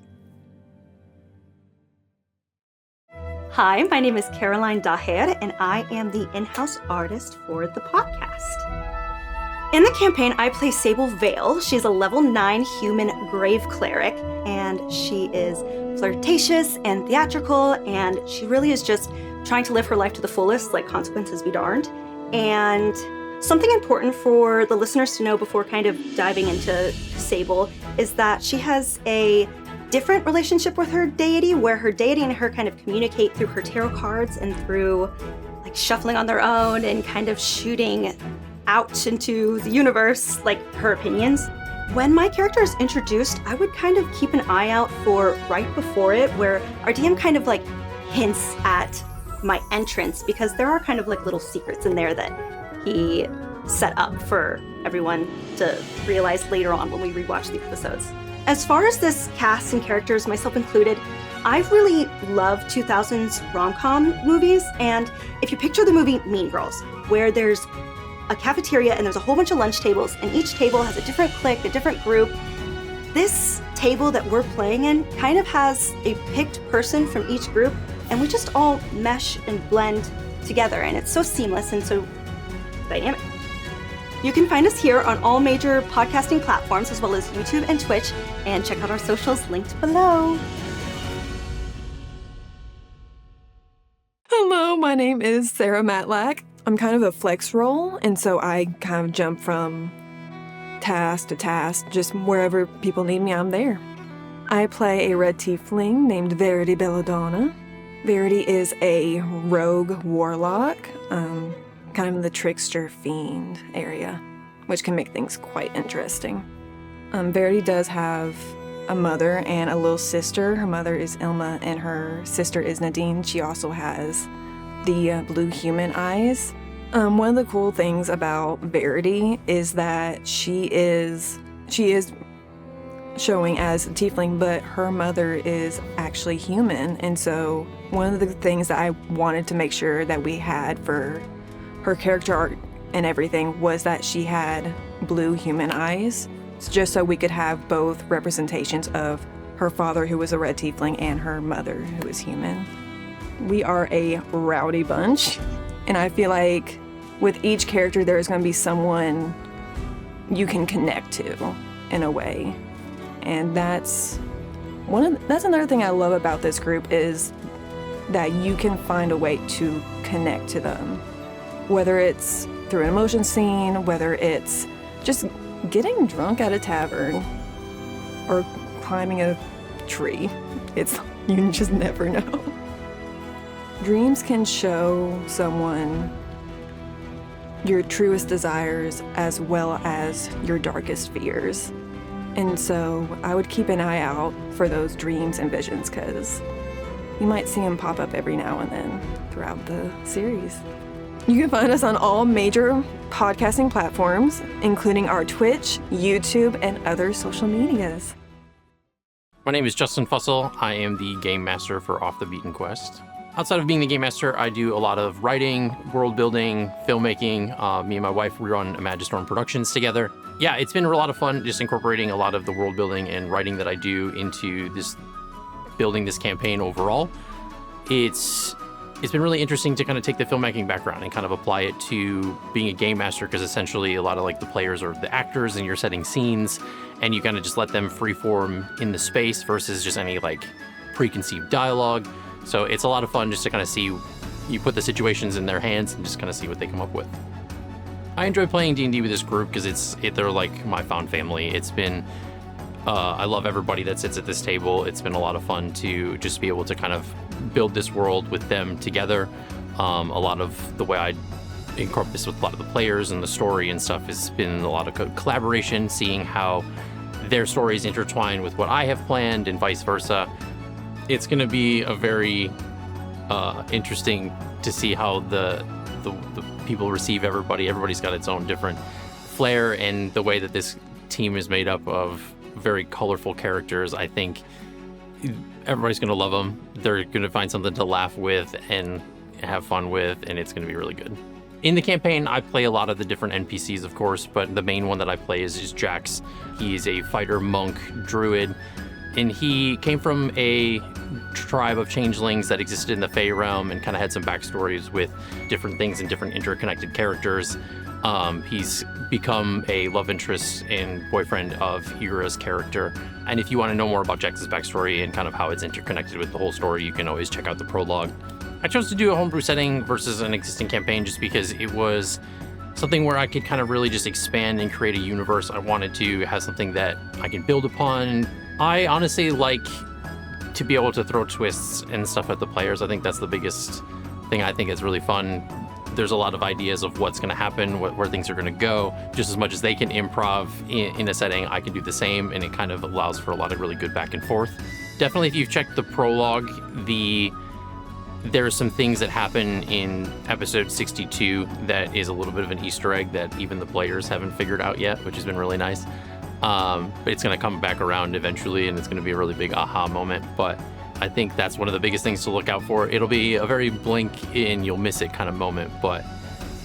Hi, my name is Caroline Dajer, and I am the in-house artist for the podcast. In the campaign, I play Sable Vale. She's a level 9 human grave cleric, and she is flirtatious and theatrical, and she really is just trying to live her life to the fullest, like consequences be darned. And something important for the listeners to know before kind of diving into Sable is that she has a different relationship with her deity, where her deity and her kind of communicate through her tarot cards and through like shuffling on their own and kind of shooting out into the universe, like her opinions. When my character is introduced, I would kind of keep an eye out for right before it, where our DM kind of like hints at my entrance, because there are kind of like little secrets in there that he set up for everyone to realize later on when we rewatch the episodes. As far as this cast and characters, myself included, I really love 2000s rom-com movies, and if you picture the movie Mean Girls, where there's a cafeteria and there's a whole bunch of lunch tables, and each table has a different clique, a different group. This table that we're playing in kind of has a picked person from each group, and we just all mesh and blend together, and it's so seamless and so dynamic. You can find us here on all major podcasting platforms, as well as YouTube and Twitch, and check out our socials linked below. Hello, my name is Sarah Matlack. I'm kind of a flex role, and so I kind of jump from task to task, just wherever people need me, I'm there. I play a red tiefling named Verity Belladonna. Verity is a rogue warlock, kind of in the trickster fiend area, which can make things quite interesting. Verity does have a mother and a little sister. Her mother is Ilma and her sister is Nadine. She also has the blue human eyes. One of the cool things about Verity is that she is showing as a tiefling, but her mother is actually human. And so one of the things that I wanted to make sure that we had for her character art and everything was that she had blue human eyes, just so we could have both representations of her father, who was a red tiefling, and her mother, who is human. We are a rowdy bunch, and I feel like with each character there's going to be someone you can connect to in a way. And that's another thing I love about this group, is that you can find a way to connect to them. Whether it's through an emotion scene, whether it's just getting drunk at a tavern, or climbing a tree. You just never know. Dreams can show someone your truest desires as well as your darkest fears. And so I would keep an eye out for those dreams and visions, because you might see them pop up every now and then throughout the series. You can find us on all major podcasting platforms, including our Twitch, YouTube, and other social medias. My name is Justin Fussell. I am the game master for Off the Beaten Quest. Outside of being the game master, I do a lot of writing, world building, filmmaking. Me and my wife, we run Imagistorm Productions together. Yeah, it's been a lot of fun just incorporating a lot of the world building and writing that I do into this, building this campaign overall. It's been really interesting to kind of take the filmmaking background and kind of apply it to being a game master, because essentially a lot of like the players are the actors and you're setting scenes, and you kind of just let them freeform in the space versus just any like preconceived dialogue. So it's a lot of fun just to kind of see, you put the situations in their hands and just kind of see what they come up with. I enjoy playing D&D with this group because they're like my found family. It's been, I love everybody that sits at this table. It's been a lot of fun to just be able to kind of build this world with them together. A lot of the way I incorporate this with a lot of the players and the story and stuff has been a lot of collaboration, seeing how their stories intertwine with what I have planned and vice versa. It's going to be a very interesting to see how the people receive everybody. Everybody's got its own different flair, and the way that this team is made up of very colorful characters, I think everybody's going to love them. They're going to find something to laugh with and have fun with, and it's going to be really good. In the campaign, I play a lot of the different NPCs, of course, but the main one that I play is Jax. He's a fighter monk druid, and he came from a tribe of changelings that existed in the Fey realm and kind of had some backstories with different things and different interconnected characters. He's become a love interest and boyfriend of Hira's character. And if you want to know more about Jax's backstory and kind of how it's interconnected with the whole story, you can always check out the prologue. I chose to do a homebrew setting versus an existing campaign just because it was something where I could kind of really just expand and create a universe. I wanted to have something that I can build upon. I honestly like to be able to throw twists and stuff at the players. I think that's the biggest thing I think is really fun. There's a lot of ideas of what's going to happen, where things are going to go. Just as much as they can improv in a setting, I can do the same, and it kind of allows for a lot of really good back and forth. Definitely, if you've checked the prologue, there are some things that happen in episode 62 that is a little bit of an Easter egg that even the players haven't figured out yet, which has been really nice. But it's going to come back around eventually, and it's going to be a really big aha moment. But I think that's one of the biggest things to look out for. It'll be a very blink and you'll miss it kind of moment. But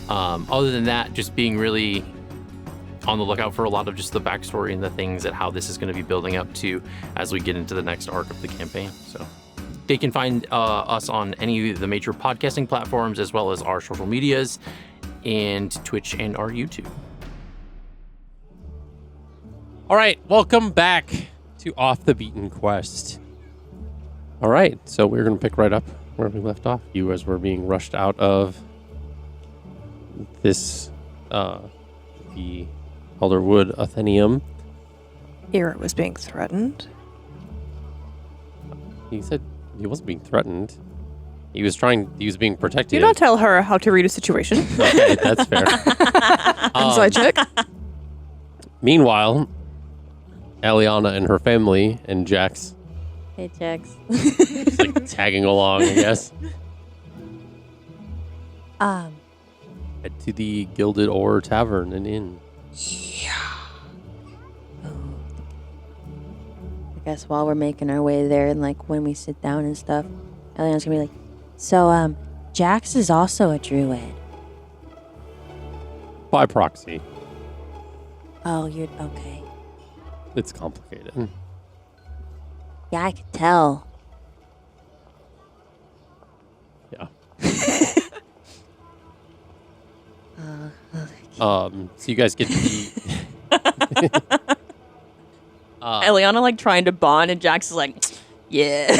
other than that, just being really on the lookout for a lot of just the backstory and the things that how this is going to be building up to as we get into the next arc of the campaign. So they can find us on any of the major podcasting platforms, as well as our social medias and Twitch and our YouTube. All right, welcome back to Off the Beaten Quest. All right, so we're going to pick right up where we left off. You as we're being rushed out of this, the Elderwood Athenium. Ira was being threatened. He said he wasn't being threatened. He was being protected. Do not tell her how to read a situation. Okay, that's fair. Inside check. Meanwhile, Elliana and her family and Jax Hey, Jax. just like tagging along, I guess. Head to the Gilded Ore Tavern and Inn. I guess while we're making our way there and like when we sit down and stuff, Eliana's gonna be like, so, Jax is also a druid. By proxy. Oh, you're okay. It's complicated. Yeah, I could tell. Yeah. Okay. So you guys get to the... Elliana like trying to bond, and Jax is like, yeah.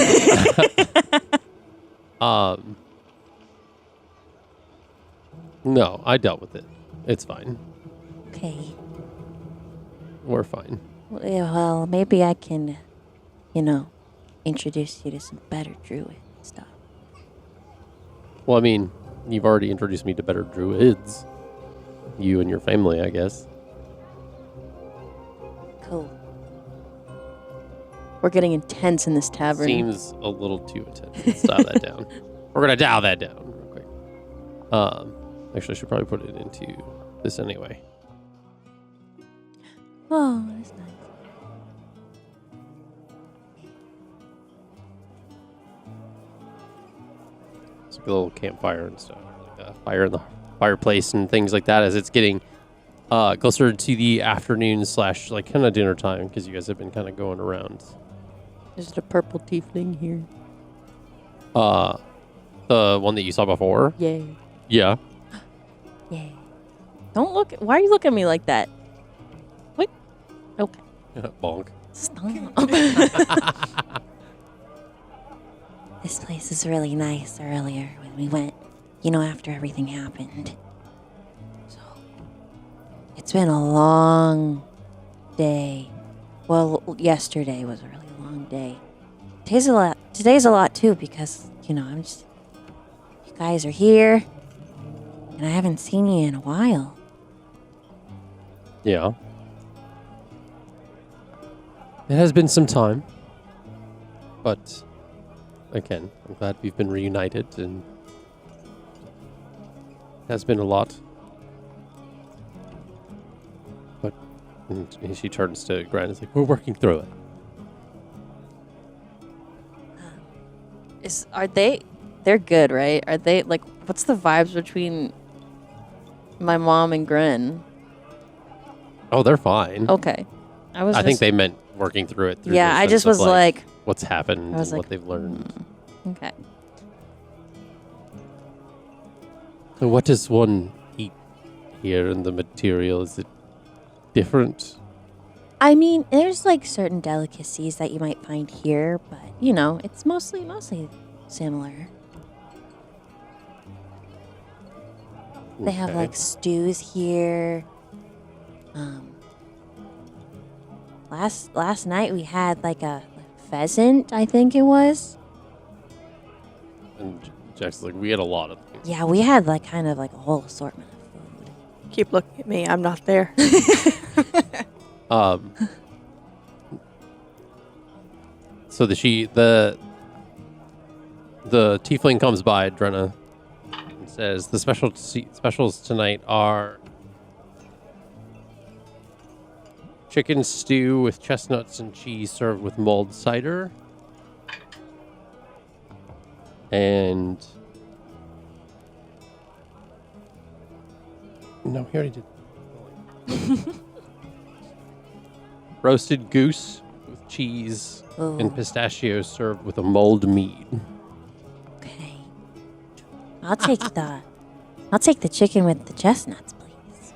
No, I dealt with it. It's fine. Okay. We're fine. Well, maybe I can, introduce you to some better druid stuff. Well, I mean, you've already introduced me to better druids. You and your family, I guess. Cool. We're getting intense in this tavern. Seems a little too intense. Let's dial that down. We're gonna dial that down real quick. Actually, I should probably put it into this anyway. Oh, that's nice. It's like a little campfire and stuff, like a fire in the fireplace and things like that. As it's getting closer to the afternoon / like kind of dinner time, because you guys have been kind of going around. There's a purple tiefling here. The one that you saw before. Yay. Yeah. Yay. Don't look. Why are you looking at me like that? What? Okay. Bonk. Stop. This place was really nice earlier when we went, after everything happened. So, it's been a long day. Well, yesterday was a really long day. Today's a lot too, because, you guys are here, and I haven't seen you in a while. Yeah. It has been some time, but again, I'm glad we've been reunited, and it has been a lot. But and she turns to Grant and is like, we're working through it. They're good, right? Are they, like, what's the vibes between my mom and Gren? Oh, they're fine. Okay. I think they meant working through it. Through Yeah, their I sense just of, was like, what's happened I was and like, what they've learned. okay. So what does one eat here in the material? Is it different? I mean, there's like certain delicacies that you might find here, but you know, it's mostly similar. They have Okay. like stews here. Last night we had like a pheasant, I think it was. And Jack's like, we had a lot of things. Yeah, we had like kind of like a whole assortment of food. Keep looking at me. I'm not there. So the tiefling comes by, Drenna, and says the specials tonight are chicken stew with chestnuts and cheese served with mulled cider, and no, he already did. Roasted goose with cheese Ooh, and pistachios served with a mulled mead. okay. I'll take the chicken with the chestnuts, please.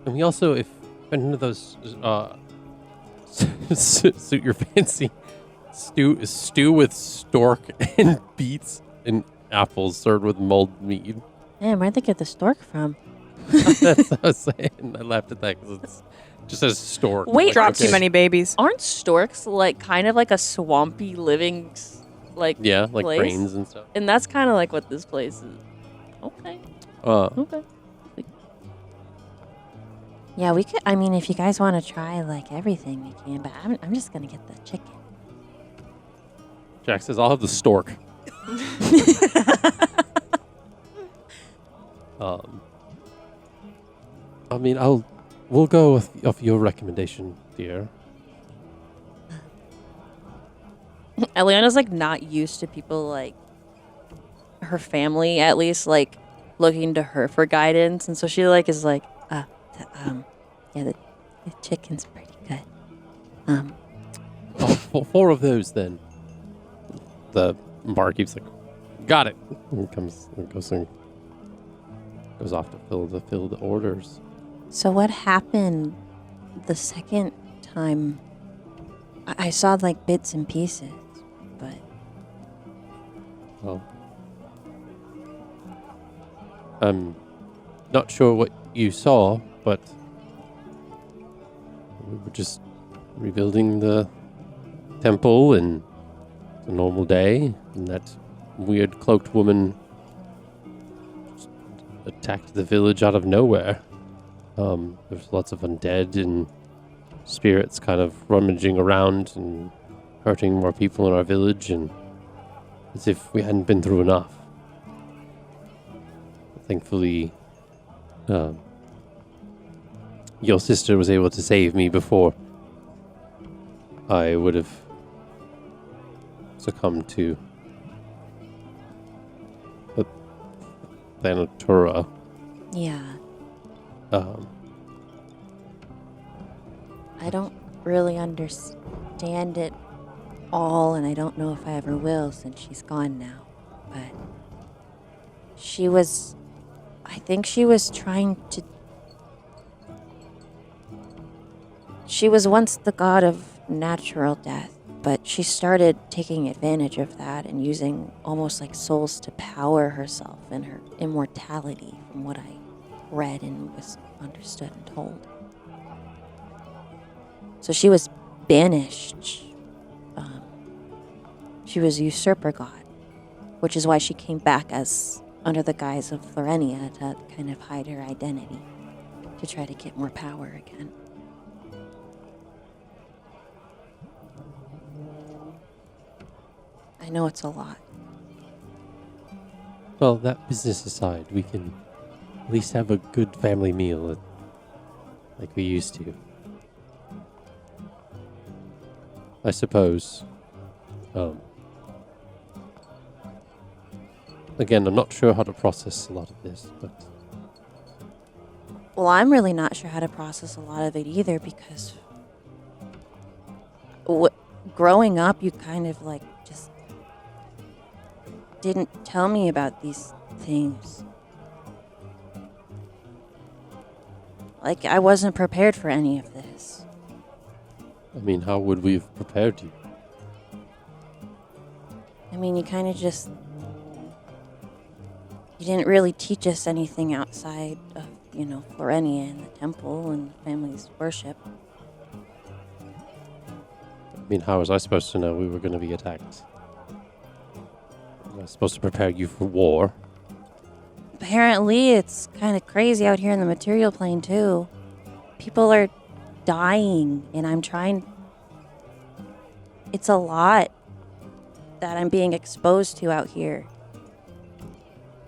And we also, if none of those suit your fancy, stew with stork and beets and apples served with mulled mead. Man, where'd they get the stork from? That's what I was saying. I laughed at that because it just says stork. Wait, Like, Drop okay. too many babies. Aren't storks like kind of like a swampy living, like Yeah, like place? grains and stuff. And that's kind of like what this place is. Okay. Okay. Yeah, we could. I mean, if you guys want to try like everything, we can. But I'm just gonna get the chicken. Jack says, I'll have the stork. I mean, we'll go with your recommendation, dear. Eliana's like not used to people like her family, at least like looking to her for guidance, and so she like is like, yeah, the chicken's pretty good. Four of those then. The barkeep's like, got it. And goes off to fill the orders. So what happened the second time? I saw like bits and pieces, but Well, I'm not sure what you saw, but we were just rebuilding the temple, and it's a normal day, and that weird cloaked woman just attacked the village out of nowhere. There's lots of undead and spirits kind of rummaging around and hurting more people in our village, and as if we hadn't been through enough. Thankfully, your sister was able to save me before I would have succumbed to the Thanatura. yeah, I don't really understand it all, and I don't know if I ever will since she's gone now. But I think she was trying to. She was once the god of natural death, but she started taking advantage of that and using almost like souls to power herself and her immortality, from what I read and was understood and told. So she was banished. She was usurper god, which is why she came back as under the guise of Aarencia to kind of hide her identity, to try to get more power again. I know it's a lot. Well, that business aside, we can at least have a good family meal like we used to. I suppose. again, I'm not sure how to process a lot of this, but Well, I'm really not sure how to process a lot of it either because growing up, you kind of like just didn't tell me about these things. Like, I wasn't prepared for any of this. I mean, how would we have prepared you? I mean, you kind of just... You didn't really teach us anything outside of, Florenia and the temple and the family's worship. I mean, how was I supposed to know we were going to be attacked? I was supposed to prepare you for war. Apparently, it's kind of crazy out here in the material plane, too. People are dying, and I'm trying... It's a lot that I'm being exposed to out here.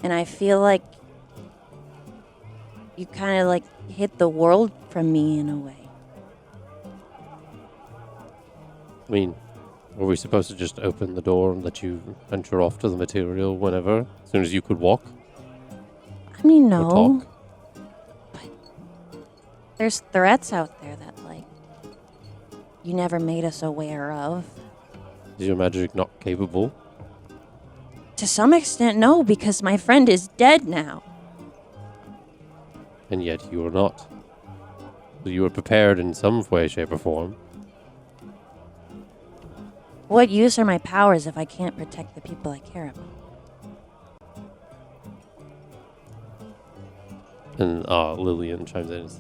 And I feel like you kind of, like, hid the world from me in a way. I mean, were we supposed to just open the door and let you venture off to the material whenever, as soon as you could walk? I mean, Or no. talk? But there's threats out there that, like, you never made us aware of. Is your magic not capable? To some extent, no, because my friend is dead now. And yet you are not. So you were prepared in some way, shape, or form. What use are my powers if I can't protect the people I care about? And Lillian chimes in.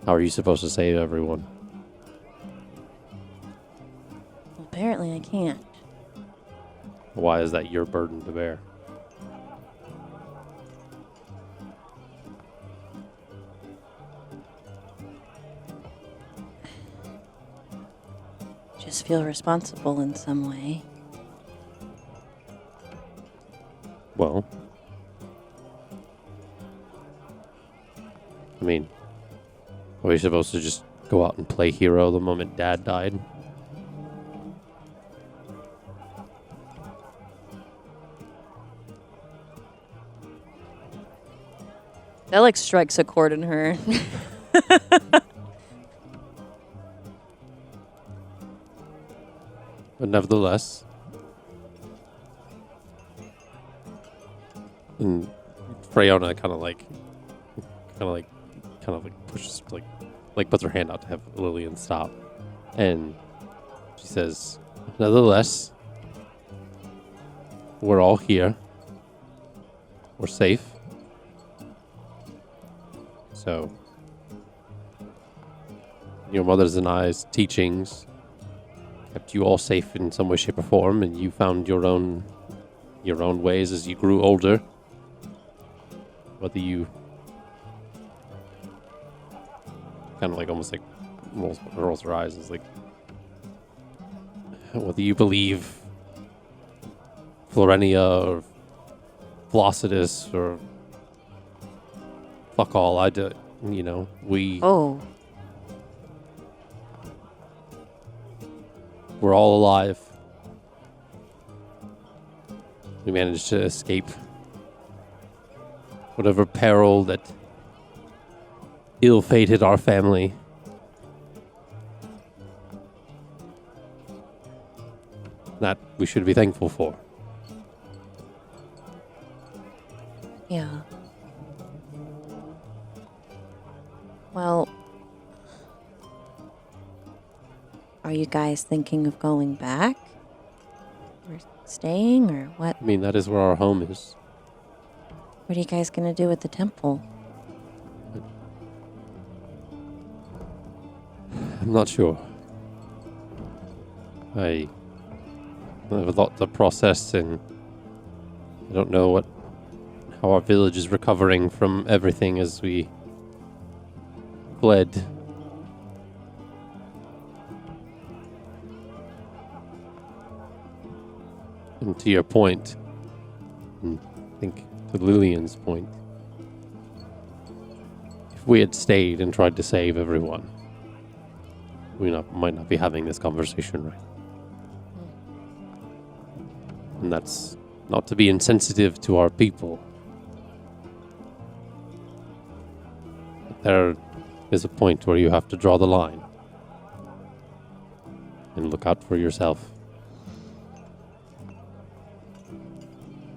How are you supposed to save everyone? Well, apparently I can't. Why is that your burden to bear? Just feel responsible in some way. Well, I mean, are we supposed to just go out and play hero the moment Dad died? That like strikes a chord in her. But nevertheless, and Freyona kind of pushes, like puts her hand out to have Lillian stop, and she says, "Nevertheless, we're all here. We're safe. So, your mother's and I's teachings kept you all safe in some way, shape, or form, and you found your own ways as you grew older. Whether you kind of like almost like rolls her eyes, is like whether you believe Florenia or Flossidus or fuck all, I do. We. Oh. We're all alive. We managed to escape whatever peril that ill-fated our family. That we should be thankful for. Yeah. Well, are you guys thinking of going back? Or staying, or what? I mean, that is where our home is. What are you guys gonna do at the temple? I'm not sure. I have a lot to process, and I don't know how our village is recovering from everything as we fled. And to your point, and I think to Lillian's point, if we had stayed and tried to save everyone, we might not be having this conversation, right? And that's not to be insensitive to our people. But there is a point where you have to draw the line. And look out for yourself.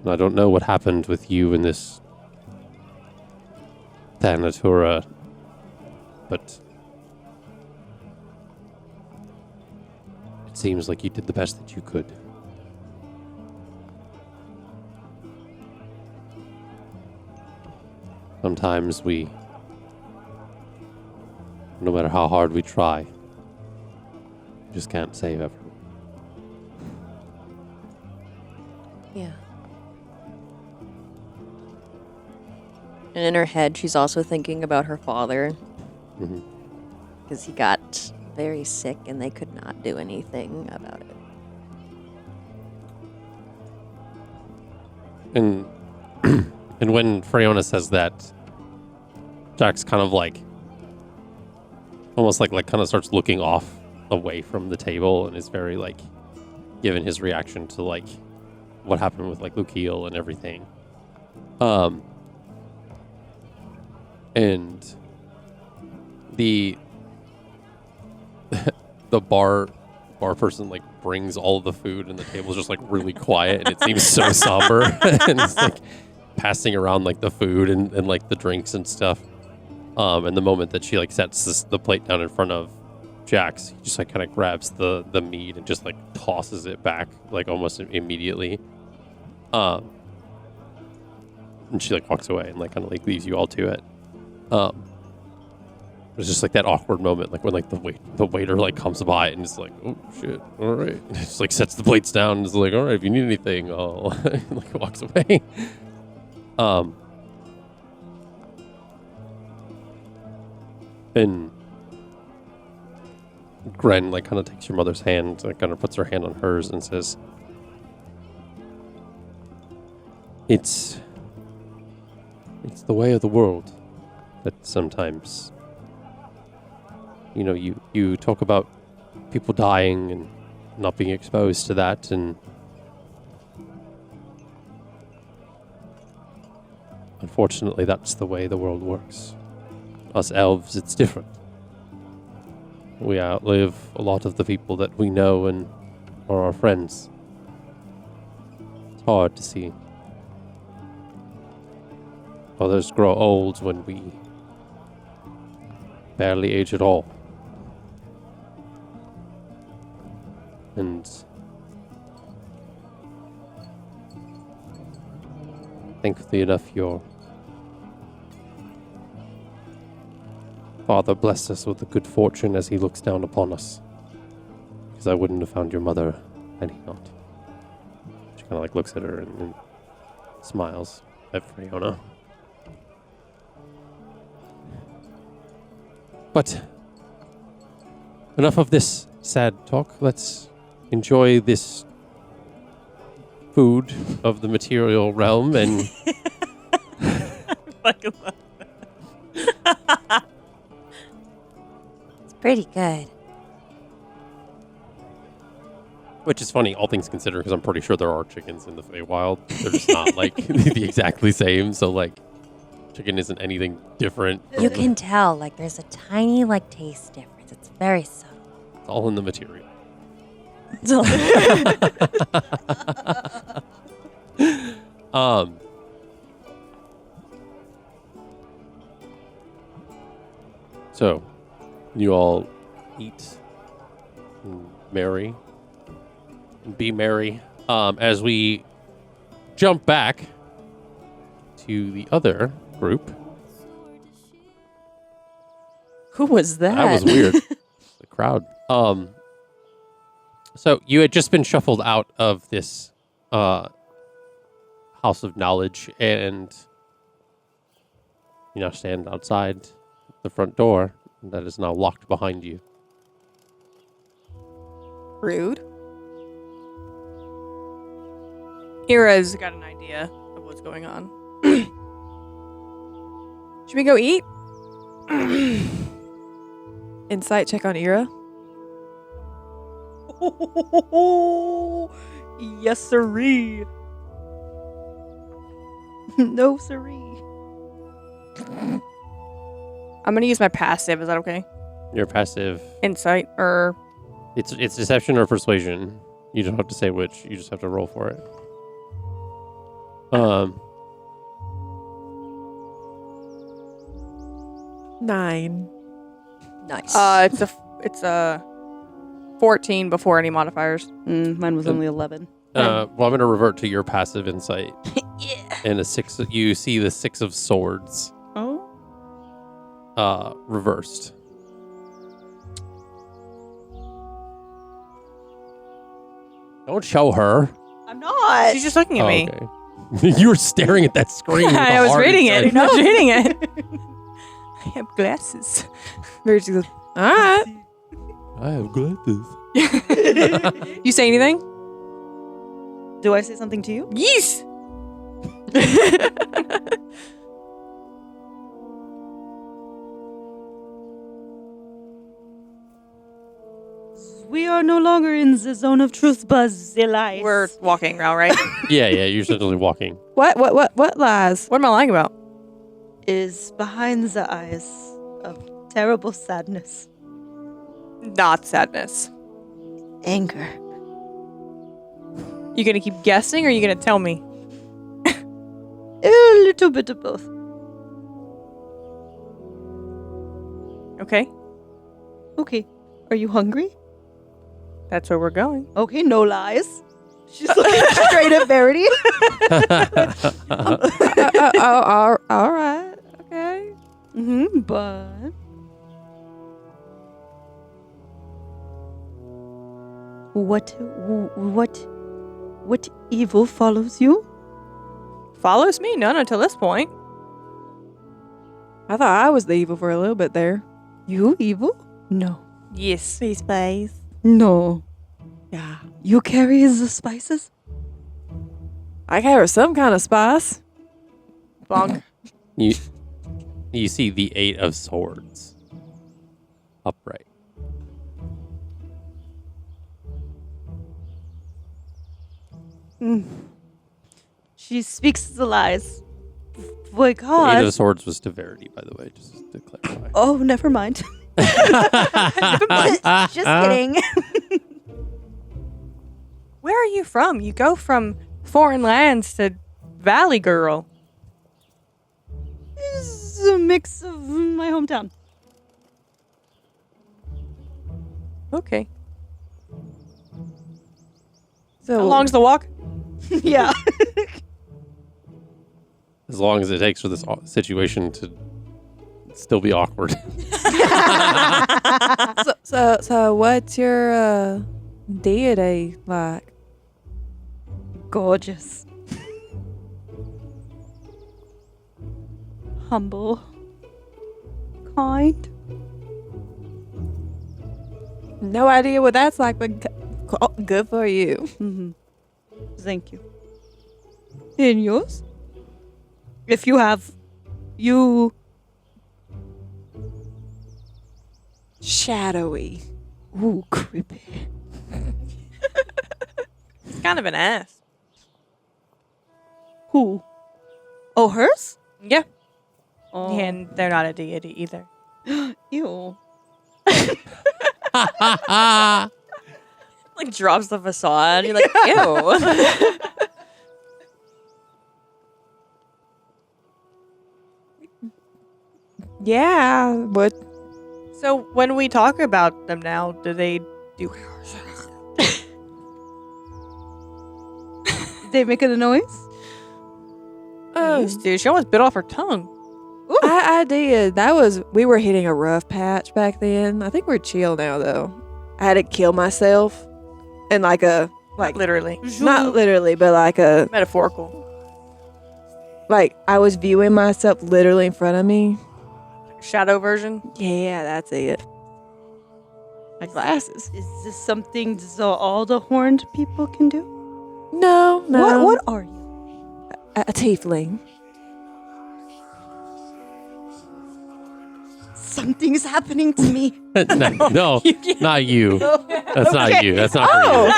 And I don't know what happened with you in this Thanatura, but it seems like you did the best that you could. Sometimes we, no matter how hard we try, we just can't save everyone. Yeah. And in her head, she's also thinking about her father. Mm-hmm. Because he got very sick and they could not do anything about it. And and when Freona says that, Jack's kind of like, almost like kind of starts looking off away from the table and is very like, given his reaction to like what happened with like Lukiel and everything. And the bar person like brings all of the food and the table's just like really quiet and it seems so somber and it's like passing around like the food and like the drinks and stuff. And the moment that she like sets the plate down in front of Jack's, he just like kind of grabs the meat and just like tosses it back like almost immediately. And she like walks away and like kind of like leaves you all to it. It's just like that awkward moment, like when like the waiter like comes by and it's like, oh shit, all right, and just like sets the plates down and is like, all right, if you need anything, I'll like walks away. And Gren like kind of takes your mother's hand, like kind of puts her hand on hers and says, It's the way of the world that sometimes, you know, you talk about people dying and not being exposed to that, and unfortunately that's the way the world works. Us elves, it's different. We outlive a lot of the people that we know and are our friends. It's hard to see. Others grow old when we barely age at all. And thankfully enough, your father blessed us with a good fortune as he looks down upon us. Because I wouldn't have found your mother had he not. She kind of like looks at her and smiles at Freona. But enough of this sad talk. Let's enjoy this food of the material realm and It's pretty good. which is funny, all things considered, because I'm pretty sure there are chickens in the Feywild. They're just not like the exactly same. So like, chicken isn't anything different. You can tell, like, there's a tiny, like, taste difference. It's very subtle. It's all in the material. So, you all eat and marry and be merry. As we jump back to the other group. Who was that? That was weird. The crowd. So you had just been shuffled out of this house of knowledge, and you now stand outside the front door that is now locked behind you. Rude. Ira's got an idea of what's going on. Should we go eat? Insight check on Ira. Yes, sirree. No, siree. I'm gonna use my passive. Is that okay? Your passive. Insight or It's deception or persuasion. You don't have to say which. You just have to roll for it. 9. Nice. it's a 14 before any modifiers. Mine was only 11. Well, I'm going to revert to your passive insight. Yeah. And you see the 6 of swords Oh. reversed. Don't show her. I'm not. She's just looking at Oh, me. okay. You were staring at that screen. with a I was hard reading it. insight. I was reading it. I have glasses. Verity goes, all right. I have glasses. You say anything? Do I say something to you? Yes. We are no longer in the zone of truth, but the lies. We're walking now, right? Yeah, you're essentially walking. What lies? What am I lying about? is behind the eyes of terrible sadness, Not sadness. anger. You gonna keep guessing or you gonna tell me? A little bit of both. Okay. Okay. Are you hungry? That's where we're going. Okay, no lies. She's looking straight at Verity. All right. Okay. But what evil follows you? Follows me? None until this point. I thought I was the evil for a little bit there. You evil? No. Yes. Please, please. No. Yeah. You carry the spices? I carry some kind of spice. Bonk. You see the 8 of swords upright. She speaks the lies. Boy, The 8 God. of swords was to Verity, by the way, just to clarify. Oh, never mind. Just kidding. Where are you from? You go from foreign lands to Valley Girl. It's a mix of my hometown. Okay. So How long's the walk? Yeah. As long as it takes for this situation to still be awkward. So what's your deity like? Gorgeous. Humble. Kind. No idea what that's like, but good for you. Mm-hmm. Thank you. And yours? If you have, you... Shadowy. Ooh, creepy. It's kind of an ass. Who? Oh, hers? Yeah. Oh. And they're not a deity either. Ew. Like drops the facade. You're like, ew. Yeah, but So when we talk about them now, do they do... They making a noise? Used to. She almost bit off her tongue. I did. We were hitting a rough patch back then. I think we're chill now, though. I had to kill myself in like Literally. not literally, but Metaphorical. like I was viewing myself literally in front of me. Shadow version. Yeah, that's it. My glasses. Is this something all the horned people can do? No. What are you? A tiefling. Something's happening to me. no, not you. That's not you. That's not for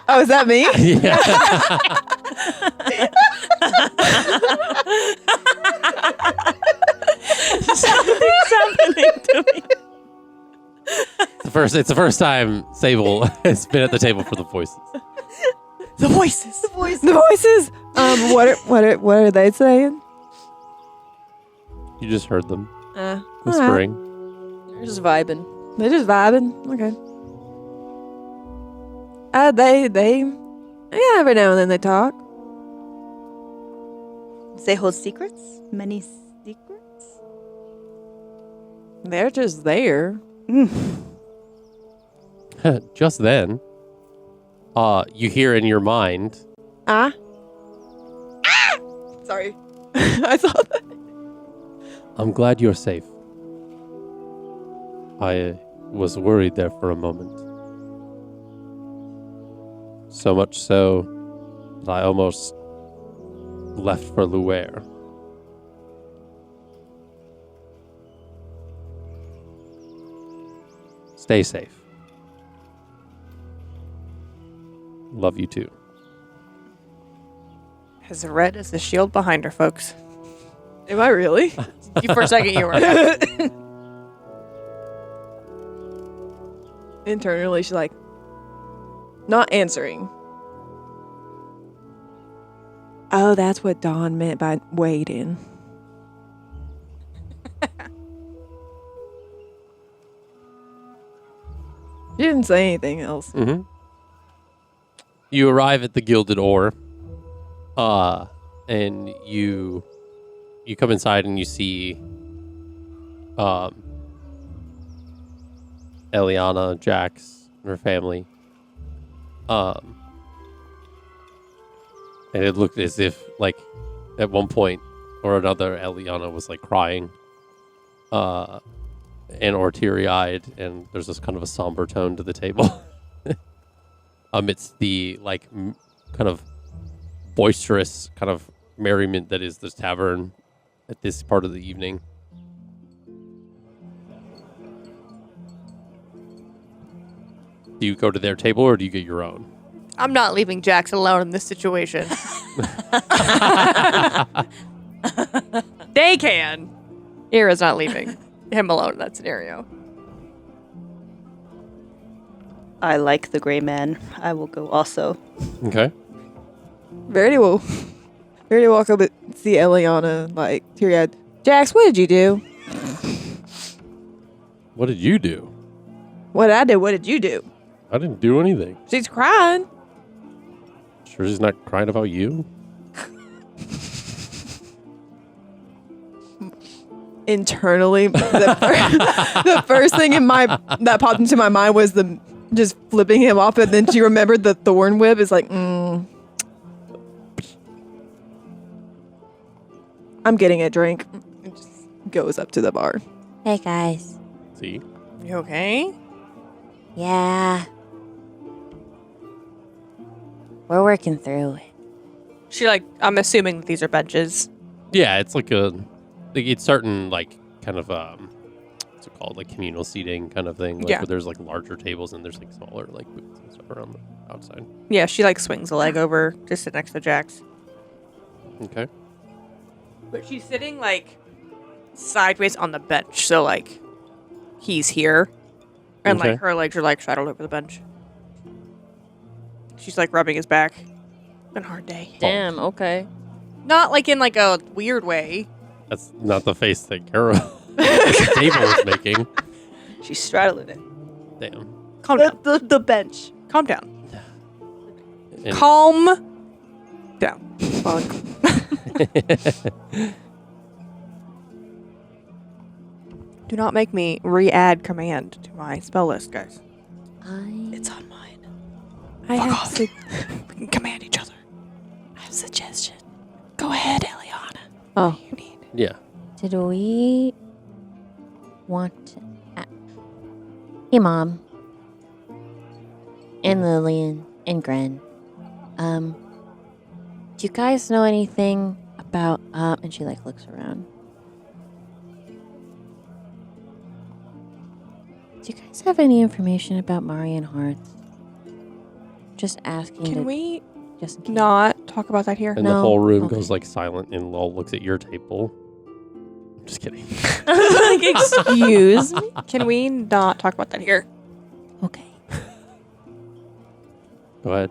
Oh, is that me? you. Yeah. Something's happening to me. It's the first time Sable has been at the table for the voices. The voices. The voices. The voices. What are they saying? You just heard them Alright. whispering. They're just vibing. They're just vibing. Okay. Yeah, every now and then they talk. They hold secrets? Many secrets? They're just there. Just then, you hear in your mind, Sorry. I saw that. I'm glad you're safe. I was worried there for a moment. So much so that I almost left for Luer. Stay safe. Love you too. As red as the shield behind her, folks. Am I really? You for a second, you were. Internally, she's like, not answering. Oh, that's what Dawn meant by waiting. She didn't say anything else. Mm-hmm. You arrive at the Gilded Ore, and you come inside and you see Elliana, Jax, and her family. And it looked as if, like, at one point or another, Elliana was, like, crying, or teary-eyed, and there's this kind of a somber tone to the table. Amidst the, like, kind of boisterous kind of merriment that is this tavern at this part of the evening. Do you go to their table or do you get your own? I'm not leaving Jax alone in this situation. They can. Ira's not leaving him alone in that scenario. I like the gray man. I will go also. Okay. Verity will walk up and see Elliana, like, teary-eyed. Jax, what did you do? What did you do? What I did, what did you do? I didn't do anything. She's crying. Sure she's not crying about you? Internally, the first thing that popped into my mind was just flipping him off, and then she remembered the thorn whip. Is like, I'm getting a drink. And just goes up to the bar. Hey, guys. See? You okay? Yeah. We're working through it. She I'm assuming that these are benches. Yeah, it's like it's certain, like, kind of, what's it called? Like communal seating kind of thing. Like, Yeah. where there's, like, larger tables and there's, like, smaller, like, booths and stuff around the outside. Yeah, she swings a leg over to sit next to Jax. Okay. But she's sitting sideways on the bench, so he's here. And Okay. her legs are straddled over the bench. She's rubbing his back. Been a hard day. Damn, okay. Not in a weird way. That's not the face that Carol the table was making. She's straddling it. Damn. Calm down. The bench. Calm down. And- Calm down. Fuck. Do not make me re-add command to my spell list, guys. It's on mine. I have we can command each other. I have a suggestion. Go ahead, Elliana. Oh. What do you need? Yeah. Did we want to... Hey, Mom. And Lillian and Gren. Do you guys know anything about... and she, looks around. Do you guys have any information about Marian Hearts? Just asking. Can we just in case. not talk about that here? And No, the whole room okay. goes, like, silent, and Lol looks at your table. Just kidding. Like, excuse me? Can we not talk about that here? Okay. Go ahead.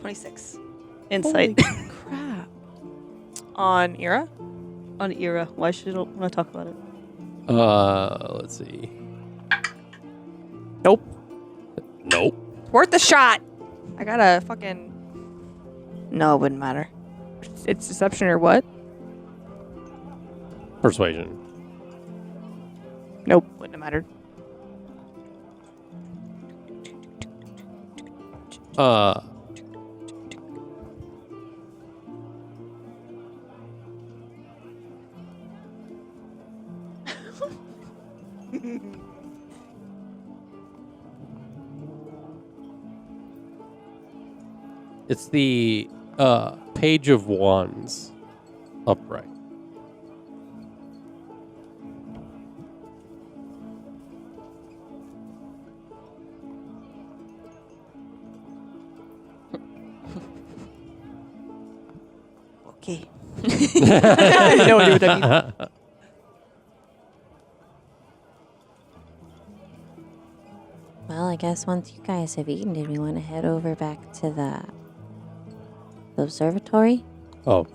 $26 insight Crap. On Ira? on Era. Why should I want to talk about it? Let's see. Nope. Nope. Worth the shot. I got a fucking... No, it wouldn't matter. It's deception or what? Persuasion. Nope, wouldn't have mattered. It's the Page of Wands upright. Okay. I have no idea what that means. Well, I guess once you guys have eaten, did we want to head over back to the observatory? Oh,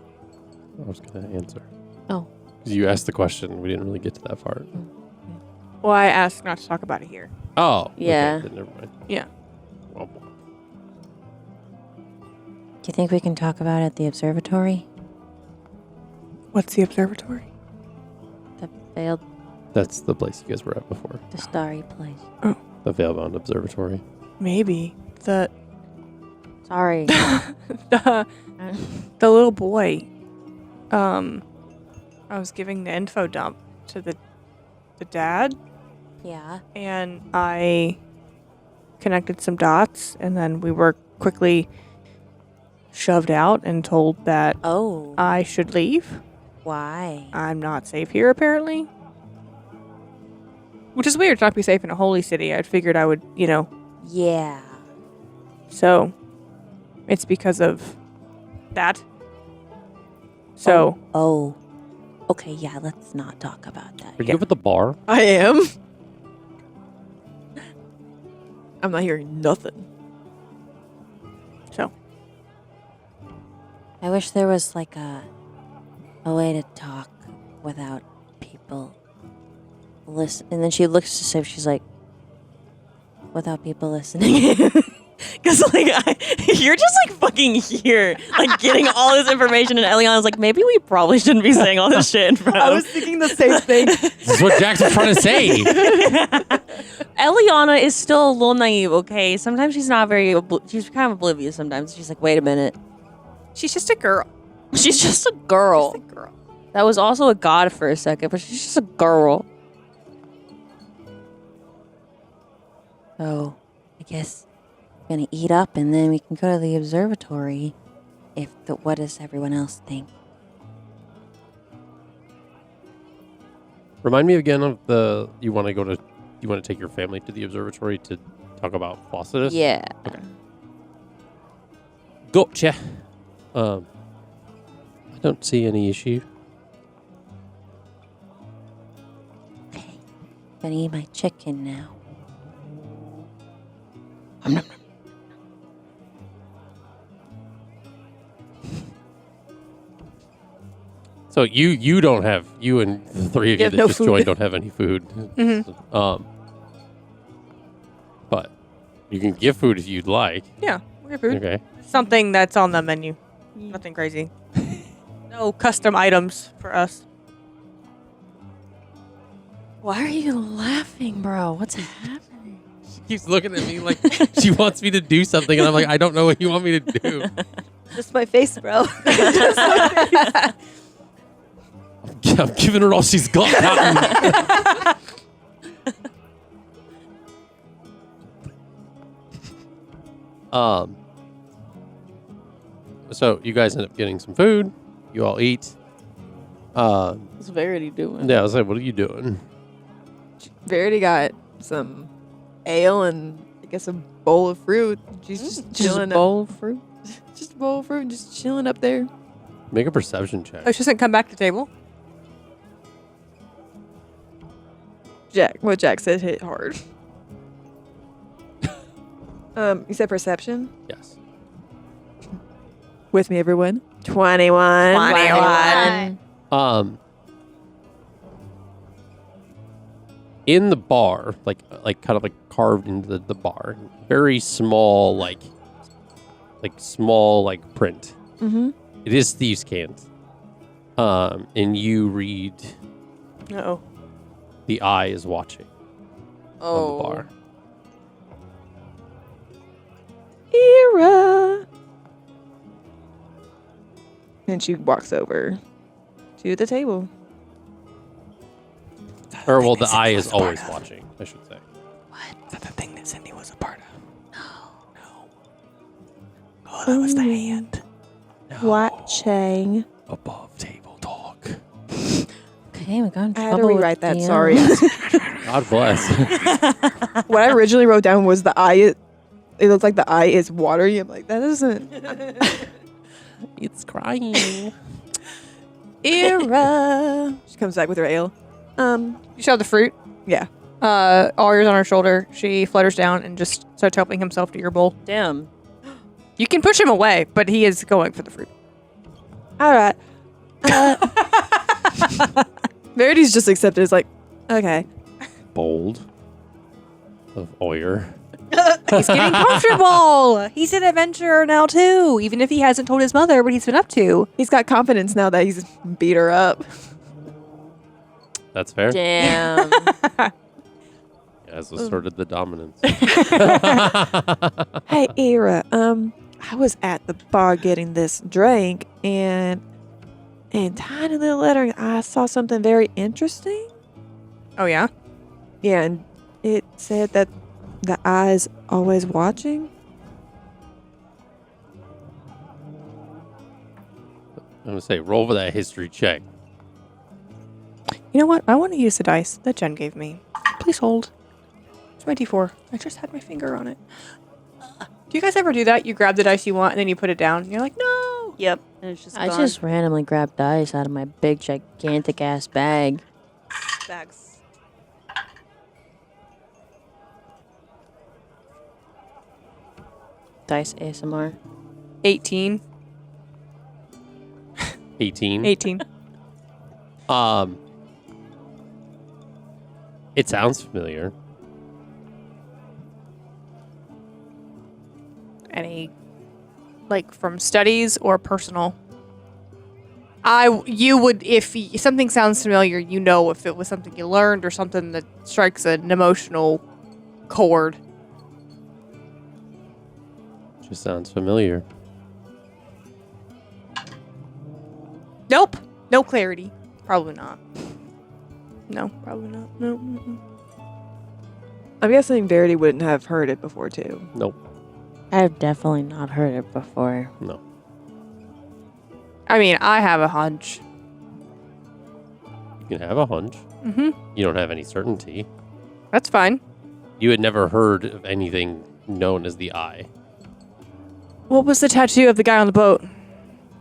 I was going to answer. Oh. 'Cause you asked the question. We didn't really get to that part. Well, I asked not to talk about it here. Oh. Yeah. Okay, then never mind. Yeah. Well, Do you think we can talk about it at the observatory? What's the observatory? The veiled, that's the place you guys were at before. the starry place. The Veilbound Observatory. Maybe. The Sorry. the little boy. I was giving the info dump to the dad, Yeah. and I connected some dots, and then we were quickly shoved out and told that Oh. I should leave. Why? I'm not safe here, apparently. Which is weird to not be safe in a holy city. I figured I would, Yeah. So it's because of that. So Oh. Okay, yeah, let's not talk about that. Are you up at the bar? I am. I'm not hearing nothing. I wish there was like a way to talk without people listen. And then she looks to see if she's like, without people listening. Because, like, you're just, like, fucking here, like, getting all this information, and Elliana's like, maybe we probably shouldn't be saying all this shit in front I of... was thinking the same thing. This is what Jax was trying to say. Elliana is still a little naive, okay? Sometimes she's not very... she's kind of oblivious sometimes. She's like, wait a minute. she's just a girl. She's just a girl. Just a girl. That was also a god for a second, but she's just a girl. So, I guess we're gonna eat up and then we can go to the observatory. What does everyone else think? Remind me again of you want to take your family to the observatory to talk about Flossidus? Yeah. Okay. Gotcha. I don't see any issue. Okay. Gonna eat my chicken now. So you don't have, you and the three of you have that no just food. joined don't have any food. Mhm. But you can give food if you'd like. Yeah, we have food. Okay. Something that's on the menu. Nothing crazy. No custom items for us. Why are you laughing, bro? What's happening? She keeps looking at me like she wants me to do something, and I'm like, I don't know what you want me to do. Just my face, bro. I'm giving her all she's got. So you guys end up getting some food. You all eat. What's Verity doing? Yeah, I was like, what are you doing? Verity got some ale and I guess a bowl of fruit. She's just Just a chilling. bowl of fruit. Just a bowl of fruit, just chilling up there. Make a perception check. Oh, she doesn't come back to the table. What Jack said hit hard. You said perception? Yes. With me, everyone. 21. In the bar, like kind of like carved into the bar, very small, like print. Mm-hmm. It is thieves' cant. And you read, Uh-oh. the eye is watching on the bar. Era. And she walks over to the table. Or well, the eye is always watching, I should say. Is that the thing that Cindy was a part of? No. Oh, that was the hand. Watching. Above table talk. Okay, we got in I had to trouble with rewrite that. the, Sorry. God bless. What I originally wrote down was the eye. It looks like the eye is watery. I'm like, that isn't. It's crying. Era. She comes back with her ale. You show the fruit. Yeah. All yours on her shoulder. She flutters down and just starts helping himself to your bowl. Damn. You can push him away, but he is going for the fruit. All right. Verity's just accepted. It's like, okay. Bold. Of Oyer. He's getting comfortable. He's an adventurer now too, even if he hasn't told his mother what he's been up to. He's got confidence now that he's beat her up. That's fair. Damn. As asserted the dominance. Hey, Era. I was at the bar getting this drink, and tiny little lettering, I saw something very interesting. Oh yeah. Yeah, and it said that the eye's always watching. I'm going to say, roll for that history check. You know what? I want to use the dice that Jen gave me. Please hold. It's my D4. I just had my finger on it. Do you guys ever do that? You grab the dice you want and then you put it down. And you're like, no. Yep. And it's just I gone. just randomly grabbed dice out of my big, gigantic ass bag. Bags. Dice ASMR. 18. 18. 18. It sounds familiar. Any, like, from studies or personal? You would, if something sounds familiar, you know if it was something you learned or something that strikes an emotional chord. Just sounds familiar. Nope. No clarity. Probably not. No, probably not. No. Mm-mm. I'm guessing Verity wouldn't have heard it before, too. Nope. I've definitely not heard it before. No. I mean, I have a hunch. You can have a hunch. Mm-hmm. You don't have any certainty. That's fine. You had never heard of anything known as the eye. What was the tattoo of the guy on the boat?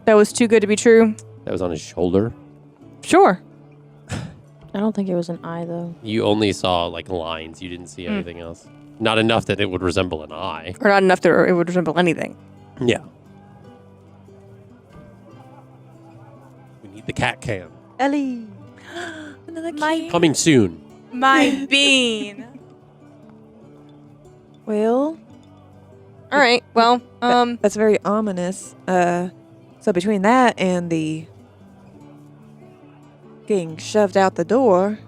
That was too good to be true? That was on his shoulder. Sure. I don't think it was an eye, though. You only saw like lines. You didn't see anything else. Not enough that it would resemble an eye. Or not enough that it would resemble anything. Yeah. We need the cat cam. Ellie. Coming soon. My bean. Well, All right. Well, that's very ominous. So between that and the getting shoved out the door.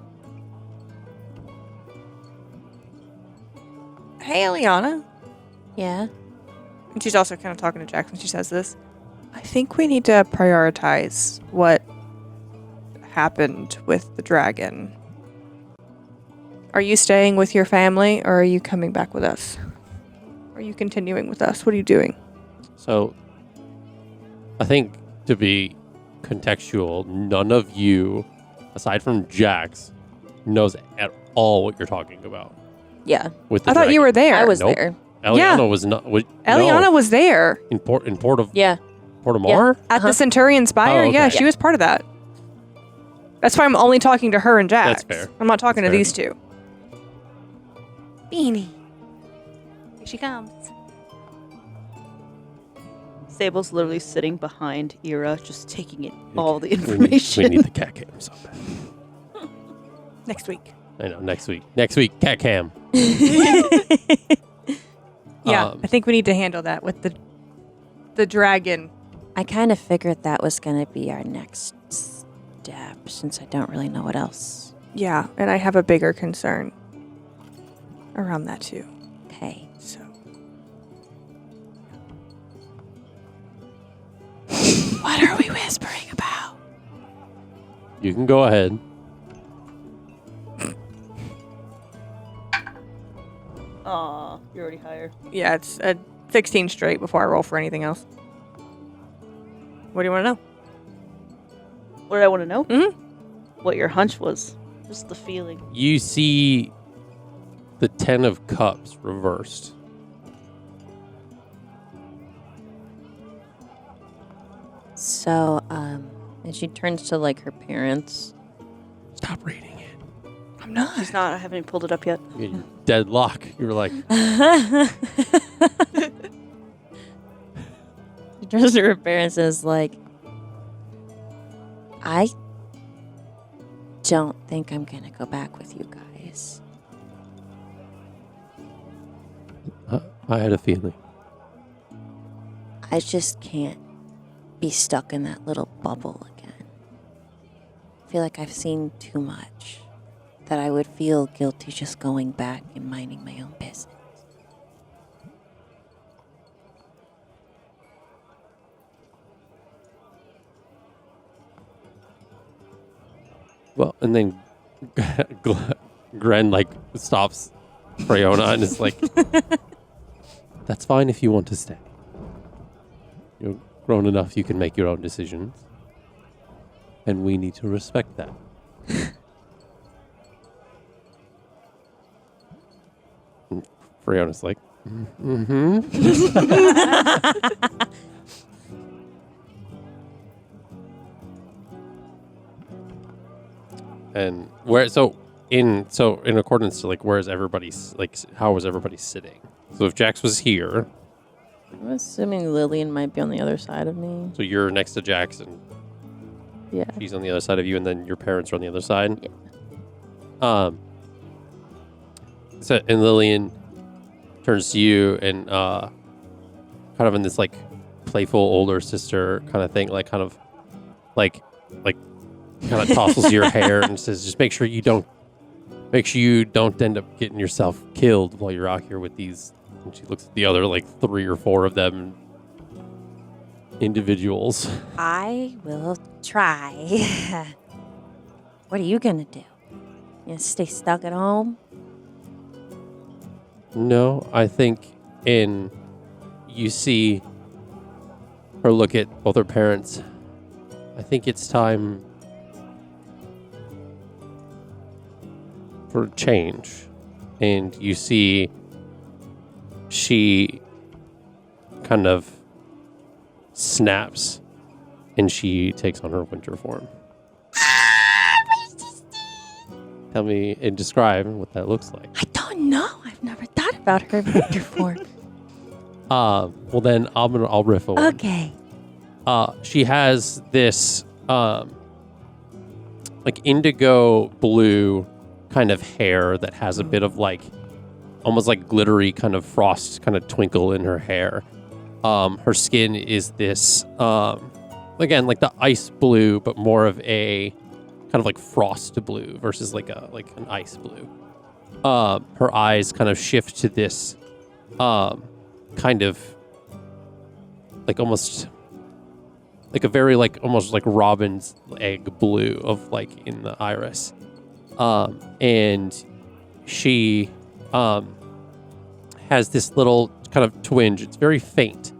hey, Elliana. Yeah? And she's also kind of talking to Jack when she says this. I think we need to prioritize what happened with the dragon. Are you staying with your family, or are you coming back with us? Are you continuing with us? What are you doing? So, I think to be contextual, none of you, aside from Jax, knows at all what you're talking about. Yeah. With the I thought you dragon. were there. I was Nope. there. Eliana was not. Elliana was there in Port of Yeah. Portamar. at the Centurion Spire. Oh, okay. Yeah, she was part of that. That's why I'm only talking to her and Jax. That's fair. I'm not talking That's to fair. these two. Beanie. Here she comes. Sable's literally sitting behind Ira, just taking in all the We information. need the cat cam so bad. Next week. I know. Next week, cat cam. Yeah, I think we need to handle that with the dragon. I kind of figured that was going to be our next step since I don't really know what else. Yeah, and I have a bigger concern around that too. Okay. So. What are we whispering about? You can go ahead. Aw, you're already higher. Yeah, it's a 16 straight before I roll for anything else. What do you want to know? What did I want to know? Mm-hmm. What your hunch was. Just the feeling. You see the 10 of Cups reversed. So, and she turns to like her parents. Stop reading it. I'm not. She's not. I haven't even pulled it up yet. You deadlock. You were like, She turns to her parents and is like, I don't think I'm going to go back with you guys. I had a feeling. I just can't be stuck in that little bubble again. I feel like I've seen too much. That I would feel guilty just going back and minding my own business. Well, and then Gren like stops Freona and is like, that's fine if you want to stay. You're grown enough, you can make your own decisions. And we need to respect that. And Freona's like, mm-hmm. And in accordance to like where is everybody's like how was everybody sitting? So if Jax was here, I'm assuming Lillian might be on the other side of me. so you're next to Jax and Yeah. she's on the other side of you, and then your parents are on the other side. Yeah. So and Lillian turns to you and kind of in this like playful older sister kind of thing, like kind of tosses your hair and says, just make sure you don't end up getting yourself killed while you're out here with these. And she looks at the other like 3 or 4 of them individuals. I will try. What are you gonna do? You gonna stay stuck at home? No, I think you see her look at both her parents. I think it's time for change. And you see she kind of snaps and she takes on her winter form. Tell me and describe what that looks like. I don't know. I've never thought about her winter form. Well then I'll riff a one. Okay. She has this like indigo blue kind of hair that has a bit of like almost like glittery kind of frost kind of twinkle in her hair. Her skin is this again like the ice blue, but more of a kind of like frost blue versus like an ice blue. Her eyes kind of shift to this kind of like almost like a very like almost like robin's egg blue of like in the iris. And she has this little kind of twinge. It's very faint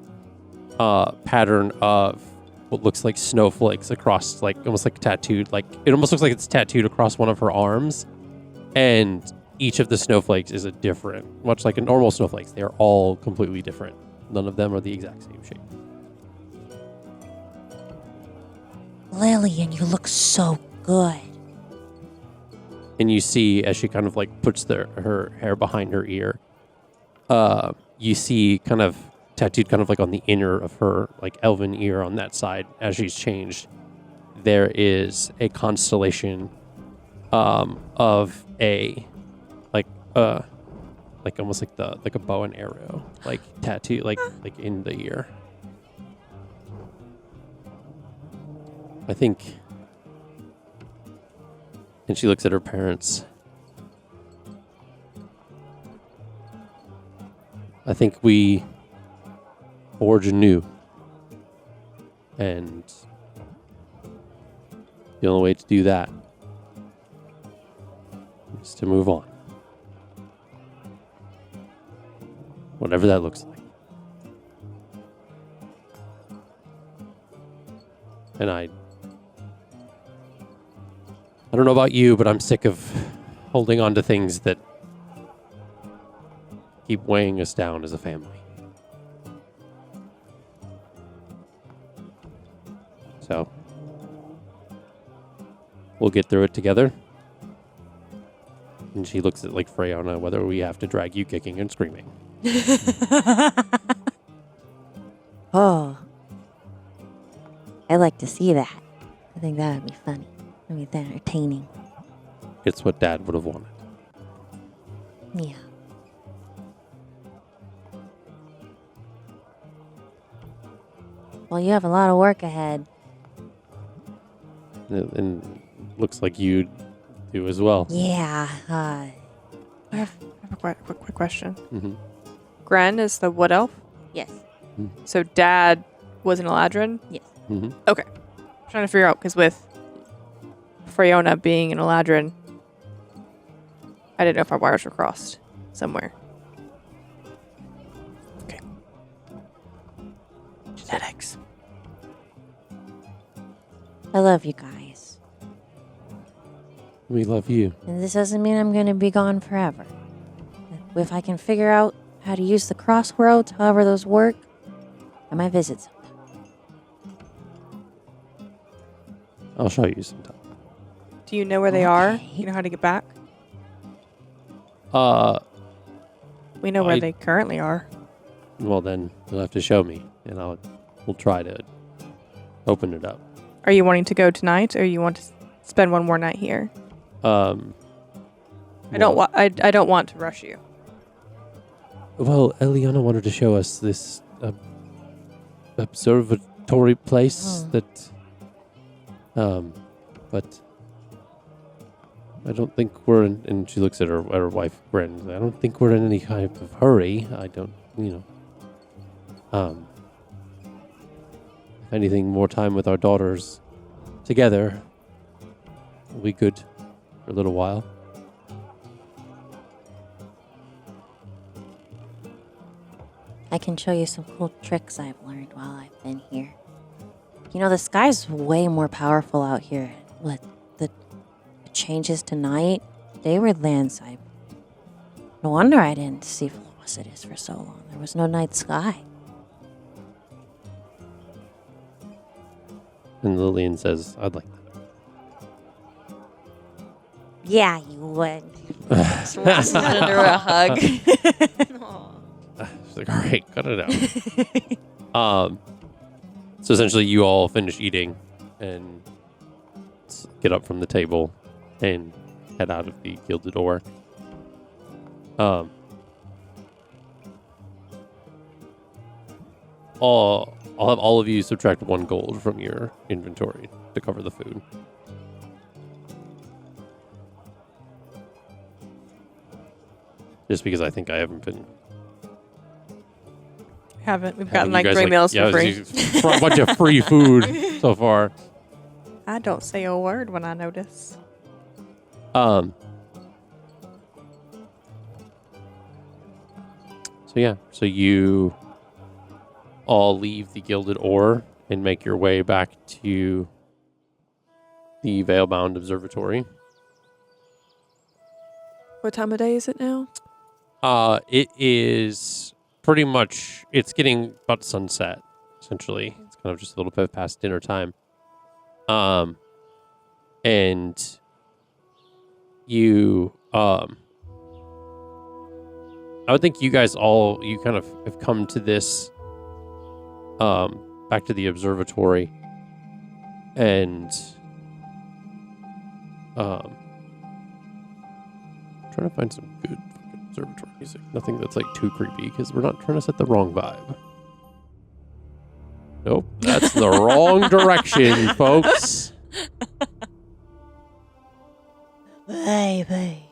pattern of what looks like snowflakes across like almost like tattooed, like it almost looks like it's tattooed across one of her arms. And each of the snowflakes is a different, much like a normal snowflakes. They are all completely different. None of them are the exact same shape. Lillian, you look so good. And you see as she kind of like puts her hair behind her ear, you see kind of tattooed kind of like on the inner of her like elven ear on that side as she's changed, there is a constellation of a like almost like a bow and arrow like tattoo like in the ear. I think. And she looks at her parents. I think we forge anew. And the only way to do that is to move on. Whatever that looks like. And I don't know about you, but I'm sick of holding on to things that keep weighing us down as a family. So, we'll get through it together. And she looks at like Freyona, whether we have to drag you kicking and screaming. Oh. I'd like to see that. I think that would be funny. I mean, entertaining. It's what Dad would have wanted. Yeah. Well, you have a lot of work ahead. And looks like you do as well. Yeah. I have a quick question. Mm-hmm. Gren is the wood elf? Yes. So Dad was an Eladrin? Yes. Mm-hmm. Okay. I'm trying to figure out, because with Freyona being an Eladrin, I didn't know if our wires were crossed somewhere. Okay. Genetics. I love you guys. We love you. And this doesn't mean I'm going to be gone forever. If I can figure out how to use the crossroads, however those work, I might visit sometime. I'll show you sometime. Do you know where they are? Okay. You know how to get back? We know I- where they currently are. Well then you'll have to show me, and we'll try to open it up. Are you wanting to go tonight, or you want to spend one more night here? I don't want to rush you. Well, Elliana wanted to show us this observatory place that, but I don't think we're in, and she looks at her wife, Bren. I don't think we're in any type of hurry. I don't, if anything, more time with our daughters together will be good for a little while. I can show you some cool tricks I've learned while I've been here. You know, the sky's way more powerful out here. With the changes to night, they were landside. No wonder I didn't see Flossidus for so long. There was no night sky. And Lillian says, I'd like that. Yeah, you would. Just wraps it under a hug. She's like, all right, cut it out. So essentially you all finish eating and get up from the table and head out of the Gilded Oar. I'll have all of you subtract 1 gold from your inventory to cover the food. Just because I think I haven't been... Haven't. We've having gotten you like guys, 3 meals for free. a bunch of free food so far. I don't say a word when I notice. So yeah, so you all leave the Gilded Oar and make your way back to the Veilbound Observatory. What time of day is it now? It is pretty much, it's getting about sunset, essentially. It's kind of just a little bit past dinner time. And you, I would think you guys all, you kind of have come to this, back to the observatory. And, trying to find some good fucking observatory music. Nothing that's like too creepy because we're not trying to set the wrong vibe. Nope, that's the wrong direction, folks. Baby.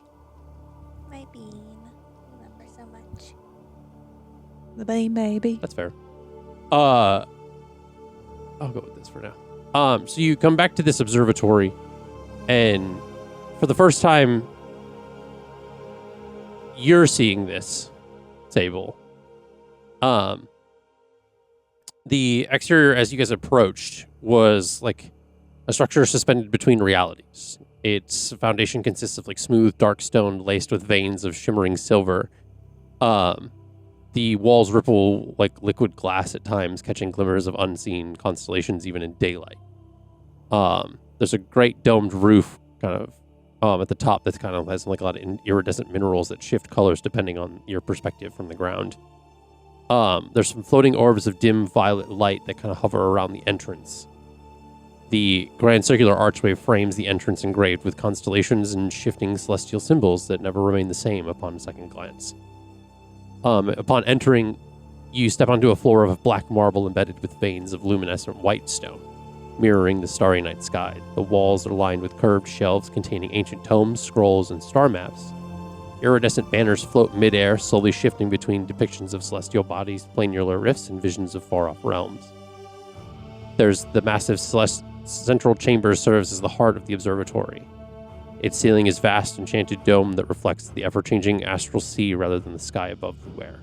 My bean. I love her so much. The baby. That's fair. I'll go with this for now. So you come back to this observatory, and for the first time, you're seeing this table. The exterior, as you guys approached, was like a structure suspended between realities. Its foundation consists of like smooth, dark stone laced with veins of shimmering silver. The walls ripple like liquid glass at times, catching glimmers of unseen constellations even in daylight. There's a great domed roof kind of at the top that kind of has like a lot of iridescent minerals that shift colors depending on your perspective from the ground. There's some floating orbs of dim violet light that kind of hover around the entrance. The grand circular archway frames the entrance engraved with constellations and shifting celestial symbols that never remain the same upon second glance. Upon entering, you step onto a floor of black marble embedded with veins of luminescent white stone, mirroring the starry night sky. The walls are lined with curved shelves containing ancient tomes, scrolls, and star maps. Iridescent banners float midair, slowly shifting between depictions of celestial bodies, planular rifts, and visions of far-off realms. There's the massive central chamber serves as the heart of the observatory. Its ceiling is vast, enchanted dome that reflects the ever-changing astral sea rather than the sky above the where.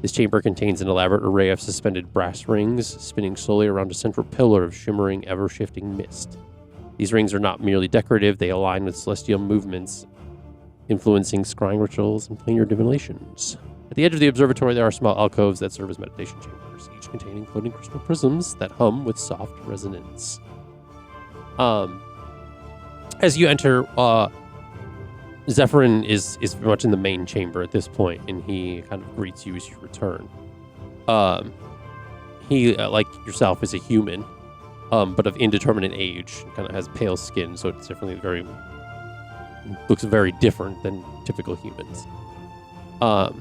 This chamber contains an elaborate array of suspended brass rings, spinning slowly around a central pillar of shimmering, ever-shifting mist. These rings are not merely decorative, they align with celestial movements, influencing scrying rituals and planar divinations. At the edge of the observatory, there are small alcoves that serve as meditation chambers, each containing floating crystal prisms that hum with soft resonance. As you enter, Zephyrin is very much in the main chamber at this point, and he kind of greets you as you return. He, like yourself, is a human, but of indeterminate age, kind of has pale skin, so it's definitely looks very different than typical humans. But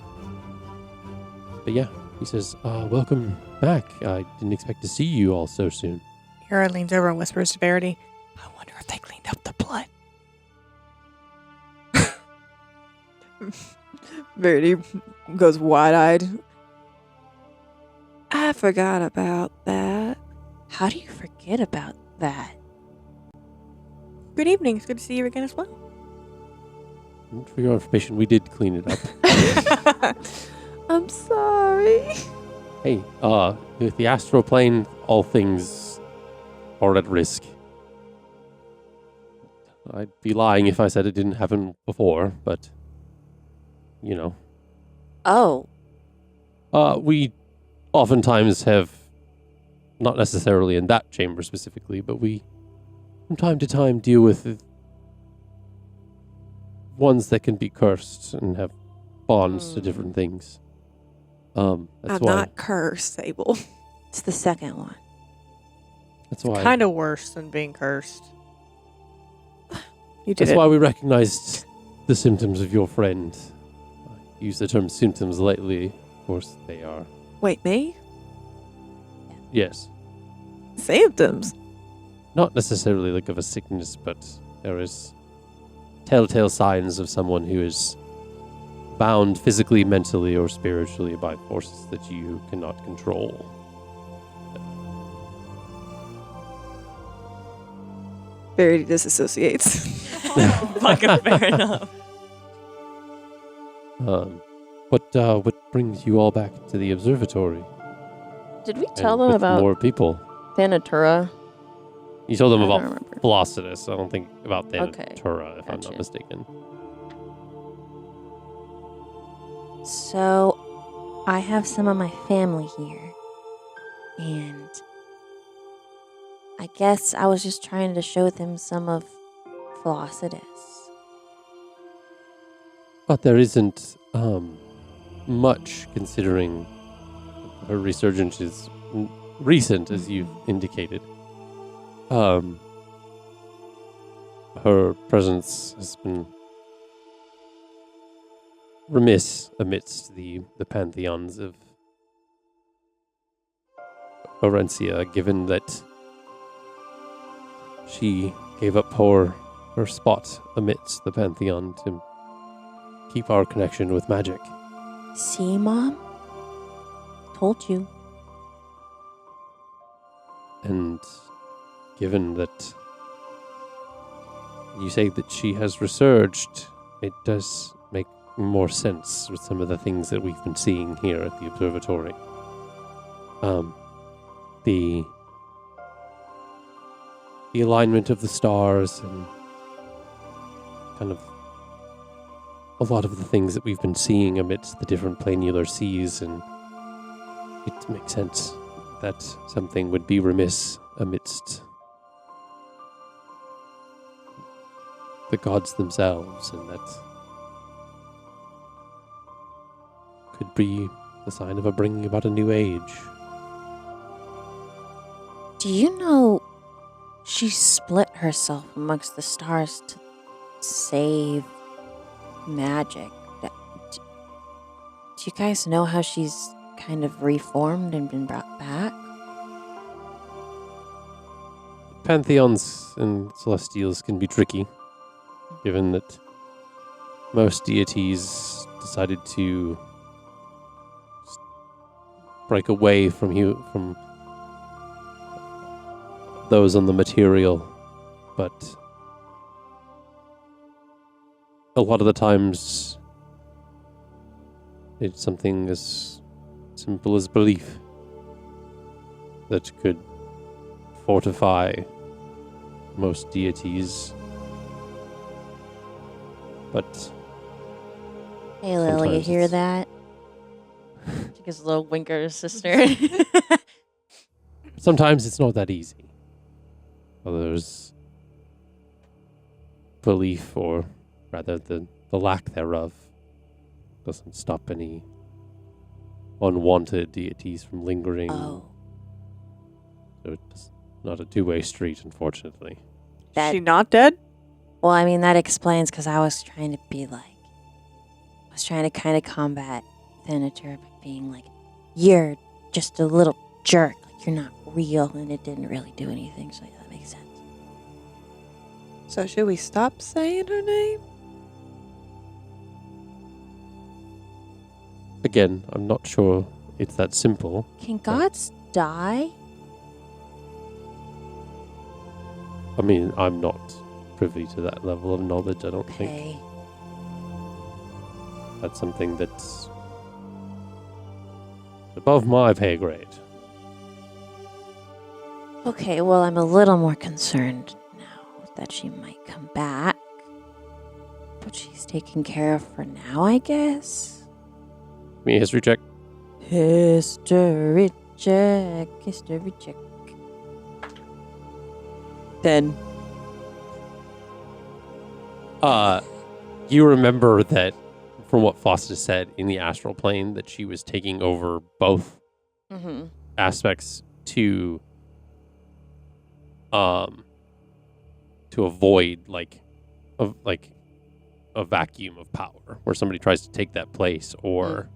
yeah, he says, welcome back. I didn't expect to see you all so soon. Hera leans over and whispers to Verity, I wonder if they cleaned up the blood. Verity goes wide-eyed. I forgot about that. How do you forget about that? good evening. It's good to see you again as well. For your information, we did clean it up. I'm sorry. Hey, with the astral plane, all things are at risk. I'd be lying if I said it didn't happen before, but, you know. Oh. We oftentimes have, not necessarily in that chamber specifically, but we, from time to time, deal with ones that can be cursed and have bonds to different things. That's I'm why. not cursed, Sable. It's the second one. That's why. Kind of worse than being cursed. You did That's why we recognized the symptoms of your friend. I use the term symptoms lightly. Of course, they are. Wait, me? Yes. Symptoms? Not necessarily like of a sickness, but there is telltale signs of someone who is bound physically, mentally, or spiritually by forces that you cannot control. Verity disassociates. Fucking fair enough. What brings you all back to the observatory? Did we tell And them with about more people? Thanatura? You told them I don't about remember. Flossidus. I don't think about Okay, Thanatura, if I'm gotcha. not mistaken. So, I have some of my family here. And I guess I was just trying to show them some of Flossidus. But there isn't much, considering her resurgence is recent, as you've indicated. Her presence has been remiss amidst the pantheons of Aarencia, given that she gave up her spot amidst the pantheon to keep our connection with magic. See, Mom? Told you. And given that you say that she has resurged, it does make more sense with some of the things that we've been seeing here at the observatory. The alignment of the stars and kind of a lot of the things that we've been seeing amidst the different planular seas, and it makes sense that something would be remiss amidst the gods themselves, and that could be the sign of a bringing about a new age. Do you know she split herself amongst the stars to save magic? Do you guys know how she's kind of reformed and been brought back? Pantheons and celestials can be tricky, given that most deities decided to break away from those on the material, but a lot of the times it's something as simple as belief that could fortify most deities. But Hey, Lily, you sometimes hear it's- that? She gives a little wink at her sister. sometimes it's not that easy. There's belief, or rather the lack thereof, doesn't stop any unwanted deities from lingering. Oh. So it's not a two-way street, unfortunately. That- Is she not dead? Well, I mean, that explains because I was trying to be like, I was trying to kind of combat Thanatur by being like, you're just a little jerk, like you're not real, and it didn't really do anything, so yeah, that makes sense. So should we stop saying her name? Again, I'm not sure it's that simple. Can gods die? I mean, I'm not privy to that level of knowledge, I don't think. Okay. That's something that's above my pay grade. Okay, well, I'm a little more concerned now that she might come back. But she's taken care of for now, I guess. Give me a history check. History check. History check. 10. You remember that from what Flossidus said in the astral plane, that she was taking over both Mm-hmm. aspects to avoid a vacuum of power where somebody tries to take that place, or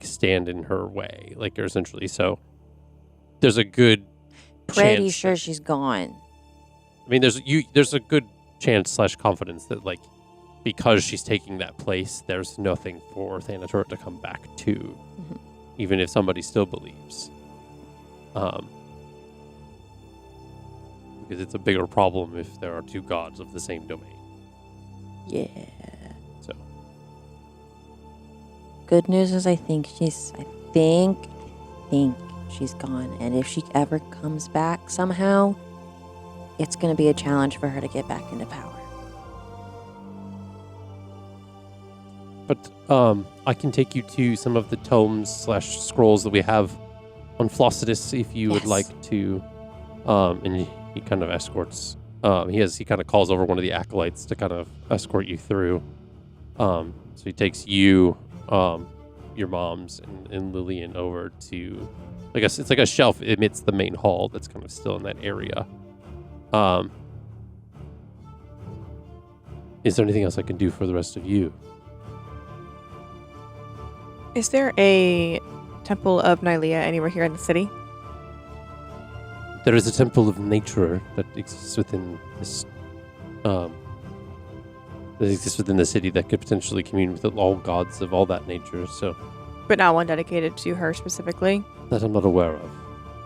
stand in her way, or essentially. So there's a good Pretty chance sure that- she's gone. I mean, there's a good chance / confidence that because she's taking that place, there's nothing for Thanatur to come back to, Mhm. even if somebody still believes. Because it's a bigger problem if there are two gods of the same domain. Yeah. So Good news is I think she's gone. And if she ever comes back somehow, it's going to be a challenge for her to get back into power. But I can take you to some of the tomes/scrolls that we have on Flossidus if you would like to. And he kind of escorts. He kind of calls over one of the acolytes to kind of escort you through. So he takes you, your mom's, and Lillian over to. I guess it's like a shelf amidst the main hall that's kind of still in that area. Is there anything else I can do for the rest of you? Is there a temple of Nylea anywhere here in the city? There is a temple of nature that exists within this. That exists within the city that could potentially commune with all gods of all that nature. So, But not one dedicated to her specifically? that I'm not aware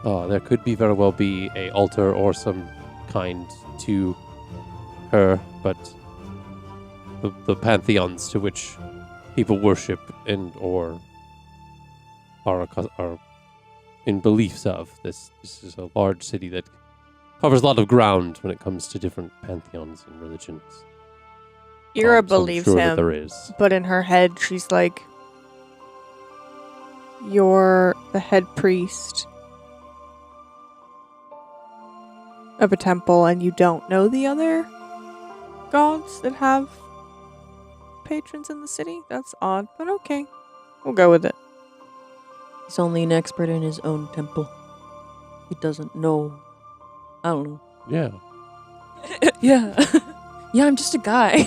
of. There could very well be a altar or some kind to her, but the pantheons to which people worship and or are in beliefs of this is a large city that covers a lot of ground when it comes to different pantheons and religions. Ira So I'm believes sure that him, there is. but in her head, she's like, "You're the head priest of a temple, and you don't know the other gods that have patrons in the city? That's odd, but okay. We'll go with it." He's only an expert in his own temple. He doesn't know. I don't know. Yeah. Yeah. Yeah, I'm just a guy.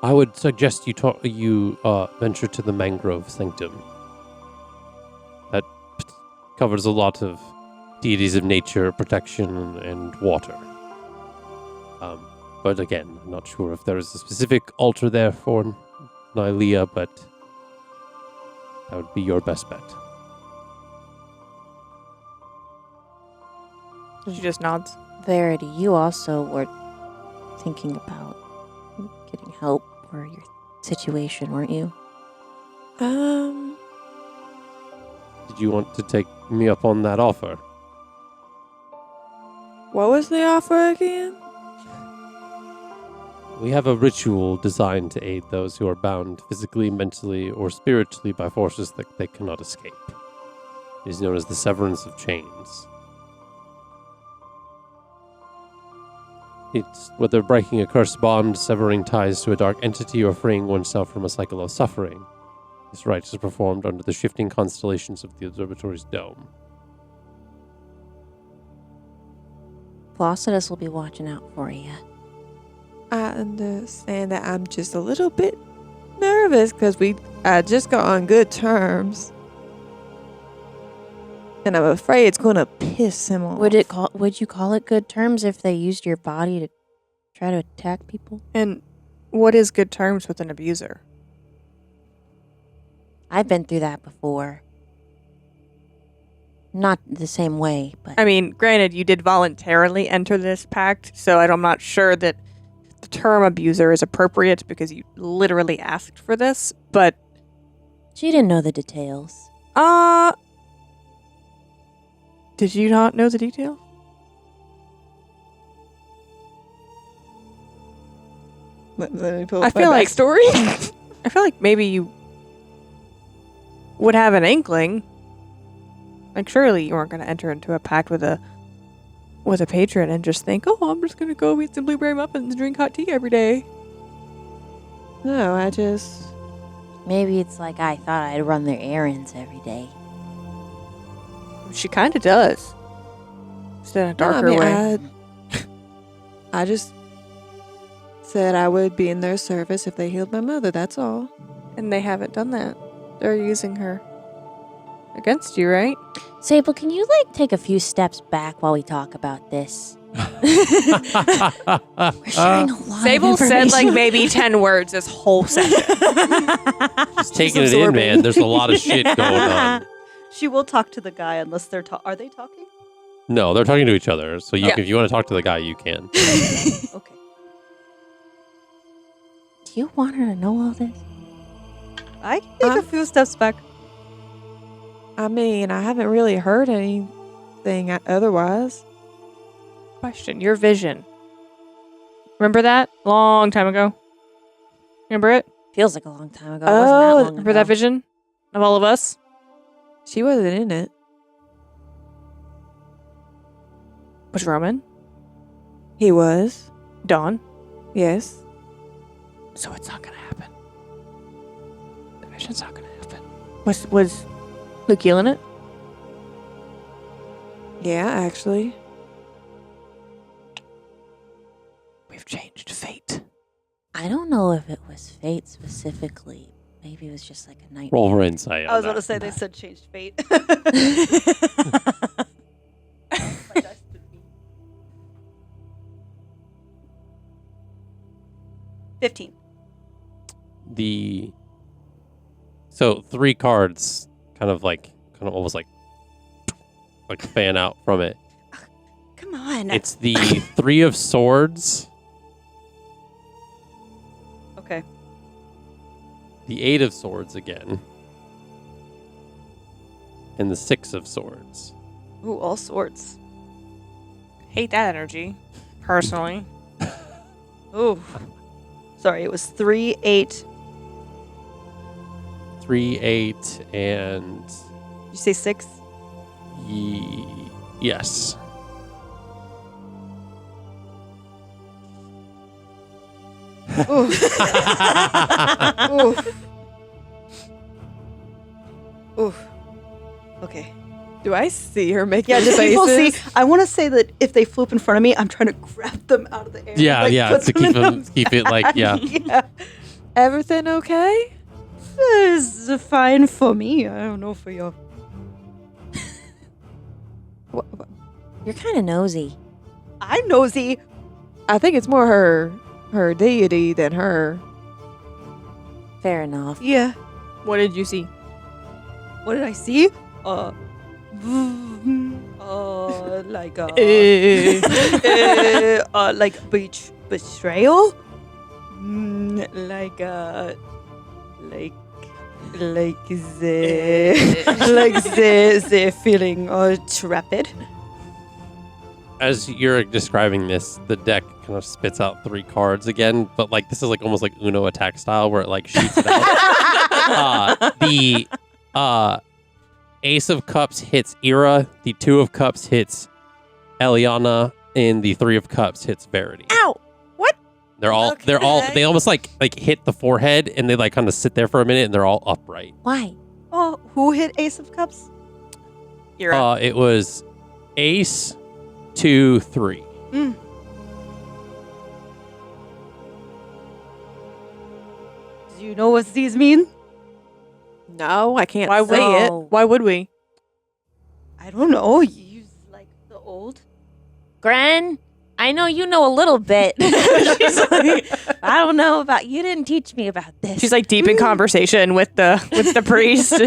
I would suggest you venture to the Mangrove Sanctum. That covers a lot of deities of nature, protection, and water. But again, I'm not sure if there is a specific altar there for Nylea, but that would be your best bet. She just nods. Verity, you also were thinking about getting help for your situation, weren't you? Did you want to take me up on that offer? What was the offer again? We have a ritual designed to aid those who are bound physically, mentally, or spiritually by forces that they cannot escape. It is known as the severance of chains. It's whether breaking a cursed bond, severing ties to a dark entity, or freeing oneself from a cycle of suffering. This rite is performed under the shifting constellations of the observatory's dome. Flossidus will be watching out for you. I understand that I'm just a little bit nervous because I just got on good terms. And I'm afraid it's going to piss him off. Would you call it good terms if they used your body to try to attack people? And what is good terms with an abuser? I've been through that before. Not the same way, but I mean, granted, you did voluntarily enter this pact, so I'm not sure that the term abuser is appropriate because you literally asked for this, but she didn't know the details. Did you not know the details? Let me pull I up my feel like backstory. I feel like maybe you would have an inkling. Like, surely you weren't going to enter into a pact with a patron and just think, "Oh, I'm just going to go eat some blueberry muffins and drink hot tea every day." No, I just... Maybe it's like I thought I'd run their errands every day. She kind of does. Just in a darker way. I just said I would be in their service if they healed my mother, that's all. And they haven't done that. They're using her against you, right? Sable, can you take a few steps back while we talk about this? We're sharing a lot Sable of said information. maybe 10 words this whole session. Just taking it in, man. There's a lot of shit going on. She will talk to the guy unless they're are they talking? No, they're talking to each other. So Yeah. if you want to talk to the guy, you can. Okay. Do you want her to know all this? I can take a few steps back. I mean, I haven't really heard anything otherwise. Question, your vision. Remember that? Long time ago. Remember it? Feels like a long time ago. It wasn't that long remember ago. that vision of all of us? She wasn't in it. Was Roman? He was. Dawn? Yes. So it's not gonna happen. The vision's not gonna happen. Was Lukiel in it? Yeah, actually. We've changed fate. I don't know if it was fate specifically. Maybe it was just like a nightmare. Roll for insight. I was on about to say that. they said changed fate. 15. So 3 cards kind of almost like fan out from it. Come on. It's the 3 of swords, Okay. the 8 of swords again, and the 6 of swords. Ooh, all sorts. Hate that energy, personally. Ooh. Sorry, it was 3, 8. 3, 8, and Did you say 6? yes. Ooh. Ooh. Ooh. Okay. Do I see her make Yeah, those do people see? faces? I want to say that if they floop in front of me, I'm trying to grab them out of the air. Yeah, like, yeah, put to them keep in them, the keep it like, yeah. yeah. Everything okay? It's fine for me. I don't know for you. You're kind of nosy. I'm nosy. I think it's more her deity than her. Fair enough. Yeah. What did you see? What did I see? Like like betrayal. Like the feeling trapped. As you're describing this, the deck kind of spits out 3 cards again, but like this is like almost like Uno attack style where it like shoots it out. The Ace of Cups hits Ira, the 2 of Cups hits Elliana, and the 3 of Cups hits Verity. Ow! What? They almost like hit the forehead and they like kind of sit there for a minute and they're all upright. Why? Oh, who hit Ace of Cups? It was Ace, 2, 3. Mm. Do you know what these mean? No, I can't Why say would it. Why would we? I don't know. You use like the old. Gren, I know you know a little bit. She's like, I don't know about you. Didn't teach me about this. She's like deep in conversation with the priest.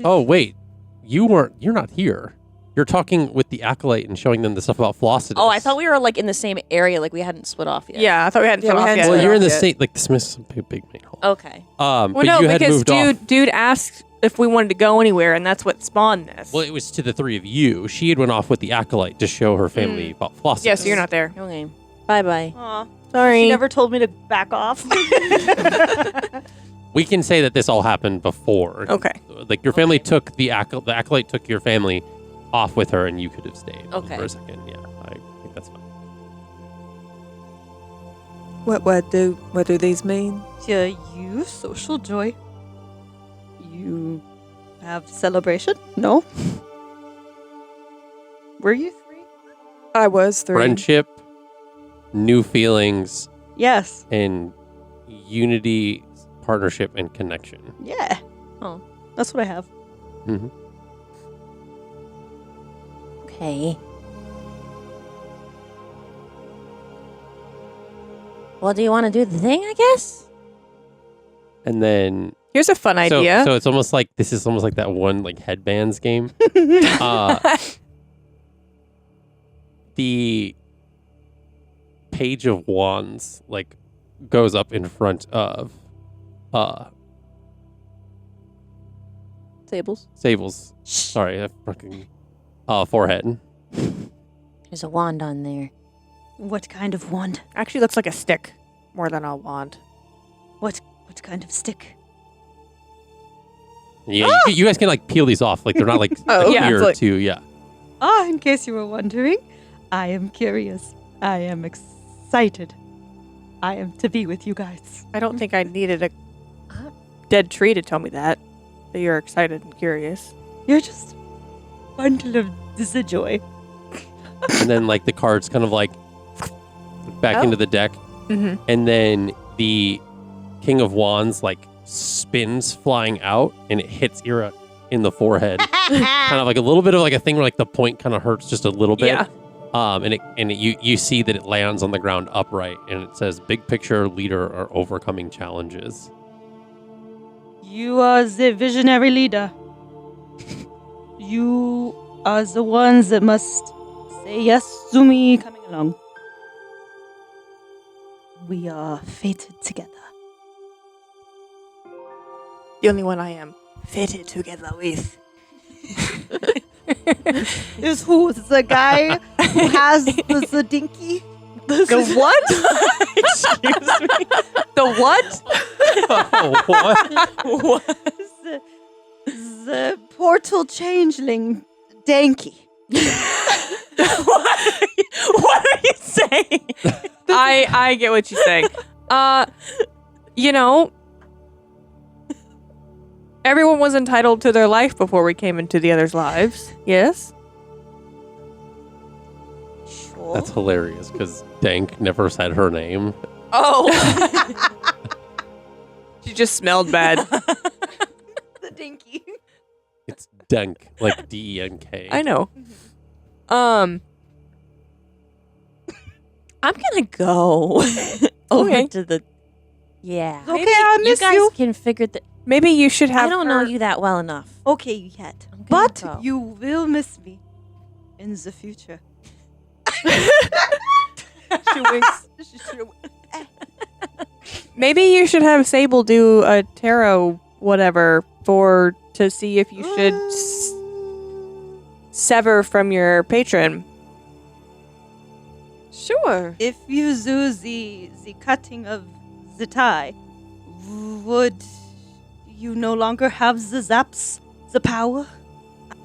Oh wait, you're not here. You're talking with the acolyte and showing them the stuff about Flossidus. Oh, I thought we were like in the same area, like we hadn't split off yet. Yeah, I thought we hadn't Yeah, split we off hadn't yet. split Well, you're in the Yeah. same like the Smith's big main hall. Okay. Well, But no, you had because moved off. dude asked if we wanted to go anywhere, and that's what spawned this. Well, it was to the 3 of you. She had went off with the acolyte to show her family about Flossidus. yeah, so you're not there. Okay. Bye bye. Aw. Sorry. She never told me to back off. We can say that this all happened before. Okay. Like your family took the acolyte took your family off with her, and you could have stayed Okay. for a second. Yeah, I think that's fine. What do these mean? Yeah, you social joy. You have celebration? No. Were you 3? I was 3. Friendship, new feelings, Yes. and unity, partnership, and connection. Yeah. Oh, that's what I have. Mm-hmm. Okay. Well, do you want to do the thing, I guess? And then Here's a fun idea. So it's almost like this is almost like that one like headbands game. The page of wands like goes up in front of Tables. Sable's fucking forehead. There's a wand on there. What kind of wand? Actually, looks like a stick more than a wand. What kind of stick? Yeah, you guys can like peel these off. Like they're not like Oh, yeah, here it's like- too. Yeah. Ah, in case you were wondering, I am curious. I am excited. I am to be with you guys. I don't think I needed a dead tree to tell me that you're excited and curious. You're just a bundle of joy. And then like the cards kind of like back into the deck, Mm-hmm. and then the King of Wands like spins flying out, and it hits Ira in the forehead. Kind of like a little bit of like a thing where like the point kind of hurts just a little bit. Yeah. You see that it lands on the ground upright, and it says "Big picture leader are overcoming challenges." You are the visionary leader. You are the ones that must say yes to me coming along. We are fated together. The only one I am fitted together with. Is who? The guy who has the dinky? The what? Excuse me. The what? What? The portal changeling Danky. What are you saying? I get what you're saying. You know, everyone was entitled to their life before we came into the others' lives. Yes? Sure. That's hilarious because Dank never said her name. Oh. She just smelled bad. The dinky. It's Denk, like D-E-N-K. I know. I'm gonna go Over Okay. to the. Yeah. Okay, I you miss guys you. can figure the. Maybe you should have. I don't know her- you that well enough. Okay, yet. I'm gonna But go. you will miss me in the future. She winks. Maybe you should have Sable do a tarot whatever to see if you should sever from your patron. Sure. If you do the cutting of the tie, would you no longer have the zaps, the power?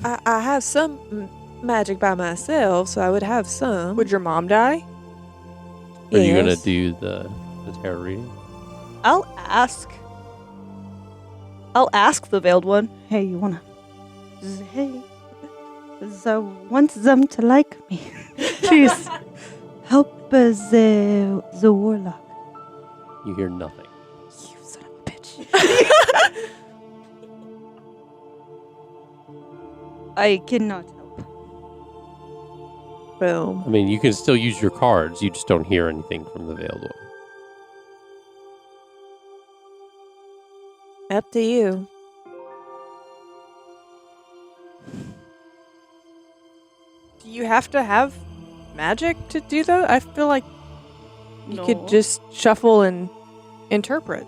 I have some magic by myself, so I would have some. Would your mom die? Are you gonna Yes. do the tarot reading? I'll ask the veiled one. Hey, you wanna? Hey, 'cause I want them to like me. Please help the warlock. You hear nothing. You son of a bitch. I cannot help. Boom. I mean, you can still use your cards. You just don't hear anything from the veiled one. Up to you. Do you have to have magic to do that? I feel like you No. could just shuffle and interpret.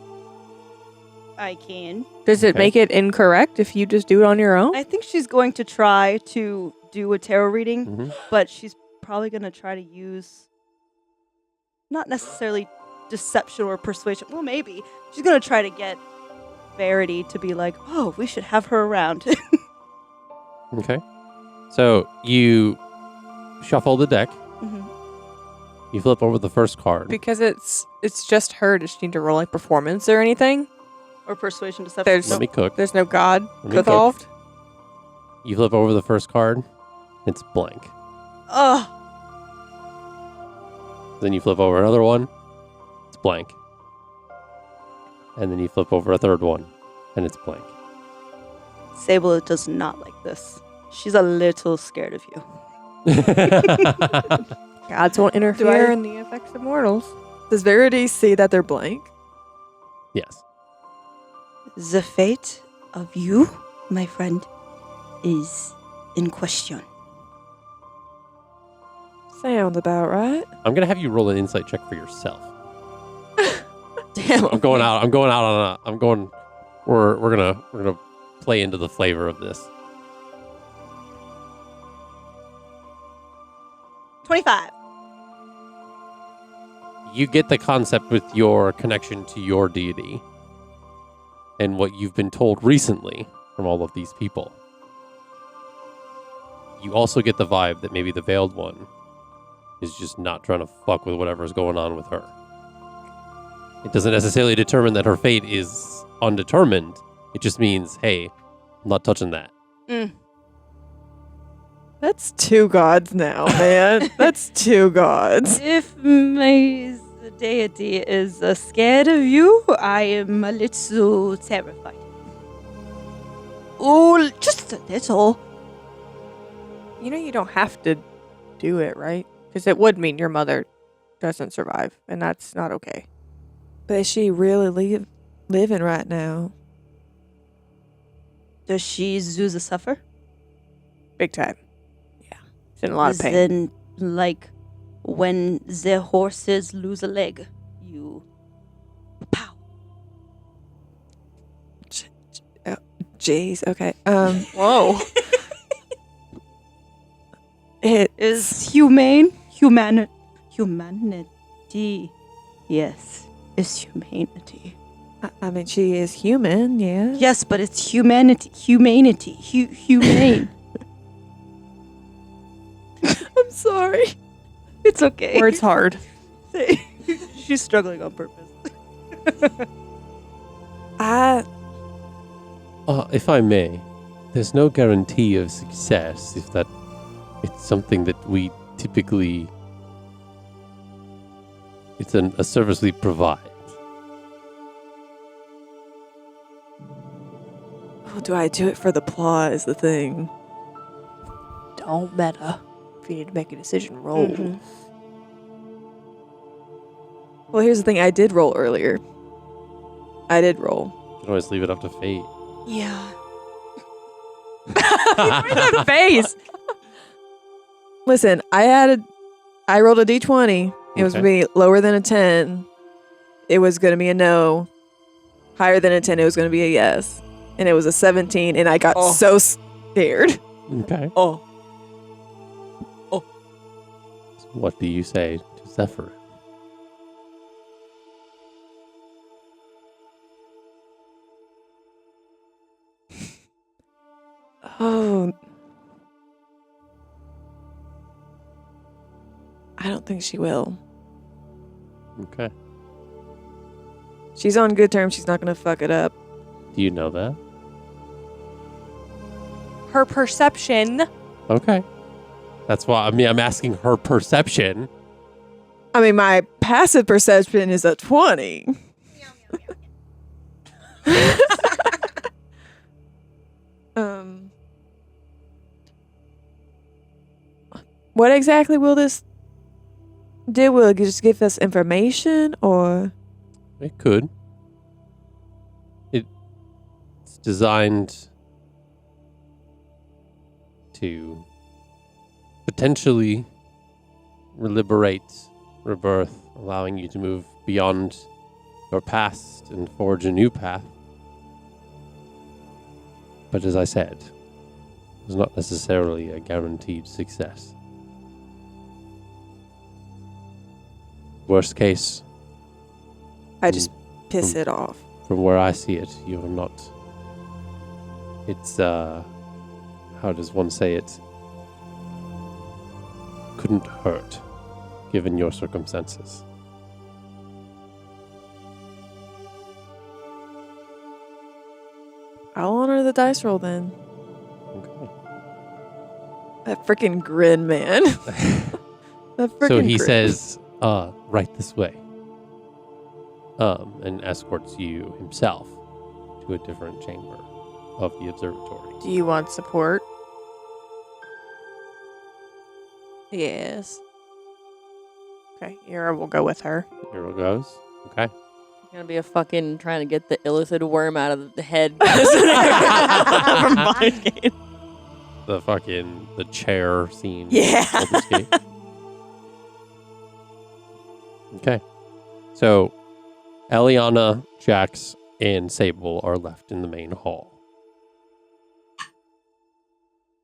I can. Does it Okay. make it incorrect if you just do it on your own? I think she's going to try to do a tarot reading, Mm-hmm. but she's probably going to try to use not necessarily deception or persuasion. Well, maybe. She's going to try to get Verity to be like, oh, we should have her around. Okay. So you shuffle the deck. Mhm. You flip over the first card. Because it's just her. Does she need to roll like performance or anything? Or persuasion, deception. There's- Let me cook. There's no god Let me cook. involved. You flip over the first card. It's blank. Oh, Then you flip over another one. It's blank. And then you flip over a third one, and it's blank. Sable does not like this. She's a little scared of you. Gods won't interfere in the effects of mortals. Does Verity see that they're blank? Yes. The fate of you, my friend, is in question. Sounds about right. I'm gonna have you roll an insight check for yourself. Damn. I'm going out. We're gonna play into the flavor of this. 25. you get the concept with your connection to your deity and what you've been told recently from all of these people. You also get the vibe that maybe the Veiled One is just not trying to fuck with whatever's going on with her. It doesn't necessarily determine that her fate is undetermined. It just means, hey, I'm not touching that. That's 2 gods now, man. That's 2 gods. If my deity is scared of you, I am a little terrified. Oh, just a little. You know you don't have to do it, right? Because it would mean your mother doesn't survive, and that's not okay. But is she really living right now? Does she Zuza suffer? Big time. Yeah. She's in a lot of pain. Then, like, when the horses lose a leg, you... Pow. Jeez, okay. Whoa. It is humanity. Yes, it's humanity. I mean, she is human, yeah. Yes, but it's humanity. Humane. I'm sorry. It's okay. Words hard. She's struggling on purpose. If I may, there's no guarantee of success if that it's something that we typically... It's a service we provide. Oh, do I do it for the plot is the thing. Don't matter. If you need to make a decision, roll. Mm-hmm. Well, here's the thing. I did roll earlier. You can always leave it up to fate. Yeah. The face. Listen, I rolled a d20. It was going to be lower than a 10. It was going to be a no. Higher than a 10, it was going to be a yes. And it was a 17, and I got so scared. Okay. Oh. What do you say to Zephyr? Oh. I don't think she will. Okay. She's on good terms. She's not going to fuck it up. Do you know that? Her perception. Okay. That's why I'm asking her perception. I mean, my passive perception is a 20. What exactly will this do? Will it just give us information, or? It could. It's designed to potentially liberate rebirth, allowing you to move beyond your past and forge a new path. But as I said, it's not necessarily a guaranteed success. Worst case, I just piss it off. from where I see it, you're not. It's, how does one say it? Couldn't hurt, given your circumstances. I'll honor the dice roll then. Okay. That freaking grin, man. That freaking So he grin. says, right this way. And escorts you himself to a different chamber of the observatory. Do you want support? Yes. Okay, Ira will go with her. Hero goes. Okay. It's gonna be a fucking trying to get the illicit worm out of the head. From Bindgate. The chair scene. Yeah. Baldur's Gate. Okay. So, Elliana, Jax, and Sable are left in the main hall.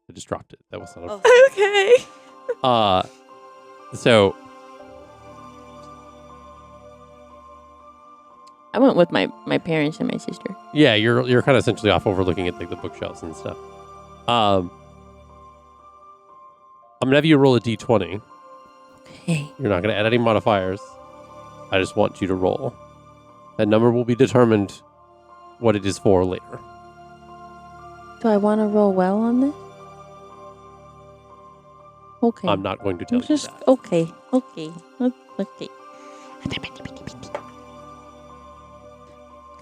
I just dropped it. That was not a... Okay. So, I went with my parents and my sister. Yeah, you're kind of essentially off overlooking at like the bookshelves and stuff. I'm gonna have you roll a d20. Okay. You're not gonna add any modifiers. I just want you to roll. That number will be determined what it is for later. Do I want to roll well on this? Okay. I'm not going to tell you Just that. okay. Okay.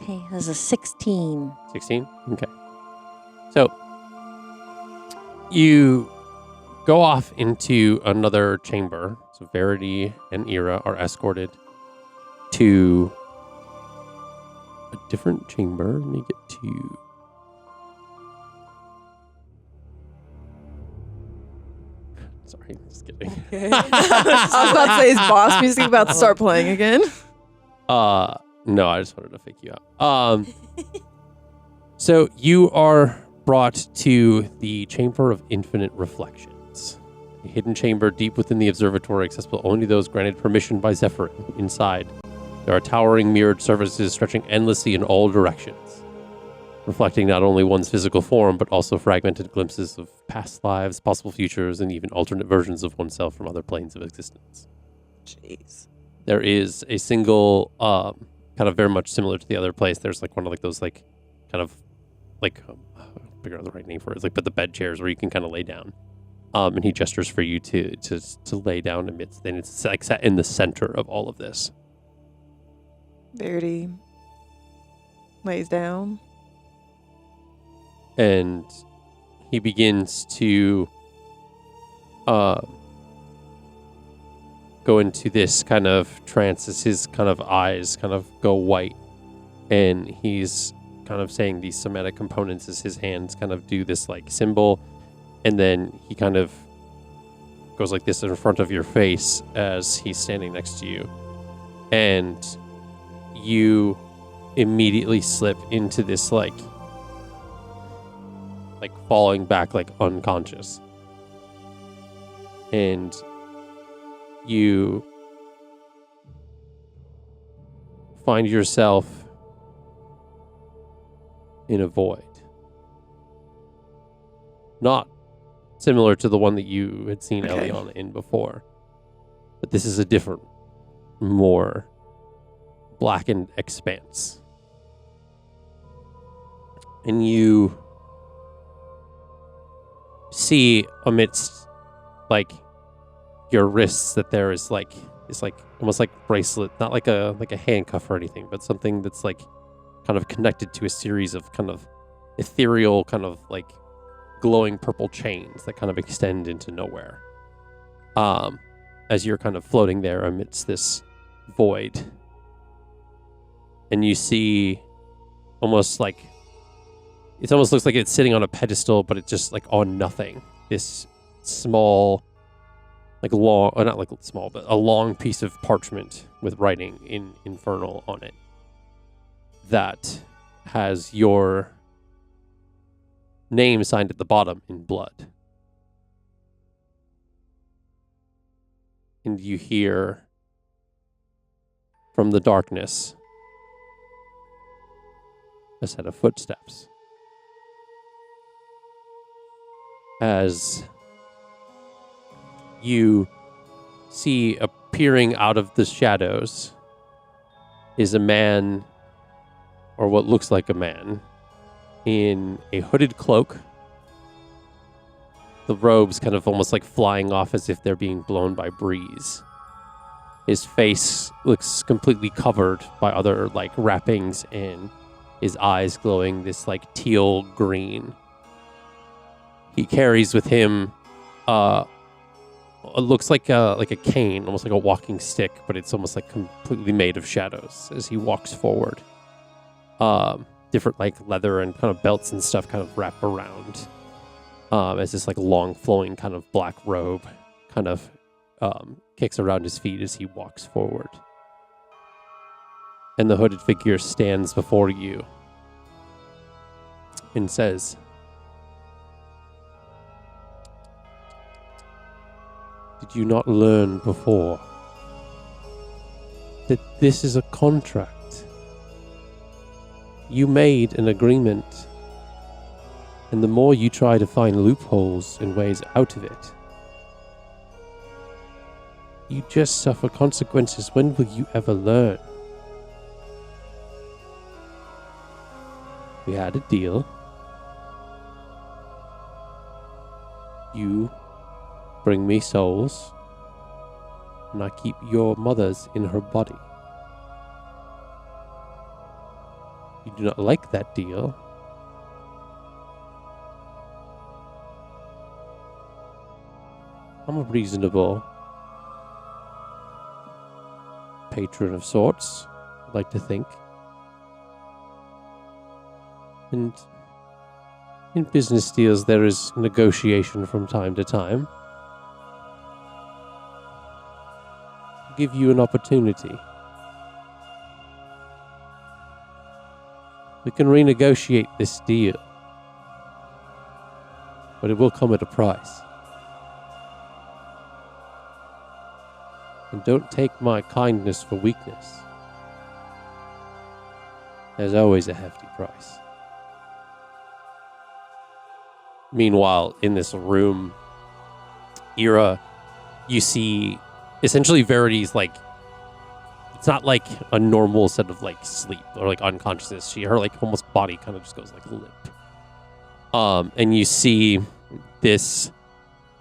Okay, that's a 16. 16? Okay. So, you go off into another chamber. So, Verity and Ira are escorted to a different chamber. Let me get to... Sorry, just kidding. Okay. I was about to say, is boss music about to start playing again? No, I just wanted to fake you out. So you are brought to the Chamber of Infinite Reflections, a hidden chamber deep within the observatory, accessible only to those granted permission by Zephyrin. Inside, there are towering mirrored surfaces stretching endlessly in all directions, reflecting not only one's physical form, but also fragmented glimpses of past lives, possible futures, and even alternate versions of oneself from other planes of existence. Jeez. There is a single, kind of very much similar to the other place. There's like one of like those like, kind of like, I figure out the right name for it. It's like, but the bed chairs where you can kind of lay down. And he gestures for you to lay down amidst. Then it's like set in the center of all of this. Verity lays down. And he begins to go into this kind of trance as his kind of eyes kind of go white, and he's kind of saying these somatic components as his hands kind of do this like symbol, and then he kind of goes like this in front of your face as he's standing next to you, and you immediately slip into this like falling back like unconscious, and you find yourself in a void. Not similar to the one that you had seen Elliana in before. But this is a different, more blackened expanse. And you see amidst like your wrists that there is like this like almost like bracelet, not like a handcuff or anything, but something that's like kind of connected to a series of kind of ethereal kind of like glowing purple chains that kind of extend into nowhere. As you're kind of floating there amidst this void. And you see almost like it almost looks like it's sitting on a pedestal, but it's just like on nothing. This small, like long, not like small, but a long piece of parchment with writing in Infernal on it that has your name signed at the bottom in blood. And you hear from the darkness a set of footsteps. As you see appearing out of the shadows is a man, or what looks like a man, in a hooded cloak. The robes kind of almost like flying off as if they're being blown by breeze. His face looks completely covered by other like wrappings, and his eyes glowing this like teal green. He carries with him it looks like a cane, almost like a walking stick, but it's almost like completely made of shadows as he walks forward. Different like leather and kind of belts and stuff kind of wrap around as this like long flowing kind of black robe kind of kicks around his feet as he walks forward. And the hooded figure stands before you and says, "Did you not learn before that this is a contract you made an agreement, and the more you try to find loopholes and ways out of it, you just suffer consequences. When will you ever learn? We had a deal. You bring me souls, and I keep your mother's in her body. You do not like that deal. I'm a reasonable patron of sorts, I'd like to think. And in business deals, there is negotiation from time to time. I'll give you an opportunity. We can renegotiate this deal, but it will come at a price. And don't take my kindness for weakness. There's always a hefty price. Meanwhile, in this room, Ira, you see essentially Verity's like, it's not like a normal set of like sleep or like unconsciousness. Her like almost body kind of just goes like limp. And you see this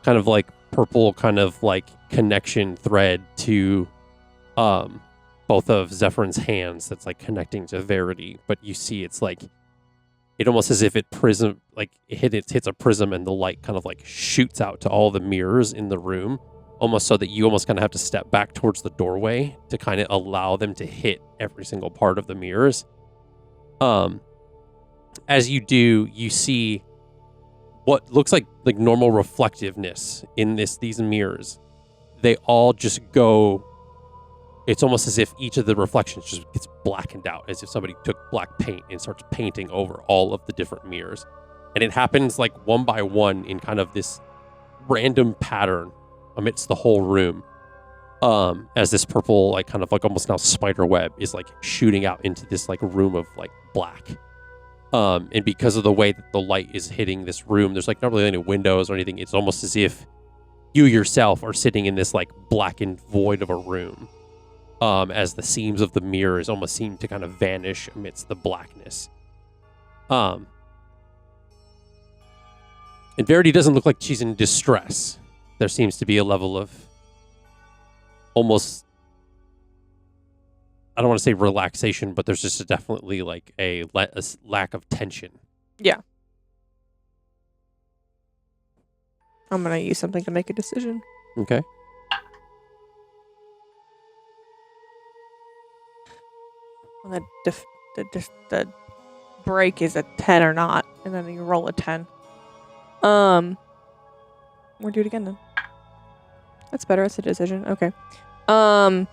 kind of like purple kind of like connection thread to both of Zephyr's hands that's like connecting to Verity, but you see it's like it almost as if it prism like it hits a prism and the light kind of like shoots out to all the mirrors in the room, almost so that you almost kind of have to step back towards the doorway to kind of allow them to hit every single part of the mirrors. As you do, you see what looks like normal reflectiveness in these mirrors. They all just go. It's almost as if each of the reflections just gets blackened out, as if somebody took black paint and starts painting over all of the different mirrors. And it happens like one by one in kind of this random pattern amidst the whole room. As this purple, like kind of like almost now spider web is like shooting out into this like room of like black. And because of the way that the light is hitting this room, there's like not really any windows or anything. It's almost as if you yourself are sitting in this like blackened void of a room. As the seams of the mirrors almost seem to kind of vanish amidst the blackness. And Verity doesn't look like she's in distress. There seems to be a level of almost, I don't want to say relaxation, but there's just definitely like a lack of tension. Yeah. I'm going to use something to make a decision. Okay. The break is a 10 or not, and then you roll a 10. We'll do it again then. That's better. That's a decision. Okay. I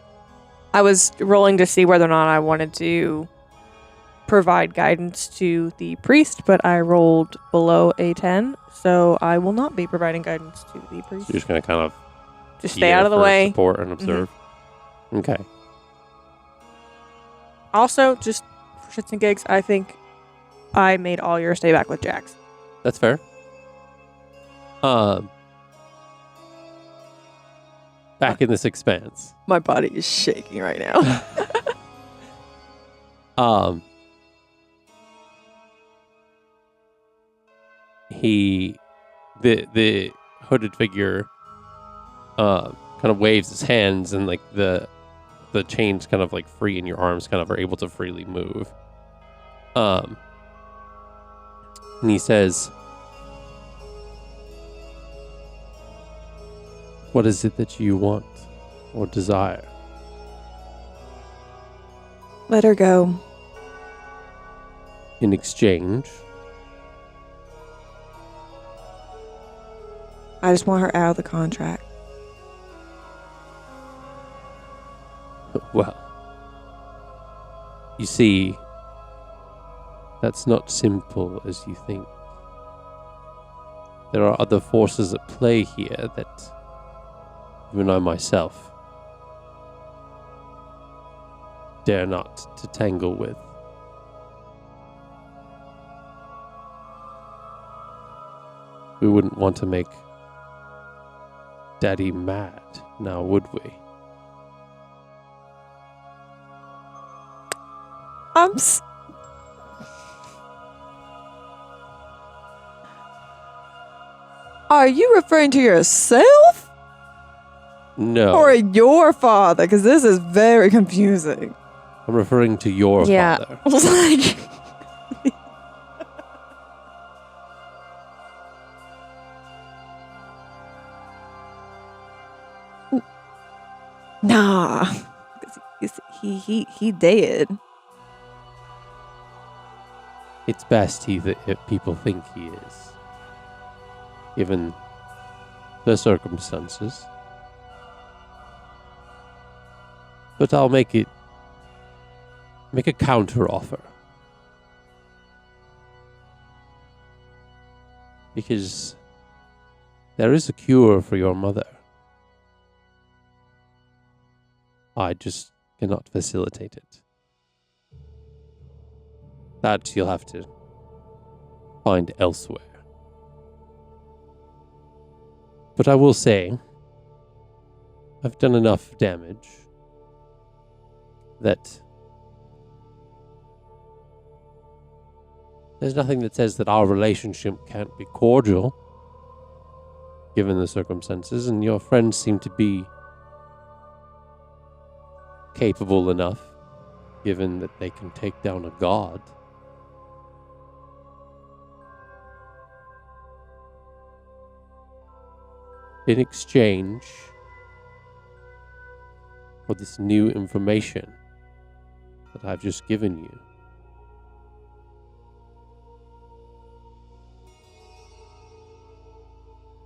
was rolling to see whether or not I wanted to provide guidance to the priest, but I rolled below a 10, so I will not be providing guidance to the priest. So you're just going to kind of just stay out of the way, support and observe. Mm-hmm. Okay. Also, just for shits and gigs, I think I made all your stay back with Jax. That's fair. Back in this expanse. My body is shaking right now. The hooded figure kind of waves his hands, and like the chains kind of like free, and your arms kind of are able to freely move. And he says, "What is it that you want or desire?" Let her go. In exchange, I just want her out of the contract. well, you see, that's not simple as you think. There are other forces at play here that even I myself dare not to tangle with. We wouldn't want to make Daddy mad, now would we? Are you referring to yourself No. or your father? Because this is very confusing. I'm referring to your Yeah. father. Like, nah, 'Cause he dead. It's best if people think he is, given the circumstances. But I'll make a counter offer. Because there is a cure for your mother. I just cannot facilitate it. That you'll have to find elsewhere. But I will say, I've done enough damage that there's nothing that says that our relationship can't be cordial, given the circumstances, and your friends seem to be capable enough, given that they can take down a god. In exchange for this new information that I've just given you,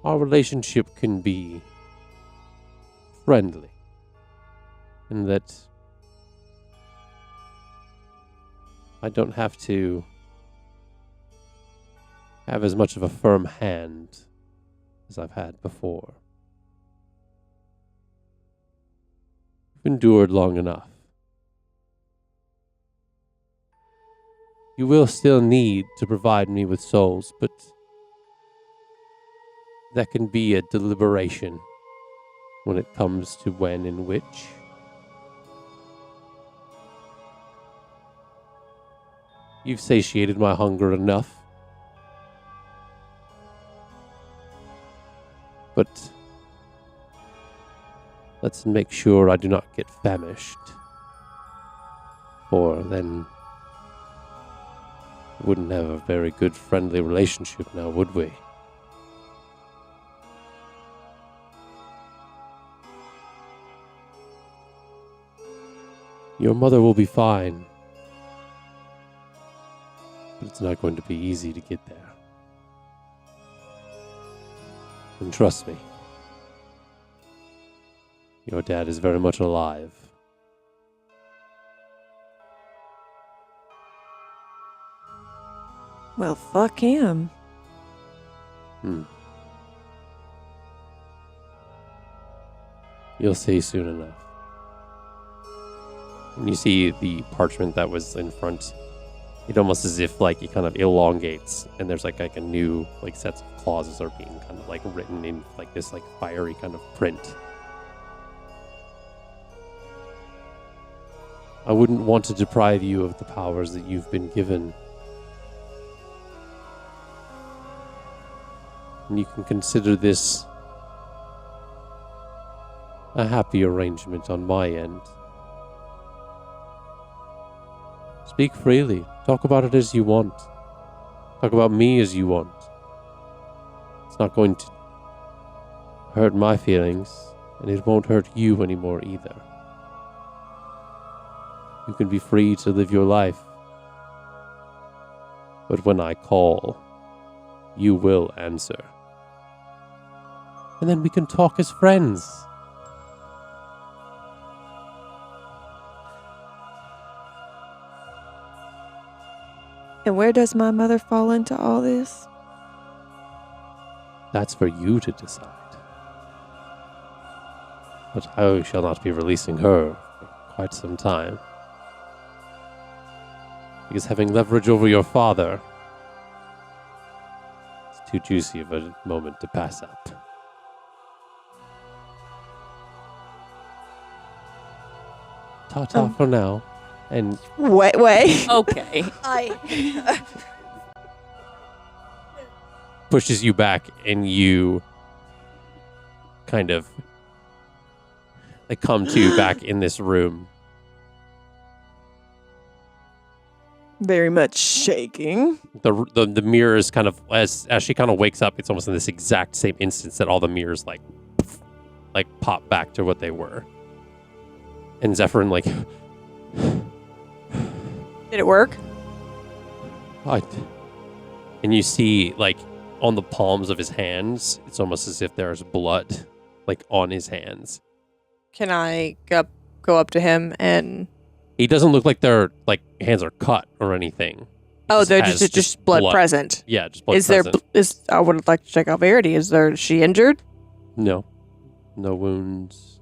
our relationship can be friendly, in that I don't have to have as much of a firm hand as I've had before. You've endured long enough. You will still need to provide me with souls, but that can be a deliberation when it comes to when and which. You've satiated my hunger enough. But let's make sure I do not get famished. Or then we wouldn't have a very good friendly relationship now, would we? Your mother will be fine. But it's not going to be easy to get there. And trust me, your dad is very much alive. Well, fuck him. You'll see soon enough. And you see the parchment that was in front. It almost as if like it kind of elongates, and there's like a new like sets of clauses are being kind of like written in like this like fiery kind of print. I wouldn't want to deprive you of the powers that you've been given. And you can consider this a happy arrangement on my end. Speak freely. Talk about it as you want. Talk about me as you want. It's not going to hurt my feelings, and it won't hurt you anymore either. You can be free to live your life. But when I call, you will answer. And then we can talk as friends. And where does my mother fall into all this? That's for you to decide. But I shall not be releasing her for quite some time. Because having leverage over your father is too juicy of a moment to pass up. Ta-ta for now. And Wait. Okay. pushes you back, and you kind of like come to back in this room. Very much shaking. The mirrors kind of, as she kind of wakes up, it's almost in this exact same instance that all the mirrors like pop back to what they were. And Zephyrin like, Did it work? and you see like on the palms of his hands, it's almost as if there's blood like on his hands. Can I go up to him and... He doesn't look like their like hands are cut or anything. Oh, they're has just blood present. Yeah, just blood Is present. I would like to check out Verity. Is she injured? No wounds.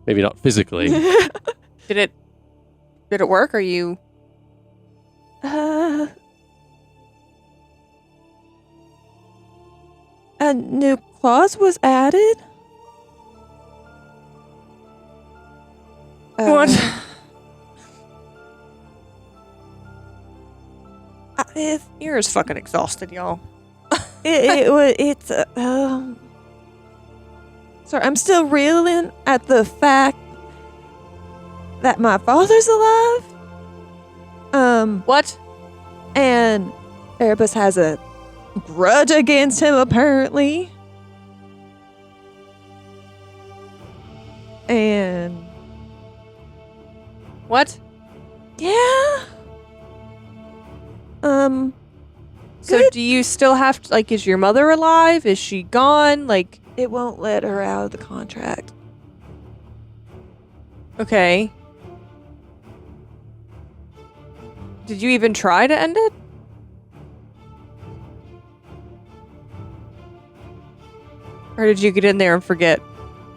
Maybe not physically. Did it work? Are you... A new clause was added. What? You're as fucking exhausted, y'all. It's sorry, I'm still reeling at the fact that my father's alive. What? And Erebus has a grudge against him, apparently. And What? yeah. So do you still have to, like, is your mother alive? Is she gone? Like, It won't let her out of the contract. okay. Did you even try to end it? Or did you get in there and forget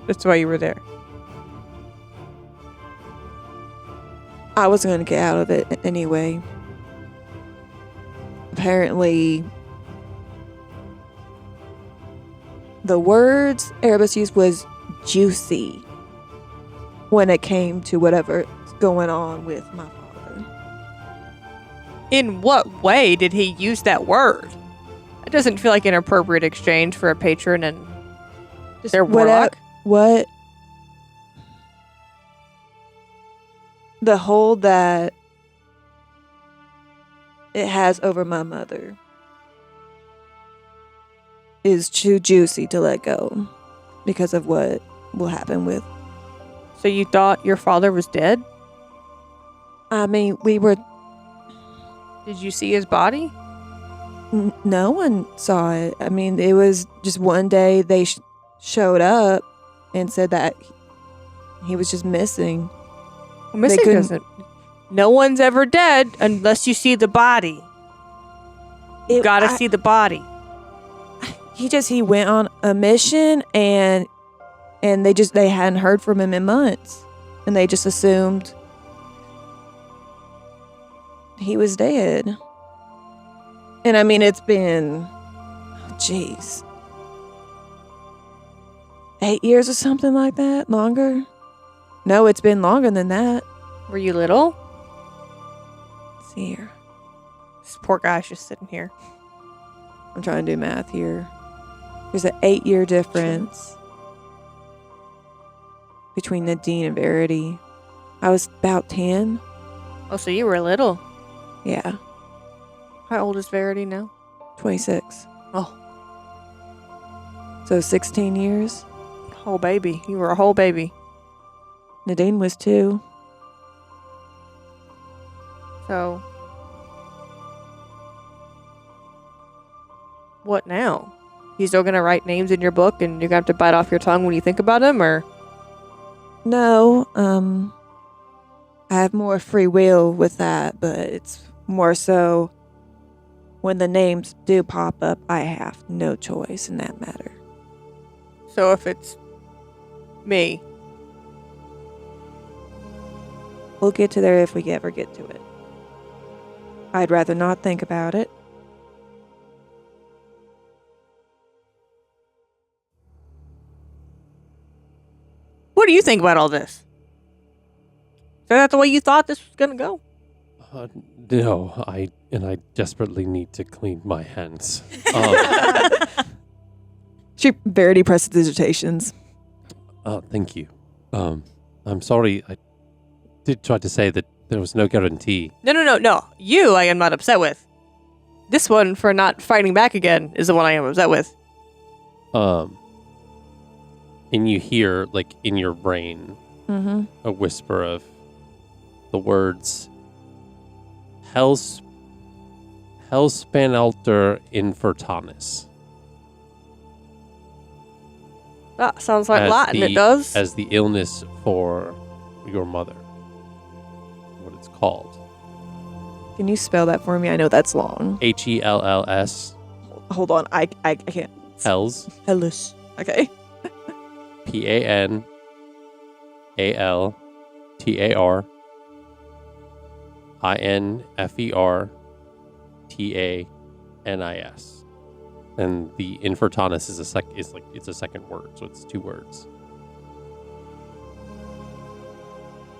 that's why you were there? I was going to get out of it anyway. Apparently, the words Erebus used was juicy when it came to whatever's going on with my father. In what way did he use that word? It doesn't feel like an appropriate exchange for a patron and their warlock. What? The hold that it has over my mother is too juicy to let go because of what will happen with. So you thought your father was dead? I mean, we were. Did you see his body? No one saw it. I mean, it was just one day they showed up and said that he was just missing. Well, missing doesn't. No one's ever dead unless you see the body. You gotta see the body. He went on a mission and they hadn't heard from him in months, and they just assumed he was dead. And I mean, it's been, 8 years or something like that. Longer? No, it's been longer than that. Were you little? Let's see here. This poor guy's just sitting here. I'm trying to do math here. There's an 8-year difference between Nadine and Verity. I was about 10. Oh, so you were little. Yeah, How old is Verity now? 26. Oh. So 16 years. Whole baby. You were a whole baby. Nadine was 2. So, what now? You still gonna write names in your book and you're gonna have to bite off your tongue when you think about them, or? No, I have more free will with that, but it's more so when the names do pop up, I have no choice in that matter. So if it's me. We'll get to there if we ever get to it. I'd rather not think about it. what do you think about all this? Is that the way you thought this was gonna go? No, I desperately need to clean my hands. Verity presses dissertations. Thank you. I'm sorry. I did try to say that there was no guarantee. No. You, I am not upset with. This one for not fighting back again is the one I am upset with. And you hear, like, in your brain, a whisper of the words, Hellspanalter Infertanis. That sounds like As Latin, the- it does. As the illness for your mother. What it's called. Can you spell that for me? I know that's long. HELLS. Hold on. I can't. Hells. Hellish. Okay. PANALTAR INFERTANIS. And the Infertanis is it's a second word, so it's 2 words.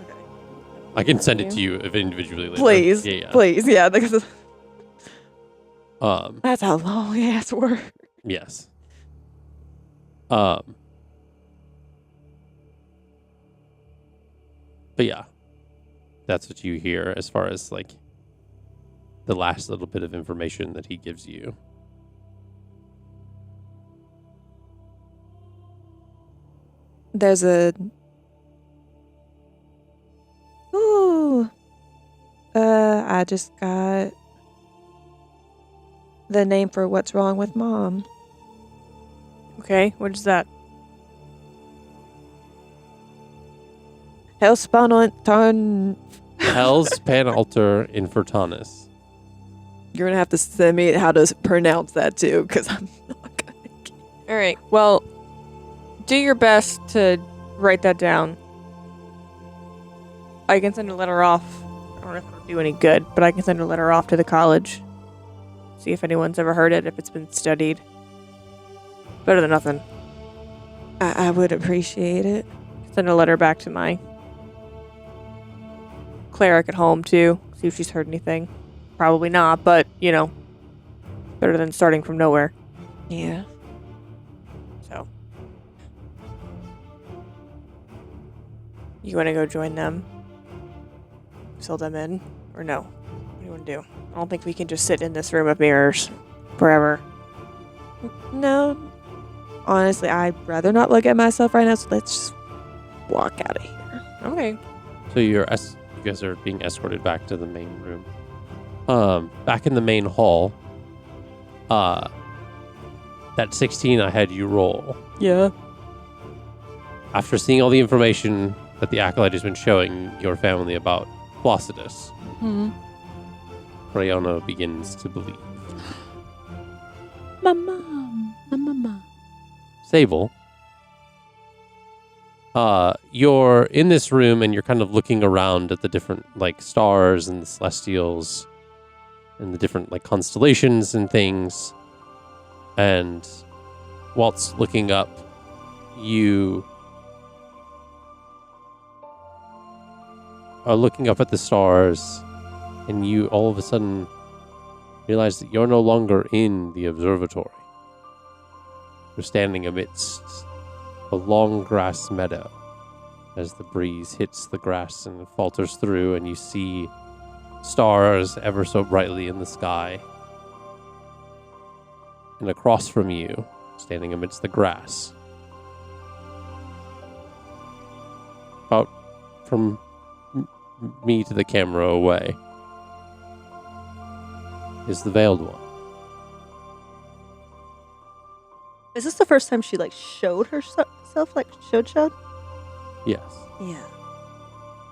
Okay. I can send it to you if individually later. Please. Yeah. Please. Yeah. Because Um. that's a long ass word. Yes. But yeah, that's what you hear as far as like the last little bit of information that he gives you. There's a. Ooh. I just got the name for what's wrong with Mom. Okay, what is that? Hellspanalter. Hellspanalter Infertanis. You're gonna have to send me how to pronounce that too, because I'm not gonna. All right. Well, do your best to write that down. I can send a letter off. I don't know if it'll do any good, but I can send a letter off to the college. See if anyone's ever heard it, if it's been studied. Better than nothing. I would appreciate it. Send a letter back to my cleric at home, too. See if she's heard anything. Probably not, but, you know, better than starting from nowhere. Yeah. So. You want to go join them? Fill them in? Or no? What do you want to do? I don't think we can just sit in this room of mirrors forever. No. Honestly, I'd rather not look at myself right now, so let's just walk out of here. Okay. So you guys are being escorted back to the main room. Back in the main hall, that 16 I had you roll. Yeah. After seeing all the information that the Acolyte has been showing your family about Flossidus, Rayona begins to believe. My mom. Sable, you're in this room and you're kind of looking around at the different like stars and the celestials and the different like constellations and things. And whilst looking up, you are looking up at the stars and you all of a sudden realize that you're no longer in the observatory. You're standing amidst a long grass meadow as the breeze hits the grass and falters through, and you see stars ever so brightly in the sky. And across from you, standing amidst the grass, about from me to the camera away, is the Veiled One. Is this the first time she like showed herself, like showed? Yes. Yeah.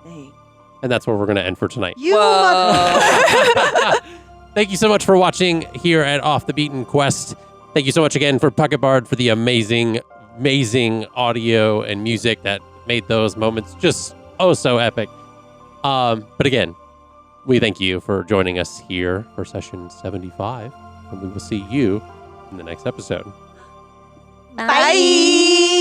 Dang. And that's where we're going to end for tonight. You mother. Thank you so much for watching here at Off the Beaten Quest. Thank you so much again for Pocketbard for the amazing audio and music that made those moments just so epic. But again, we thank you for joining us here for session 75, and we will see you in the next episode. Bye.